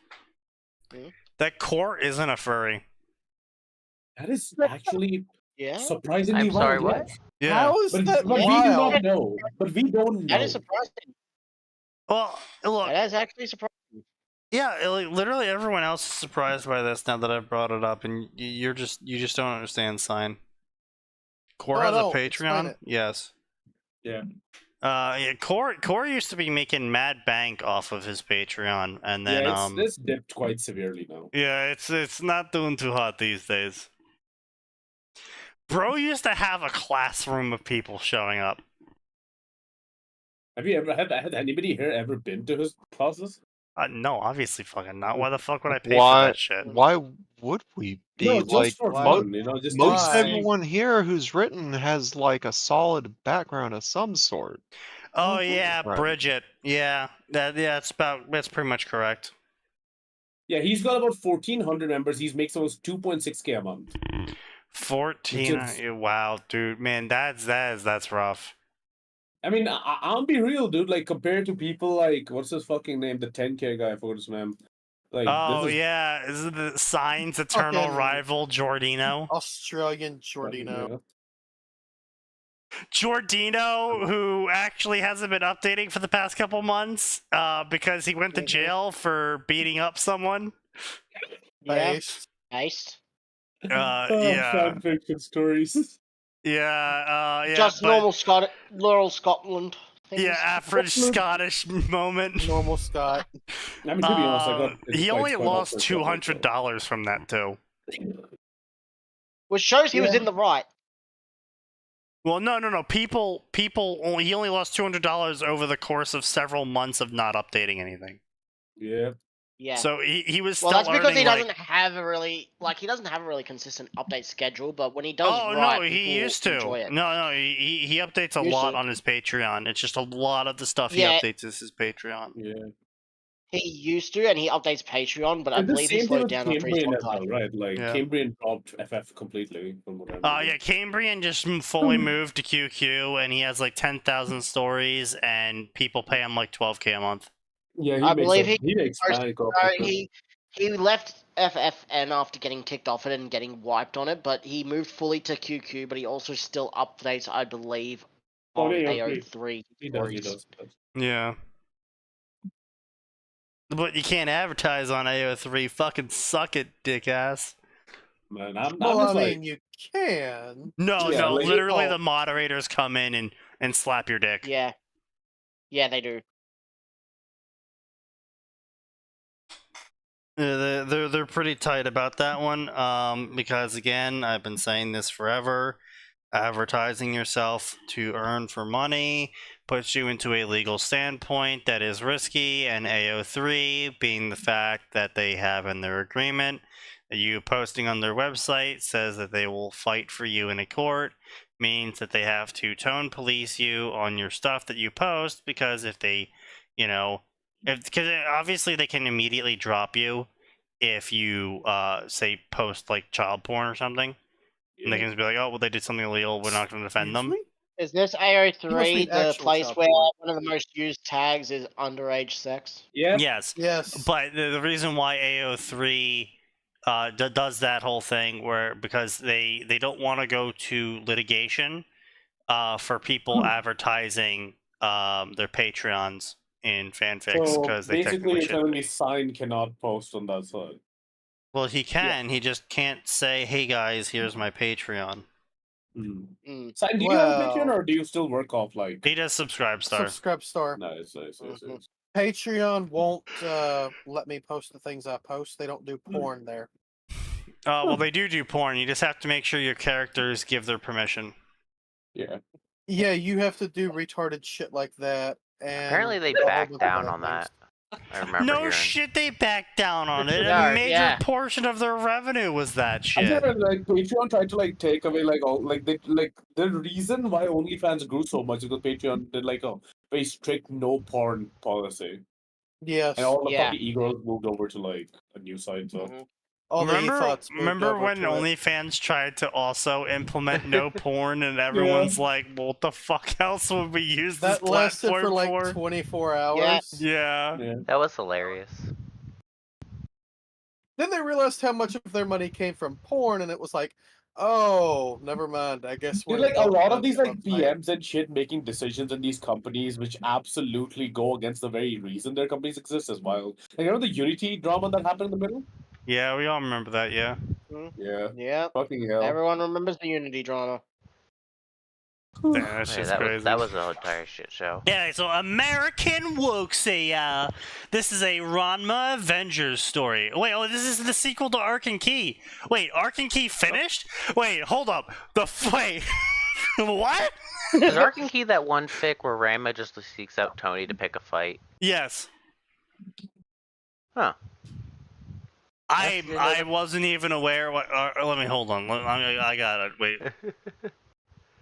Hmm? That Core isn't a furry. That is actually Yeah. surprisingly I'm sorry, wild, what? yes. Yeah. How is But, that but we do wild? not know. But we don't know. That is surprising. Well, look, That is actually surprising. yeah, like, literally everyone else is surprised by this now that I've brought it up, and you just don't understand sign. Core No, has no, a explain Patreon? it. Yes. Yeah. Yeah, Core used to be making mad bank off of his Patreon, and then Yeah, it's dipped quite severely now. yeah, it's not doing too hot these days. Bro used to have a classroom of people showing up. Have you ever had anybody here ever been to his classes? No, obviously fucking not. Why the fuck would I pay Why? for that shit? Why would we be No, just like for mo- fun, you know, just most Why? everyone here who's written has like a solid background of some sort? Oh yeah, Right. Bridget. Yeah, that's pretty much correct. Yeah, he's got about 1,400 members. He makes almost 2.6K a month. 14. Which is- Wow, dude, man, that's rough. I mean, I'll be real, dude. Like compared to people like what's his fucking name, the 10K guy, I forgot his name. Like, Oh this is yeah, is it the Signs eternal Fucking- rival Giordino? Australian fucking, Giordino. Giordino, who actually hasn't been updating for the past couple months, because he went to jail for beating up someone. Yeah. Based. Based. Yeah, Fanfiction stories. yeah, Just but- normal Scotland. Things. Yeah, average Scottish moment. Normal Scott. I mean, to be honest, I got He only quite lost often, so- $200 from that too. Which shows he was Yeah. in the right. Well, no. People. He only lost $200 over the course of several months of not updating anything. Yeah. Yeah. So he was still Well, that's because earning, he like- doesn't have a really consistent update schedule. But when he does Oh write, no, he people used to. enjoy it. No, he updates a Used lot to. on his Patreon. It's just a lot of the stuff he Yeah. updates is his Patreon. Yeah. He used to, and he updates Patreon, but I And the believe he same thing slowed with down after his Cambrian as podcast. well, right? Like Yeah. Cambrian dropped FF completely from what I Oh remember. yeah, Cambrian just fully moved to QQ, and he has like 10,000 stories, and people pay him like 12K a month. Yeah, I believe he makes First, bank off no, it. he left FFN after getting kicked off it and getting wiped on it, but he moved fully to QQ. But he also still updates, I believe, on AO3 He stories. does. Yeah. But you can't advertise on AO3. Fucking suck it, dick ass. Man, I'm Well, just I like, mean, you can. No, Yeah, no, like- literally Oh. the moderators come in and slap your dick. Yeah, they do. They're pretty tight about that one. Because again, I've been saying this forever. Advertising yourself to earn for money puts you into a legal standpoint that is risky, and AO3 being the fact that they have in their agreement that you posting on their website says that they will fight for you in a court, means that they have to tone police you on your stuff that you post, because if they, because obviously they can immediately drop you if you say post like child porn or something. And they can just be like, oh, well, they did something illegal. We're not going to defend them. Excuse me? Is this You must AO3 mean the actual place child where porn. one of the most used tags is underage sex? yeah. Yes. Yes. But the reason why AO3 does that whole thing, because they don't want to go to litigation for people advertising their Patreons in fanfics, So because they basically, technically you're should. telling me Sign cannot post on that side. Well, he can. He just can't say, "Hey guys, here's my Patreon." Mm. Sign, do you have a Well- Patreon or do you still work off like? He does subscribe star. Subscribe star. Nice. Patreon won't let me post the things I post. They don't do porn there. Well, they do porn. You just have to make sure your characters give their permission. Yeah. Yeah, you have to do retarded shit like that. And Apparently they a whole backed bunch of down other on that. things. I remember No hearing. shit, they backed down on it. Yeah, A major yeah. portion of their revenue was that I shit. never like Patreon tried to like take away like all like the reason why OnlyFans grew so much is because Patreon did like a very strict no porn policy, Yes. and all the Yeah. fucking e-girls moved over to like a new site. So Mhm. All the e-thoughts moved Remember over when to it. OnlyFans tried to also implement no porn, and everyone's like, well, "What the fuck else would we use this That lasted platform for like for?" 24 hours. Yeah. That was hilarious. Then they realized how much of their money came from porn, and it was like, oh, never mind. I guess we're Dude, like a not lot gonna of these give like up money. PMs and shit making decisions in these companies which absolutely go against the very reason their companies exist is wild. Like you know the Unity drama that happened in the middle? Yeah, we all remember that. Yeah. Yeah. Yeah. Fucking hell. Everyone remembers the Unity drama. Damn, that's Yeah, just that crazy. was that was an entire shit show. Yeah, so American Wokesy, this is a Ranma Avengers story. Wait, this is the sequel to Ark and Key. Wait, Ark and Key finished? Wait, hold up. Wait, what? Is Ark and Key that one fic where Ranma just seeks out Tony to pick a fight? Yes. Huh. I wasn't even aware. Let me hold on. I got it. Wait.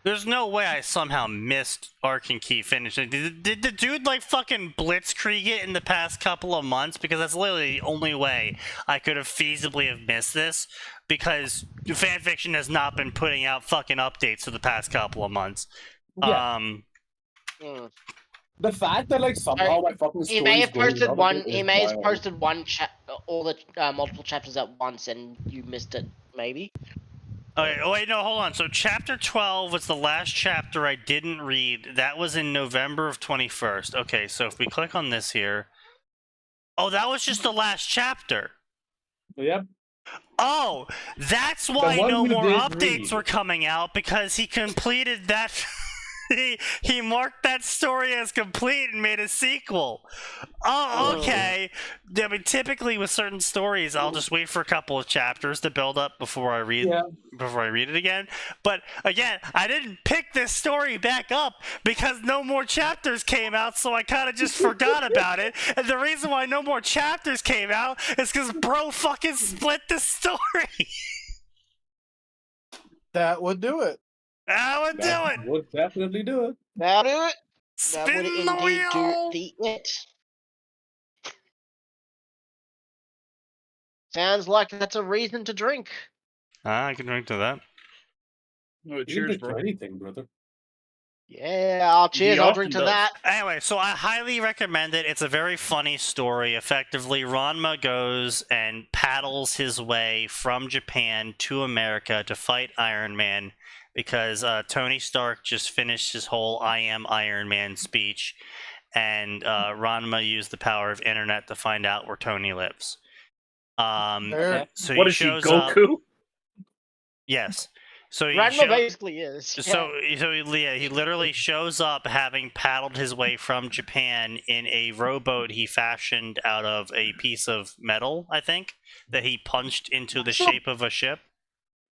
There's no way I somehow missed Ark and Key finishing. Did the dude like fucking blitzkrieg it in the past couple of months? Because that's literally the only way I could have feasibly have missed this. Because Fanfiction has not been putting out fucking updates for the past couple of months. Yeah. Mm. The fact that like somehow my fucking He may have story's posted going one. up He is may have wild. posted all the multiple chapters at once, and you missed it. Maybe. Okay, oh wait, no, hold on. So chapter 12 was the last chapter I didn't read. That was in November of 21st. Okay, so if we click on this here. Oh, that was just the last chapter. Yep. Oh, that's why one no you more did updates read. were coming out, because he completed that. he marked that story as complete and made a sequel. Oh, okay. I mean, typically with certain stories, I'll just wait for a couple of chapters to build up before I read it again. But again, I didn't pick this story back up because no more chapters came out, so I kind of just forgot about it. And the reason why no more chapters came out is because bro fucking split the story. That would do it. I would do it. Would definitely do it. That'll do it. That Spin would the indeed wheel. do it. Sounds like that's a reason to drink. I can drink to that. Oh, You cheers, can bro. do anything, brother. Yeah, I'll cheers. I'll drink to often does. that. Anyway, so I highly recommend it. It's a very funny story. Effectively, Ranma goes and paddles his way from Japan to America to fight Iron Man because Tony Stark just finished his whole "I am Iron Man" speech, and Ranma used the power of internet to find out where Tony lives. There. So What he is she, shows up. Goku? Yes. So he Ranma basically is. So he literally shows up having paddled his way from Japan in a rowboat he fashioned out of a piece of metal, I think, that he punched into the shape of a ship.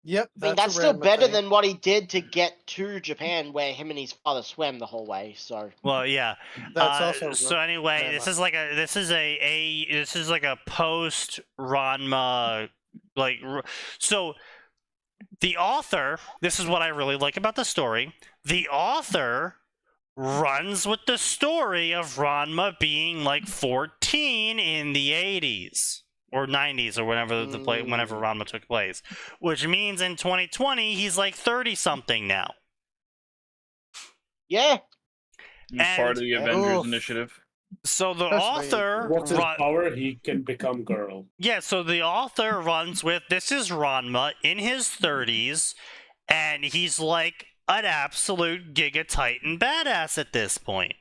Yep. I mean, that's still better than what he did to get to Japan, where him and his father swam the whole way. So. Well, yeah. That's also. So anyway, this is like a post Ranma so. The author, this is what I really like about the story, the author runs with the story of Ranma being like 14 in the 80s or 90s or whenever whenever Ranma took place, which means in 2020 he's like 30-something now. Yeah. He's part of the Avengers Initiative. So the author... What's his power? He can become girl. Yeah, so the author runs with, this is Ranma in his 30s, and he's like an absolute Giga Titan badass at this point.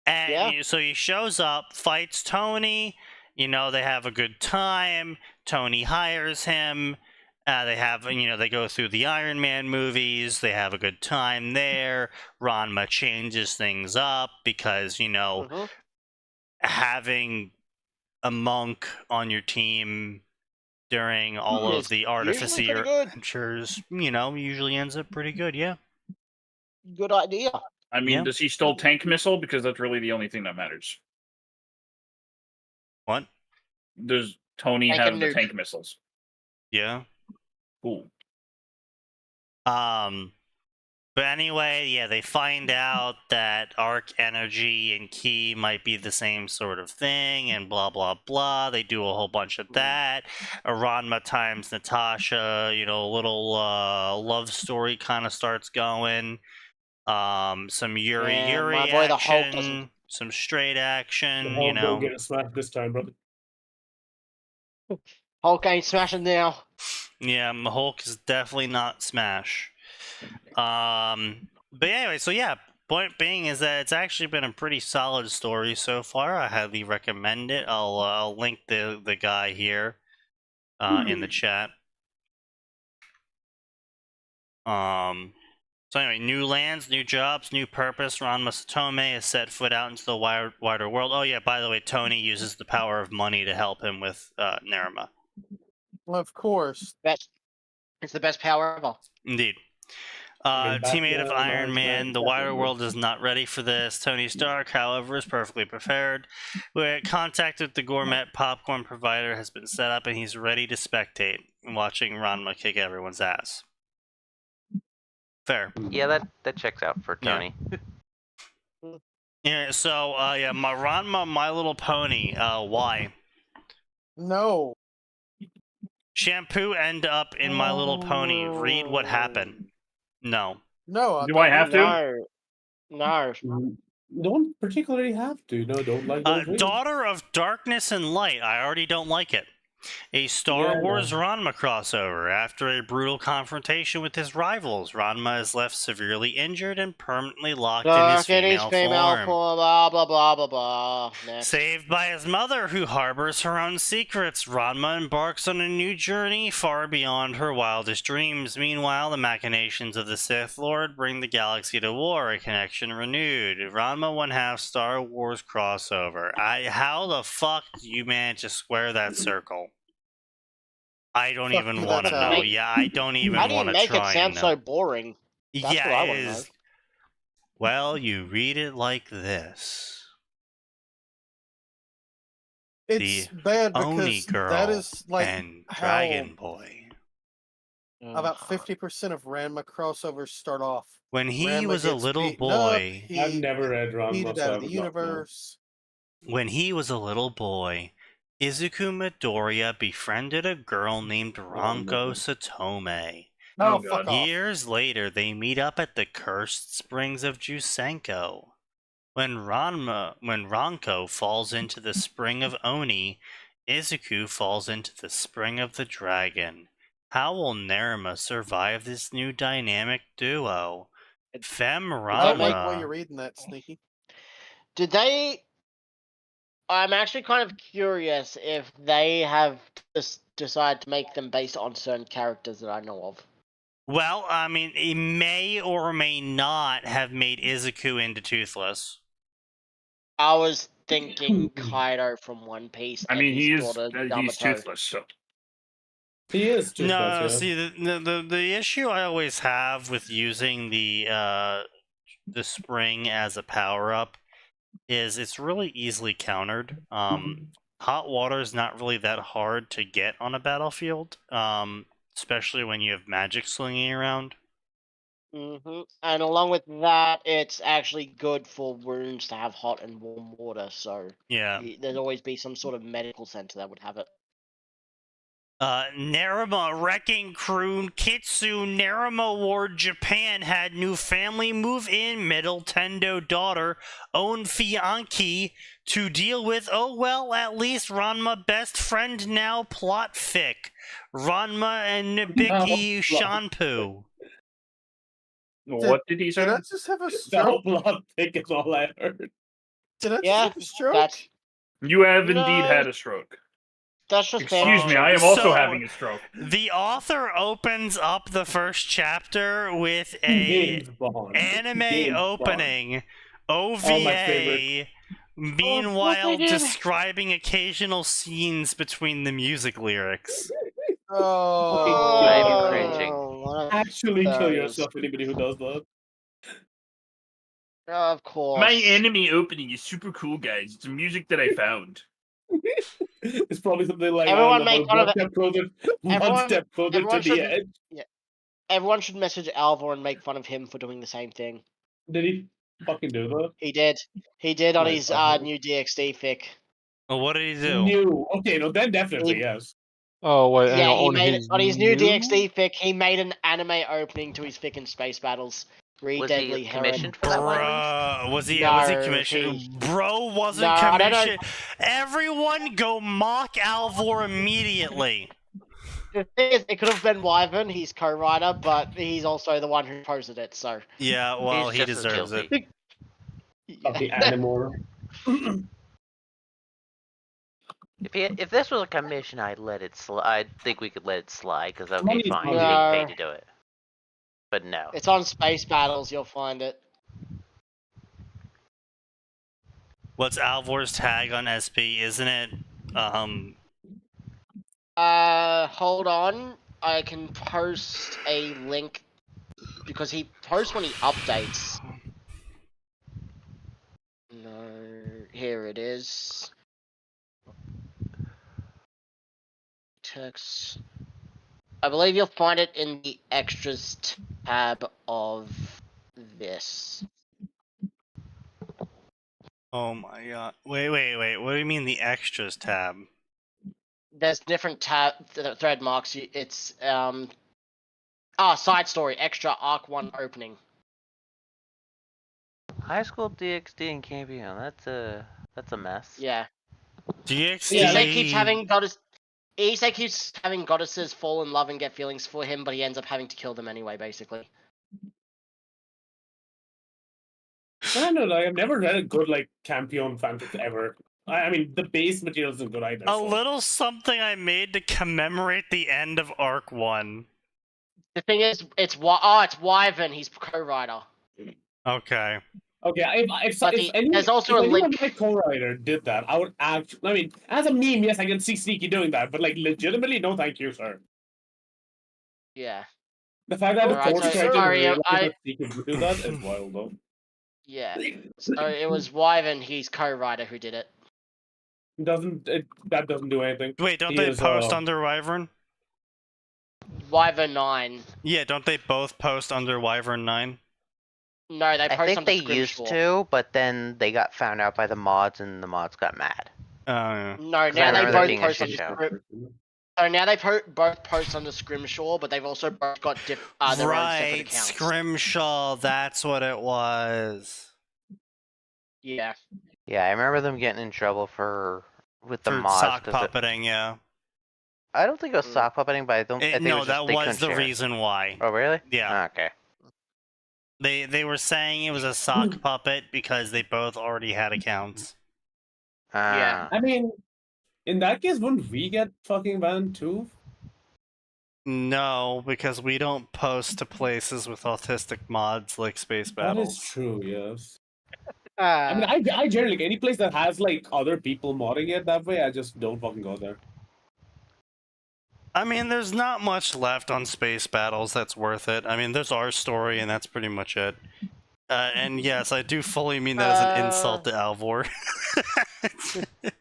And so he shows up, fights Tony, they have a good time, Tony hires him, they go through the Iron Man movies, they have a good time there, Ranma changes things up because, having a monk on your team during all of the artificer adventures, usually ends up pretty good, yeah. Good idea. I mean, does he still tank missile? Because that's really the only thing that matters. What? Does Tony have the tank missiles? Yeah. Cool. But anyway, they find out that arc energy and ki might be the same sort of thing, and blah blah blah. They do a whole bunch of that. Ranma times Natasha, a little love story kind of starts going. Some Yuri action, some straight action. Hulk don't get a smash this time, brother. Hulk ain't smashing now. Yeah, Hulk is definitely not Smash. But anyway, so yeah, point being is that it's actually been a pretty solid story so far. I highly recommend it. I'll link the guy here in the chat. So anyway, new lands, new jobs, new purpose. Ranma Satome has set foot out into the wider world. Oh yeah, by the way, Tony uses the power of money to help him with Nerima. Of course. It's the best power ever. Indeed. Teammate of Iron Man, the wider world is not ready for this. Tony Stark, however, is perfectly prepared. Contact with the gourmet popcorn provider has been set up, and he's ready to spectate, watching Ranma kick everyone's ass. Fair. Yeah, that checks out for Tony. Yeah. So my Ranma, My Little Pony. Why? No. Shampoo end up in My Little Pony. Read what happened. No. No. Do I have to? No. Don't particularly have to. No, don't like those readings. Daughter of Darkness and Light. I already don't like it. A Star Yeah, Wars no. Ranma crossover. After a brutal confrontation with his rivals, Ranma is left severely injured and permanently locked in his female form. Blah blah blah blah blah. Next. Saved by his mother, who harbors her own secrets, Ranma embarks on a new journey far beyond her wildest dreams. Meanwhile, the machinations of the Sith Lord bring the galaxy to war, a connection renewed. Ranma 1/2 Star Wars crossover. How the fuck do you manage to square that circle? I don't Fuck even you, want to that's know. out. Yeah, I don't even How do you want to make it try sound and know. so boring? That's Yeah, what I it want to know. is. Well, you read it like this. It's The bad Oni because Girl that is like and how Dragon Boy. about 50% of Ranma crossovers start off. When he Ranma was a gets little beaten up, boy, I've he never read Ranma, beaten so out I of the would not know. universe. when he was a little boy, Izuku Midoriya befriended a girl named Ranko Satome. No, Oh, fuck God. off. Years later, they meet up at the cursed springs of Jusenko. When Ranko falls into the spring of Oni, Izuku falls into the spring of the dragon. How will Nerima survive this new dynamic duo? Fem I don't like the way Ranma. you're reading that, Sneaky. Did they? I'm actually kind of curious if they have decided to make them based on certain characters that I know of. Well, I mean, it may or may not have made Izuku into Toothless. I was thinking Kaido from One Piece. I and mean, his he's daughter, Yamato. toothless, so He is toothless, No, yeah. see, the issue I always have with using the spring as a power up is it's really easily countered. Hot water is not really that hard to get on a battlefield, especially when you have magic slinging around. And along with that, it's actually good for wounds to have hot and warm water. So Yeah. there'd always be some sort of medical center that would have it. Nerima Wrecking Crew Kitsu Nerima Ward Japan had new family move in Middle Tendo daughter own Fianki to deal with at least Ranma best friend now plot fic. Ranma and Nabiki Shanpu. what did he say? Did I just have a The stroke? whole plot thick is all I heard. Did I just Yeah, have a stroke? that's You have indeed No. had a stroke. just Excuse me, fanfiction. I am also So- having a stroke. The author opens up the first chapter with a James Bond. anime James opening, my favorite. OVA, meanwhile they did. describing occasional scenes between the music lyrics. Oh, I'm cringing. One of Actually kill those. yourself, anybody who does that. Of course. My anime opening is super cool, guys. It's music that I found. It's probably something like Everyone I make don't fun know, of it. one Everyone- step closer everyone to the should- edge. Everyone should message Alvor and make fun of him for doing the same thing. Did he fucking do that? He did. He did on Right, his okay. new DxD fic. Well, what did he do? New. Okay, no, then definitely He- yes. Oh wait, hang Yeah, on. he On made his on his new new? DxD fic. He made an anime opening to his fic in Space Battles. Read Was Deadly he Heron. commissioned for that one? Bruh, was he No, commissioned? he- Bro wasn't No, I don't know. commissioned. Everyone go mock Alvor immediately. The thing is, it could have been Wyvern, he's co-writer, but he's also the one who posted it. So Yeah, well, He's he just as deserves it. guilty. Fucking Animor. If this was a commission, I'd let it slide. I think we could let it slide because okay, Money's fine, money. you get No. paid to do it. But no. it's on Space Battles. You'll find it. What's Alvor's tag on SP? Isn't it? Hold on. I can post a link because he posts when he updates. No, here it is. Text. I believe you'll find it in the extras tab of this. Oh my god! Wait! What do you mean the extras tab? There's different thread marks. It's side story, extra arc 1 opening. High school DxD and Campion. That's a mess. Yeah. DxD. He keeps having got his. Isekai keeps having goddesses fall in love and get feelings for him, but he ends up having to kill them anyway, basically. I don't know, like, I've never read a good like Campion fanfic ever. I mean, the base material isn't good either. A so. little something I made to commemorate the end of Arc 1. The thing is, it's Wyvern. He's co-writer. Okay. Okay, if But there's also a anyone link. my co-writer did that, I would actually. I mean, as a meme, yes, I can see Sneaky doing that, but like legitimately, no, thank you, sir. Yeah. The fact that Alright, the force so character sorry, realized that Sneaky would do that is wild, though. Yeah. So it was Wyvern. He's co-writer who did it. That doesn't do anything. Wait, don't He they is, post under Wyvern? Wyvern 9. Yeah, don't they both post under Wyvern 9? No, they post I think under they used Scrimshaw. to, but then they got found out by the mods, and the mods got mad. Yeah. No, I now they remember that both being a post shit under show. So now they both post under Scrimshaw, but they've also both got their own separate Right, accounts. Scrimshaw, that's what it was. Yeah. Yeah, I remember them getting in trouble with the For mods. sock 'cause puppeting, yeah. I don't think it was sock puppeting, but I think it No, was just that they was couldn't the share it. reason why. Oh, really? Yeah. Okay. They were saying it was a sock puppet because they both already had accounts. Yeah. I mean, in that case, wouldn't we get fucking banned too? No, because we don't post to places with autistic mods like Space That Battles. is true, yes. I mean, I generally, like, any place that has like other people modding it that way, I just don't fucking go there. I mean, there's not much left on Space Battles that's worth it. I mean, there's our story, and that's pretty much it. And yes, I do fully mean that as an insult to Alvor.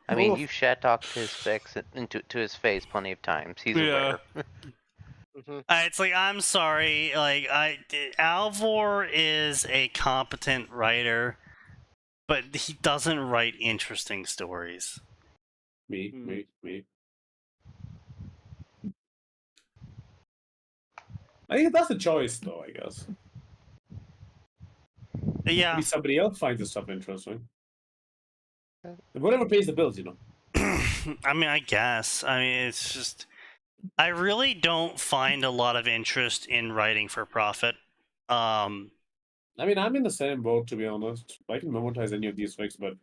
I mean, you've shat talked to his face plenty of times. He's aware. It's like, I'm sorry, like, Alvor is a competent writer, but he doesn't write interesting stories. Me. I think that's a choice, though, I guess. Yeah. Maybe somebody else finds this stuff interesting. Whatever pays the bills, you know. I mean, I guess. I mean, it's just... I really don't find a lot of interest in writing for profit. I mean, I'm in the same boat, to be honest. I can monetize any of these fics, but...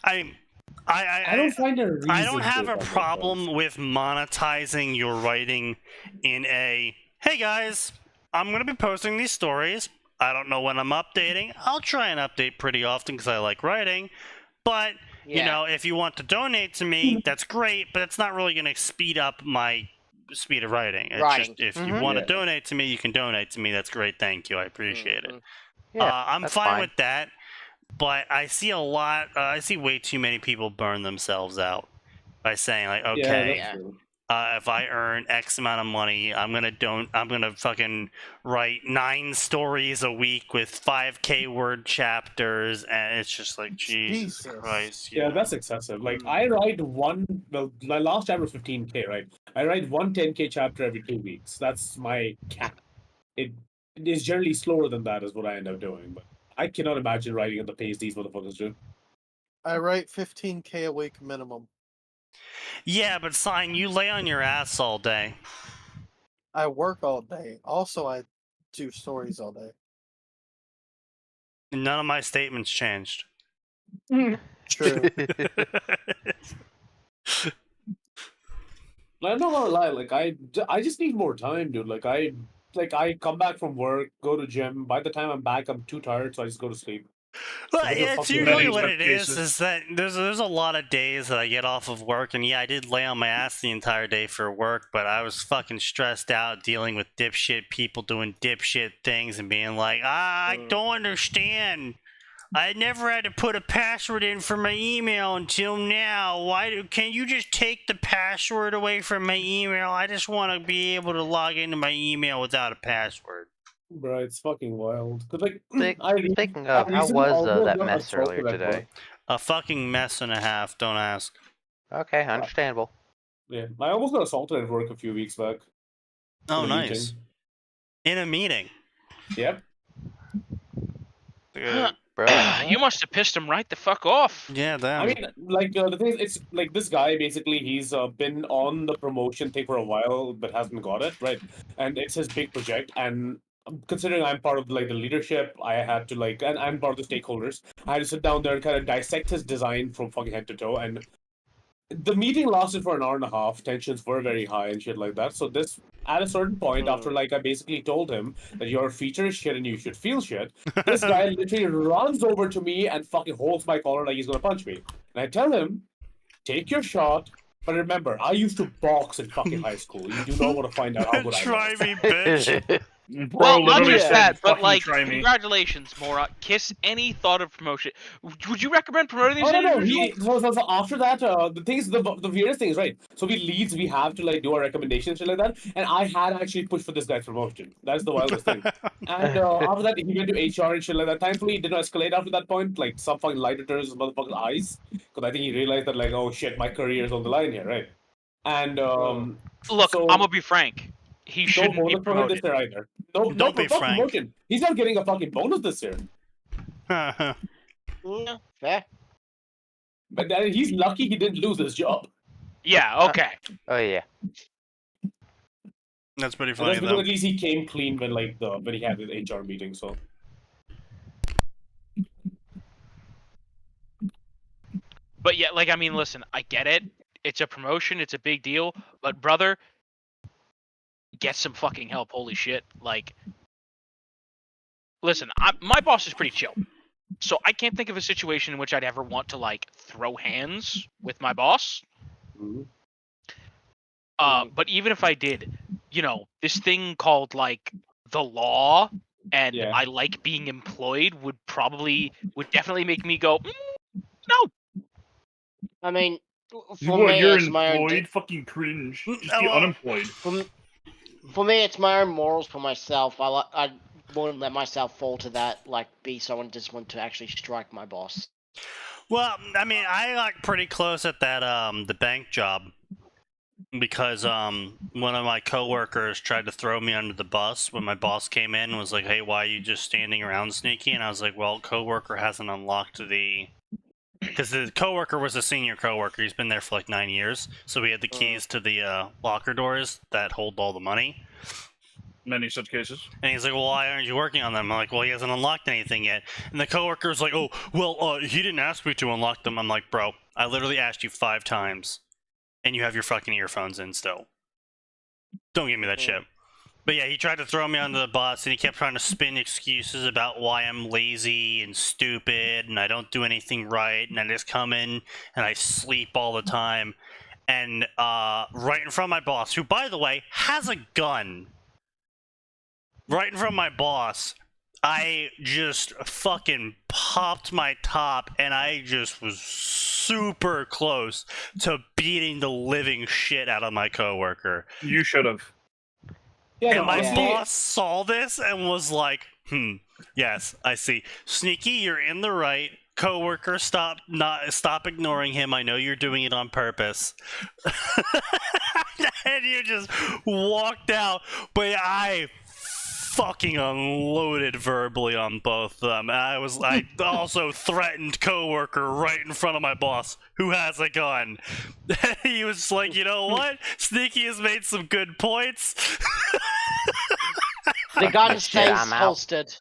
I don't find a reason I don't have to a problem with monetizing your writing in a, hey guys, I'm going to be posting these stories. I don't know when I'm updating. I'll try and update pretty often because I like writing. But, you know, if you want to donate to me, that's great, but it's not really going to speed up my speed of writing. It's just, if you want to donate to me, you can donate to me. That's great. Thank you. I appreciate it. Yeah, I'm that's fine with that. But I see a lot. I see way too many people burn themselves out by saying like, okay, if I earn X amount of money, I'm gonna fucking write 9 stories a week with 5K word chapters, and it's just like, Jesus Christ. Yeah, that's excessive. Like, I write one. Well, my last chapter was 15K, right? I write one 10K chapter every 2 weeks. That's my cap. It is generally slower than that, is what I end up doing, but. I cannot imagine writing at the pace these motherfuckers do. I write 15K a week minimum. Yeah, but Sign, you lay on your ass all day. I work all day. Also, I do stories all day. None of my statements changed. True. I'm not gonna lie, like I just need more time, dude. Like I come back from work, go to gym. By the time I'm back, I'm too tired, so I just go to sleep. Well, it's usually what it is that there's a lot of days that I get off of work, and yeah, I did lay on my ass the entire day for work, but I was fucking stressed out dealing with dipshit people doing dipshit things and being like, I don't understand. I never had to put a password in for my email until now. Can you just take the password away from my email? I just want to be able to log into my email without a password. Bro, it's fucking wild. Cause like, Speaking of, how was that mess earlier today? A fucking mess and a half, don't ask. Okay, understandable. Yeah, I almost got assaulted at work a few weeks back. Oh, nice. In a meeting? Yep. Bro, You must have pissed him right the fuck off. Yeah, damn. I mean, like the thing is, it's like this guy basically he's been on the promotion thing for a while but hasn't got it right, and it's his big project. And considering I'm part of like the leadership, I had to like, and I'm part of the stakeholders. I had to sit down there and kind of dissect his design from fucking head to toe. And the meeting lasted for an hour and a half. Tensions were very high and shit like that. So this, at a certain point, after like I basically told him that your feature is shit and you should feel shit, this guy literally runs over to me and fucking holds my collar like he's gonna punch me. And I tell him, take your shot. But remember, I used to box in fucking high school. You do not want to find out how good I Try was. me, bitch. Bro, Well, not literally just said, that, but "Fucking like, try me." congratulations, Mora. Kiss any thought of promotion. Would you recommend promoting these Oh no! individuals? So after that, the things, the weirdest thing is right. So we leads, we have to like do our recommendations shit like that. And I had actually pushed for this guy's promotion. That's the wildest thing. And after that, he went to HR and shit like that. Thankfully, it didn't escalate after that point. Like some fucking lighter turns his motherfucking eyes, because I think he realized that like, oh shit, my career is on the line here, right? And Look, so- I'm gonna be frank. He no shouldn't be bonus for him this promoted. year either. No, Don't be fuck frank. promotion. He's not getting a fucking bonus this year. Yeah, fair. But he's lucky he didn't lose his job. Yeah, okay. oh yeah. That's pretty And funny that's because though. at least he came clean when when he had his HR meeting. So But yeah, like, I mean, listen, I get it. It's a promotion, it's a big deal. But brother, get some fucking help. Holy shit. Like, listen, my boss is pretty chill. So I can't think of a situation in which I'd ever want to, like, throw hands with my boss. But even if I did, you know, this thing called, like, the law and Yeah. I like being employed would definitely make me go, no. I mean, for What, me, you're it's my own. employed? Fucking cringe. Just be Oh. unemployed. For me, it's my own morals for myself. I wouldn't let myself fall to that. Like, be someone just want to actually strike my boss. Well, I mean, I got pretty close at that the bank job because one of my coworkers tried to throw me under the bus when my boss came in and was like, "Hey, why are you just standing around, Sneaky?" And I was like, "Well, coworker hasn't unlocked the." Because the coworker was a senior coworker. He's been there for like 9 years, so we had the keys to the locker doors that hold all the money. Many such cases. And he's like, "Well, why aren't you working on them?" I'm like, "Well, he hasn't unlocked anything yet." And the coworker was like, "Oh, well, he didn't ask me to unlock them." I'm like, "Bro, I literally asked you 5 times, and you have your fucking earphones in still. Don't give me that shit." But yeah, he tried to throw me under the bus, and he kept trying to spin excuses about why I'm lazy and stupid, and I don't do anything right, and I just come in and I sleep all the time. And right in front of my boss, who, by the way, has a gun. Right in front of my boss, I just fucking popped my top, and I just was super close to beating the living shit out of my coworker. You should have. yeah, And my honestly, boss saw this and was like, yes, I see. Sneaky, you're in the right. Coworker, stop ignoring him. I know you're doing it on purpose." And you just walked out, but I fucking unloaded verbally on both of them. I also threatened coworker right in front of my boss, who has a gun. He was like, "You know what? Sneaky has made some good points." The gun stays I'm out. holstered.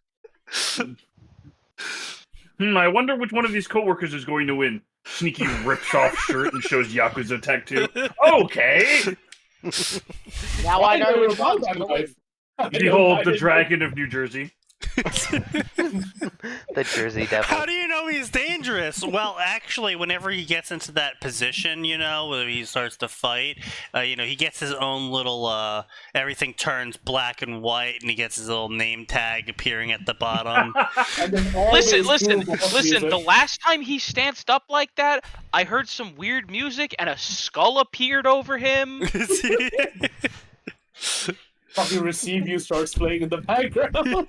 I wonder which one of these coworkers is going to win. Sneaky rips off shirt and shows Yakuza tattoo. Okay. Now I know which about one's that gonna life. win. Behold the dragon of New Jersey. The Jersey Devil. How do you know he's dangerous? Well, actually, whenever he gets into that position, you know, where he starts to fight, you know, he gets his own little, everything turns black and white, and he gets his little name tag appearing at the bottom. And then always Listen. cool boss The music. last time he stanced up like that, I heard some weird music and a skull appeared over him. Fucking receive you starts playing in the background.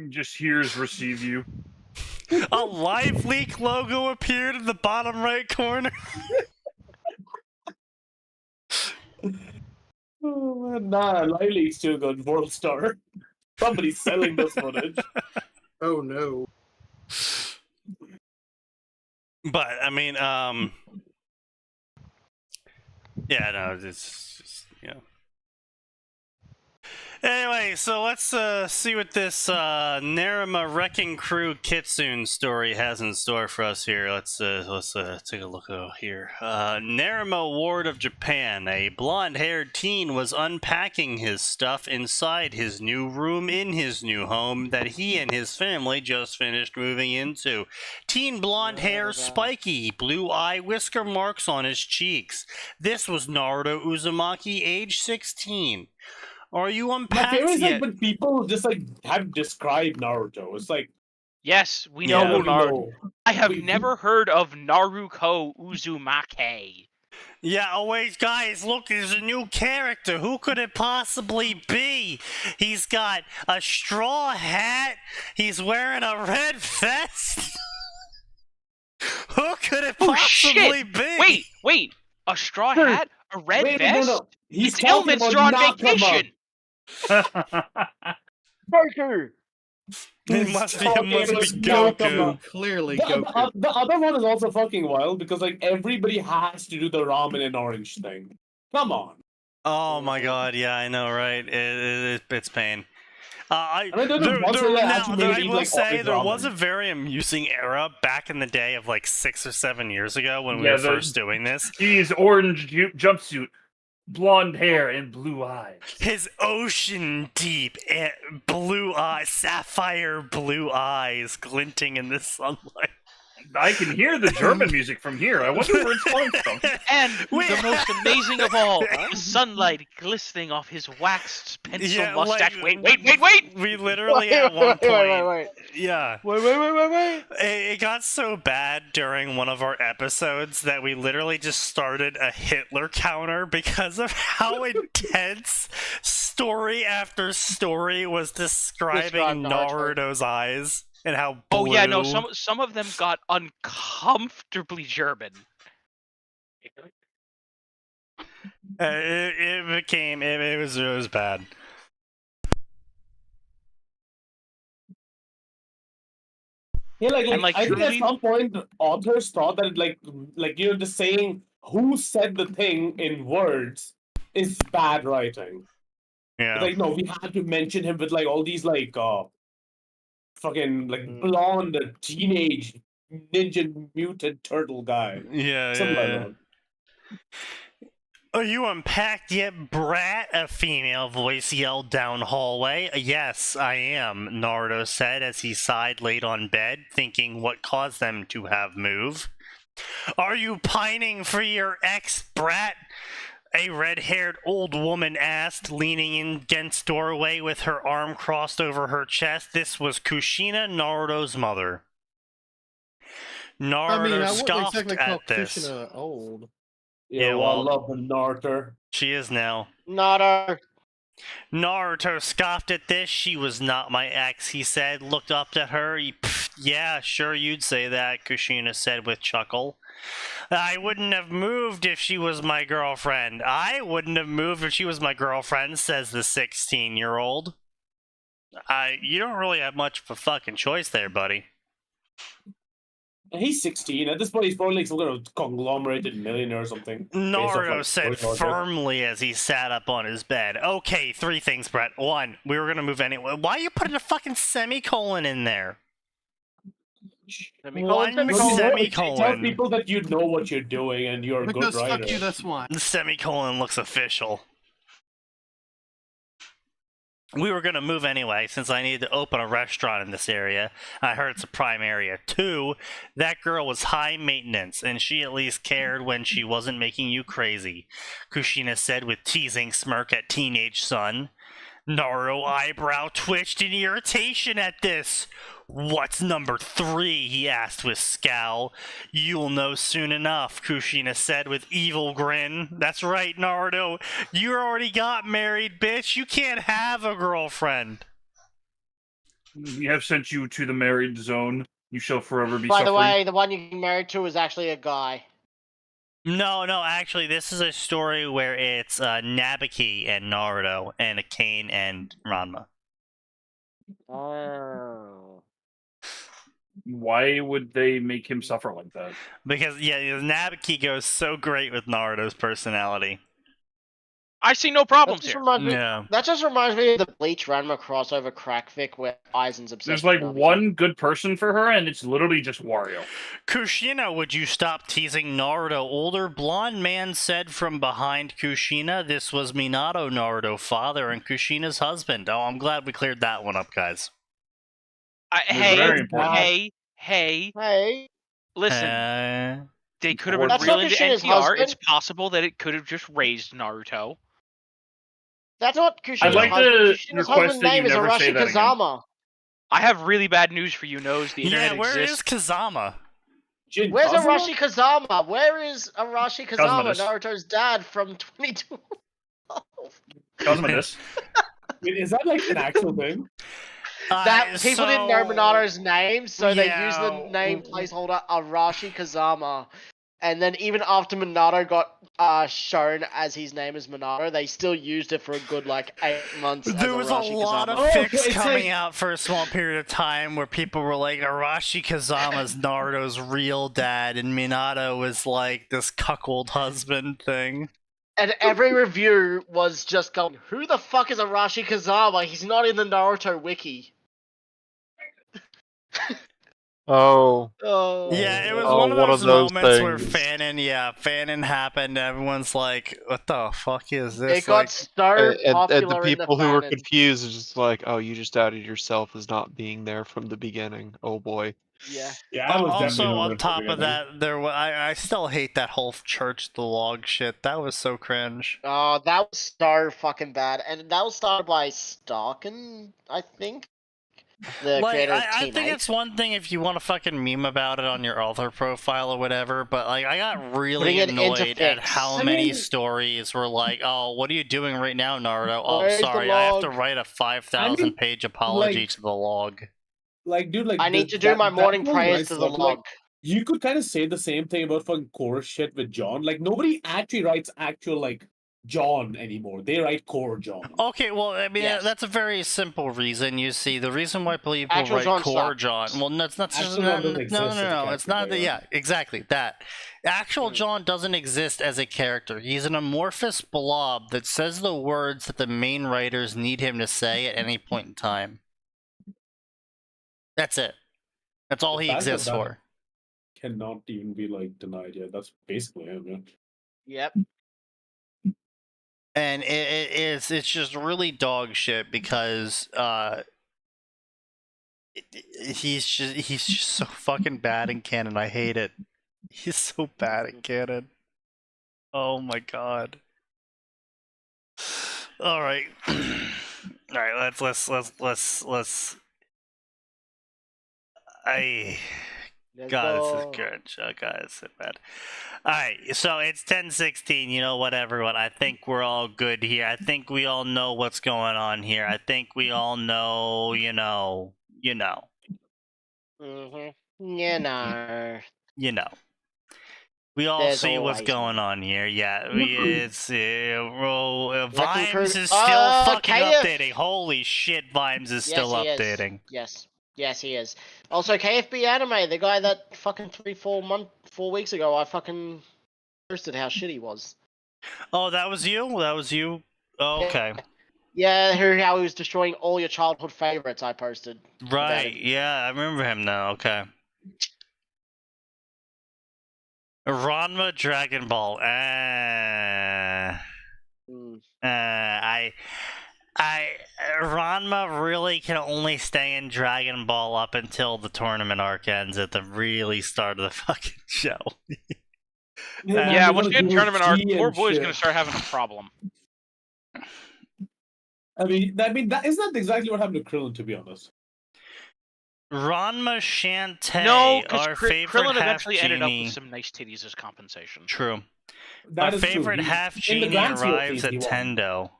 Just hears receive you. A Live Leak logo appeared in the bottom right corner. Oh, man, nah, Live Leak's too good. World Star. Somebody's selling this footage. Oh no. But I mean, yeah, no, it's just, you know. Anyway, so let's see what this Naruma Wrecking Crew Kitsune story has in store for us here. Let's take a look here. Naruma Ward of Japan, a blonde-haired teen was unpacking his stuff inside his new room in his new home that he and his family just finished moving into. Teen blonde hair, spiky, blue eye, whisker marks on his cheeks. This was Naruto Uzumaki, age 16. Are you My unpacked favorite is yet? like when people just like have described Naruto. It's like Yes, we Yeah. know no, who Naruto. no. I have We- never heard of Naruko Uzumaki. Yeah, oh wait, guys, look, there's a new character. Who could it possibly be? He's got a straw hat. He's wearing a red vest. Who could it Oh, possibly shit! be? Wait, a straw Sir, hat, a red Wait, vest. no. He's It's talking about Elminster on Nakama. vacation. Barker! It He's must be talking about Goku. Nakama. Clearly The, Goku. the other one is also fucking wild because like everybody has to do the ramen and orange thing. Come on. Oh my god, yeah, I know, right? It's pain. And I don't know what's it actually made I eat, will like, say orange there ramen. was a very amusing era back in the day of like 6 or 7 years ago when we Yeah, were the- first doing this. He's orange jumpsuit, blonde hair, and blue eyes. His ocean deep blue eyes, sapphire blue eyes glinting in the sunlight. I can hear the German music from here. I wonder where it's coming from. And Wait. the most amazing of all, the sunlight glistening off his waxed pencil Yeah, mustache. like- Wait! We literally at one point, Wait. yeah, Wait. it got so bad during one of our episodes that we literally just started a Hitler counter because of how intense story after story was describing Described Naruto. Naruto's eyes and how blue. Oh yeah, no, some of them got uncomfortably German. It was bad. Yeah, And, like, I think at truly- some point the authors thought that like you know, just saying who said the thing in words is bad writing. Yeah. It's like no, we have to mention him with like all these like fucking like Mm. blonde teenage ninja mutant turtle guy. Yeah, Something like yeah. that. Are you unpacked yet, brat? A female voice yelled down hallway. Yes, I am, Naruto said as he sighed late on bed, thinking what caused them to have move. Are you pining for your ex, brat? A red-haired old woman asked, leaning in against doorway with her arm crossed over her chest. This was Kushina, Naruto's mother. Naruto I mean, I wouldn't scoffed exactly call at this. Kushina old. Yeah, well, I well- love the Naruto. She is now. Naruto. Naruto scoffed at this. She was not my ex, he said. Looked up at her. Yeah, sure you'd say that, Kushina said with chuckle. I wouldn't have moved if she was my girlfriend. I wouldn't have moved if she was my girlfriend, says the 16-year-old. You don't really have much of a fucking choice there, buddy. He's 16. At this point, he's probably like some kind of conglomerated millionaire or something. Naruto like, said Naruto. firmly as he sat up on his bed. Okay, 3 things, Brett. 1, we were gonna move anyway. Why are you putting a fucking semicolon in there? One semicolon. Tell people that you know what you're doing and you're a good Because writer. fuck you, that's why. The semicolon looks official. We were going to move anyway, since I needed to open a restaurant in this area. I heard it's a prime area. 2, that girl was high maintenance, and she at least cared when she wasn't making you crazy, Kushina said with teasing smirk at teenage son. Naruto eyebrow twitched in irritation at this. What's number 3? He asked with scowl. You'll know soon enough, Kushina said with evil grin. That's right, Naruto. You already got married, bitch. You can't have a girlfriend. We have sent you to the married zone. You shall forever be By the suffering. way, the one you're married to is actually a guy. No, actually, this is a story where it's Nabuki and Naruto, and Akane and Ranma. Oh. Why would they make him suffer like that? Because yeah, Nabuki goes so great with Naruto's personality. I see no problems here. Yeah. That just reminds me of the Bleach Ranma crossover crackfic where Aizen's obsessed There's with like Naruto. one good person for her, and it's literally just Wario. Kushina, would you stop teasing Naruto? Older blonde man said from behind Kushina, this was Minato, Naruto father, and Kushina's husband. Oh, I'm glad we cleared that one up, guys. very important. Hey. Listen, they could have been That's real not into Kushina's NTR. husband. It's possible that it could have just raised Naruto. That's not Kushina's I'd like husband. to Kushina's request husband's that you name is never say Arashi that again. Kazama. I have really bad news for you, Nose. The internet Yeah, where exists. is Kazama? Where's Arashi Kazama? Where is Arashi Kazama, Cosmodus. Naruto's dad from 22? Cosmodus. Wait, is that like an actual thing? That people didn't know Minato's name, so they Yeah. used the name placeholder Arashi Kazama. And then even after Minato got shown as his name is Minato, they still used it for a good 8 months. There as was a Arashi lot Kazama. of fics it's coming like- out for a small period of time where people were like, Arashi Kazama's Naruto's real dad, and Minato was like this cuckold husband thing. And every review was just going, "Who the fuck is Arashi Kazama? He's not in the Naruto wiki." Oh, Yeah, it was Oh, one of one those of those moments where things. Fanon happened, and everyone's like, what the fuck is this? It got Like, so and popular the in the people who were fanon. confused is just like, oh, you just outed yourself as not being there from the beginning. Oh boy. Yeah. Yeah, I was also, definitely not on there top from the of beginning. that, I still hate that whole church the log shit. That was so cringe. Oh, that was so fucking bad. And that was started by Starkin, I think. The Like, creator of I Team think 8. it's one thing if you want to fucking meme about it on your author profile or whatever, but like, I got really Putting it into annoyed at fics. how I many mean- stories were like, "Oh, what are you doing right now, Naruto? Oh, Where's the sorry, I have to log?" write a 5,000 page apology like- to the log." Like, dude, like I need to do my morning prayers to the log. You could kind of say the same thing about fucking core shit with John. Like, nobody actually writes actual John anymore. They write core John. Okay, well, I mean, Yes. that's a very simple reason. You see, the reason why people Actual write John core sucks. John. Well, no, it's not. Actual Just, John no, doesn't no, exist no, as a no. It's character, not. Yeah, exactly that. Actual Mm. John doesn't exist as a character. He's an amorphous blob that says the words that the main writers need him to say at any point in time. That's it. That's all The he fact of exists that- for. Cannot even be denied. Yeah, that's basically him. Yeah. Yep. And it's just really dog shit because he's just so fucking bad in canon. I hate it. He's so bad in canon. Oh my god. All right. All right, let's Let's God, this go. is good. Oh, God, it's so bad. Alright, so it's 10:16. You know what, everyone? I think we're all good here. I think we all know what's going on here. I think we all know, you know. Mhm. You know. We all There's see what's always going on here. Yeah, it's Wrecking Vimes Crew- is still fucking KF. updating. Holy shit, Vimes is still Yes, he is. updating. Yes, he is. Also, KFB Anime, the guy that fucking 4 weeks ago, I fucking posted how shit he was. Oh, that was you? That was you? Oh, okay. Yeah, how he was destroying all your childhood favorites. I posted. Right, yeah, I remember him now. Okay. Ranma Dragon Ball. Mm. Ranma really can only stay in Dragon Ball up until the tournament arc ends at the really start of the fucking show. Yeah, once you get tournament arc, poor boy's gonna start having a problem. I mean, that isn't that exactly what happened to Krillin, to be honest. Ranma Shantae, No, because our favorite Krillin half eventually ended up genie. with some nice titties as compensation. True. That Our is true. favorite He- half in the genie grand scheme of arrives things, at he won. Tendo.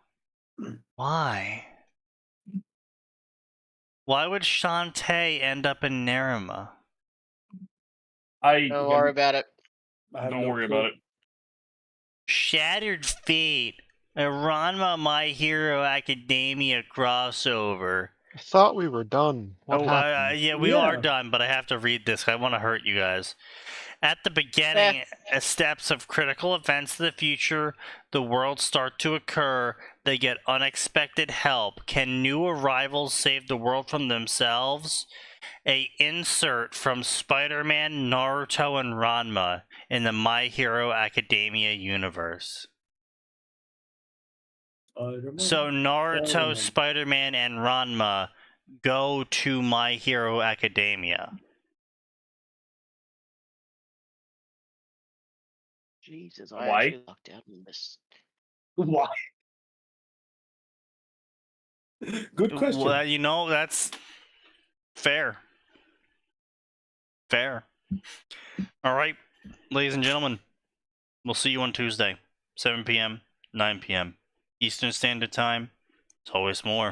Why? Why would Shantae end up in Nerima? Don't worry about it. I have Don't no worry clue. about it. Shattered Fate, a Ranma My Hero Academia crossover. I thought we were done. What happened? yeah, we are Yeah. done, but I have to read this. I want to hurt you guys. At the beginning, as steps of critical events of the future, the world start to occur. They get unexpected help. Can new arrivals save the world from themselves? A insert from Spider-Man, Naruto, and Ranma in the My Hero Academia universe. So Naruto, Spider-Man, and Ranma go to My Hero Academia. Jesus, I Why? actually lucked out on this. Why? Good question. Well, you know, that's fair. Fair. All right, ladies and gentlemen, we'll see you on Tuesday, 7 p.m., 9 p.m. Eastern Standard Time. It's always more.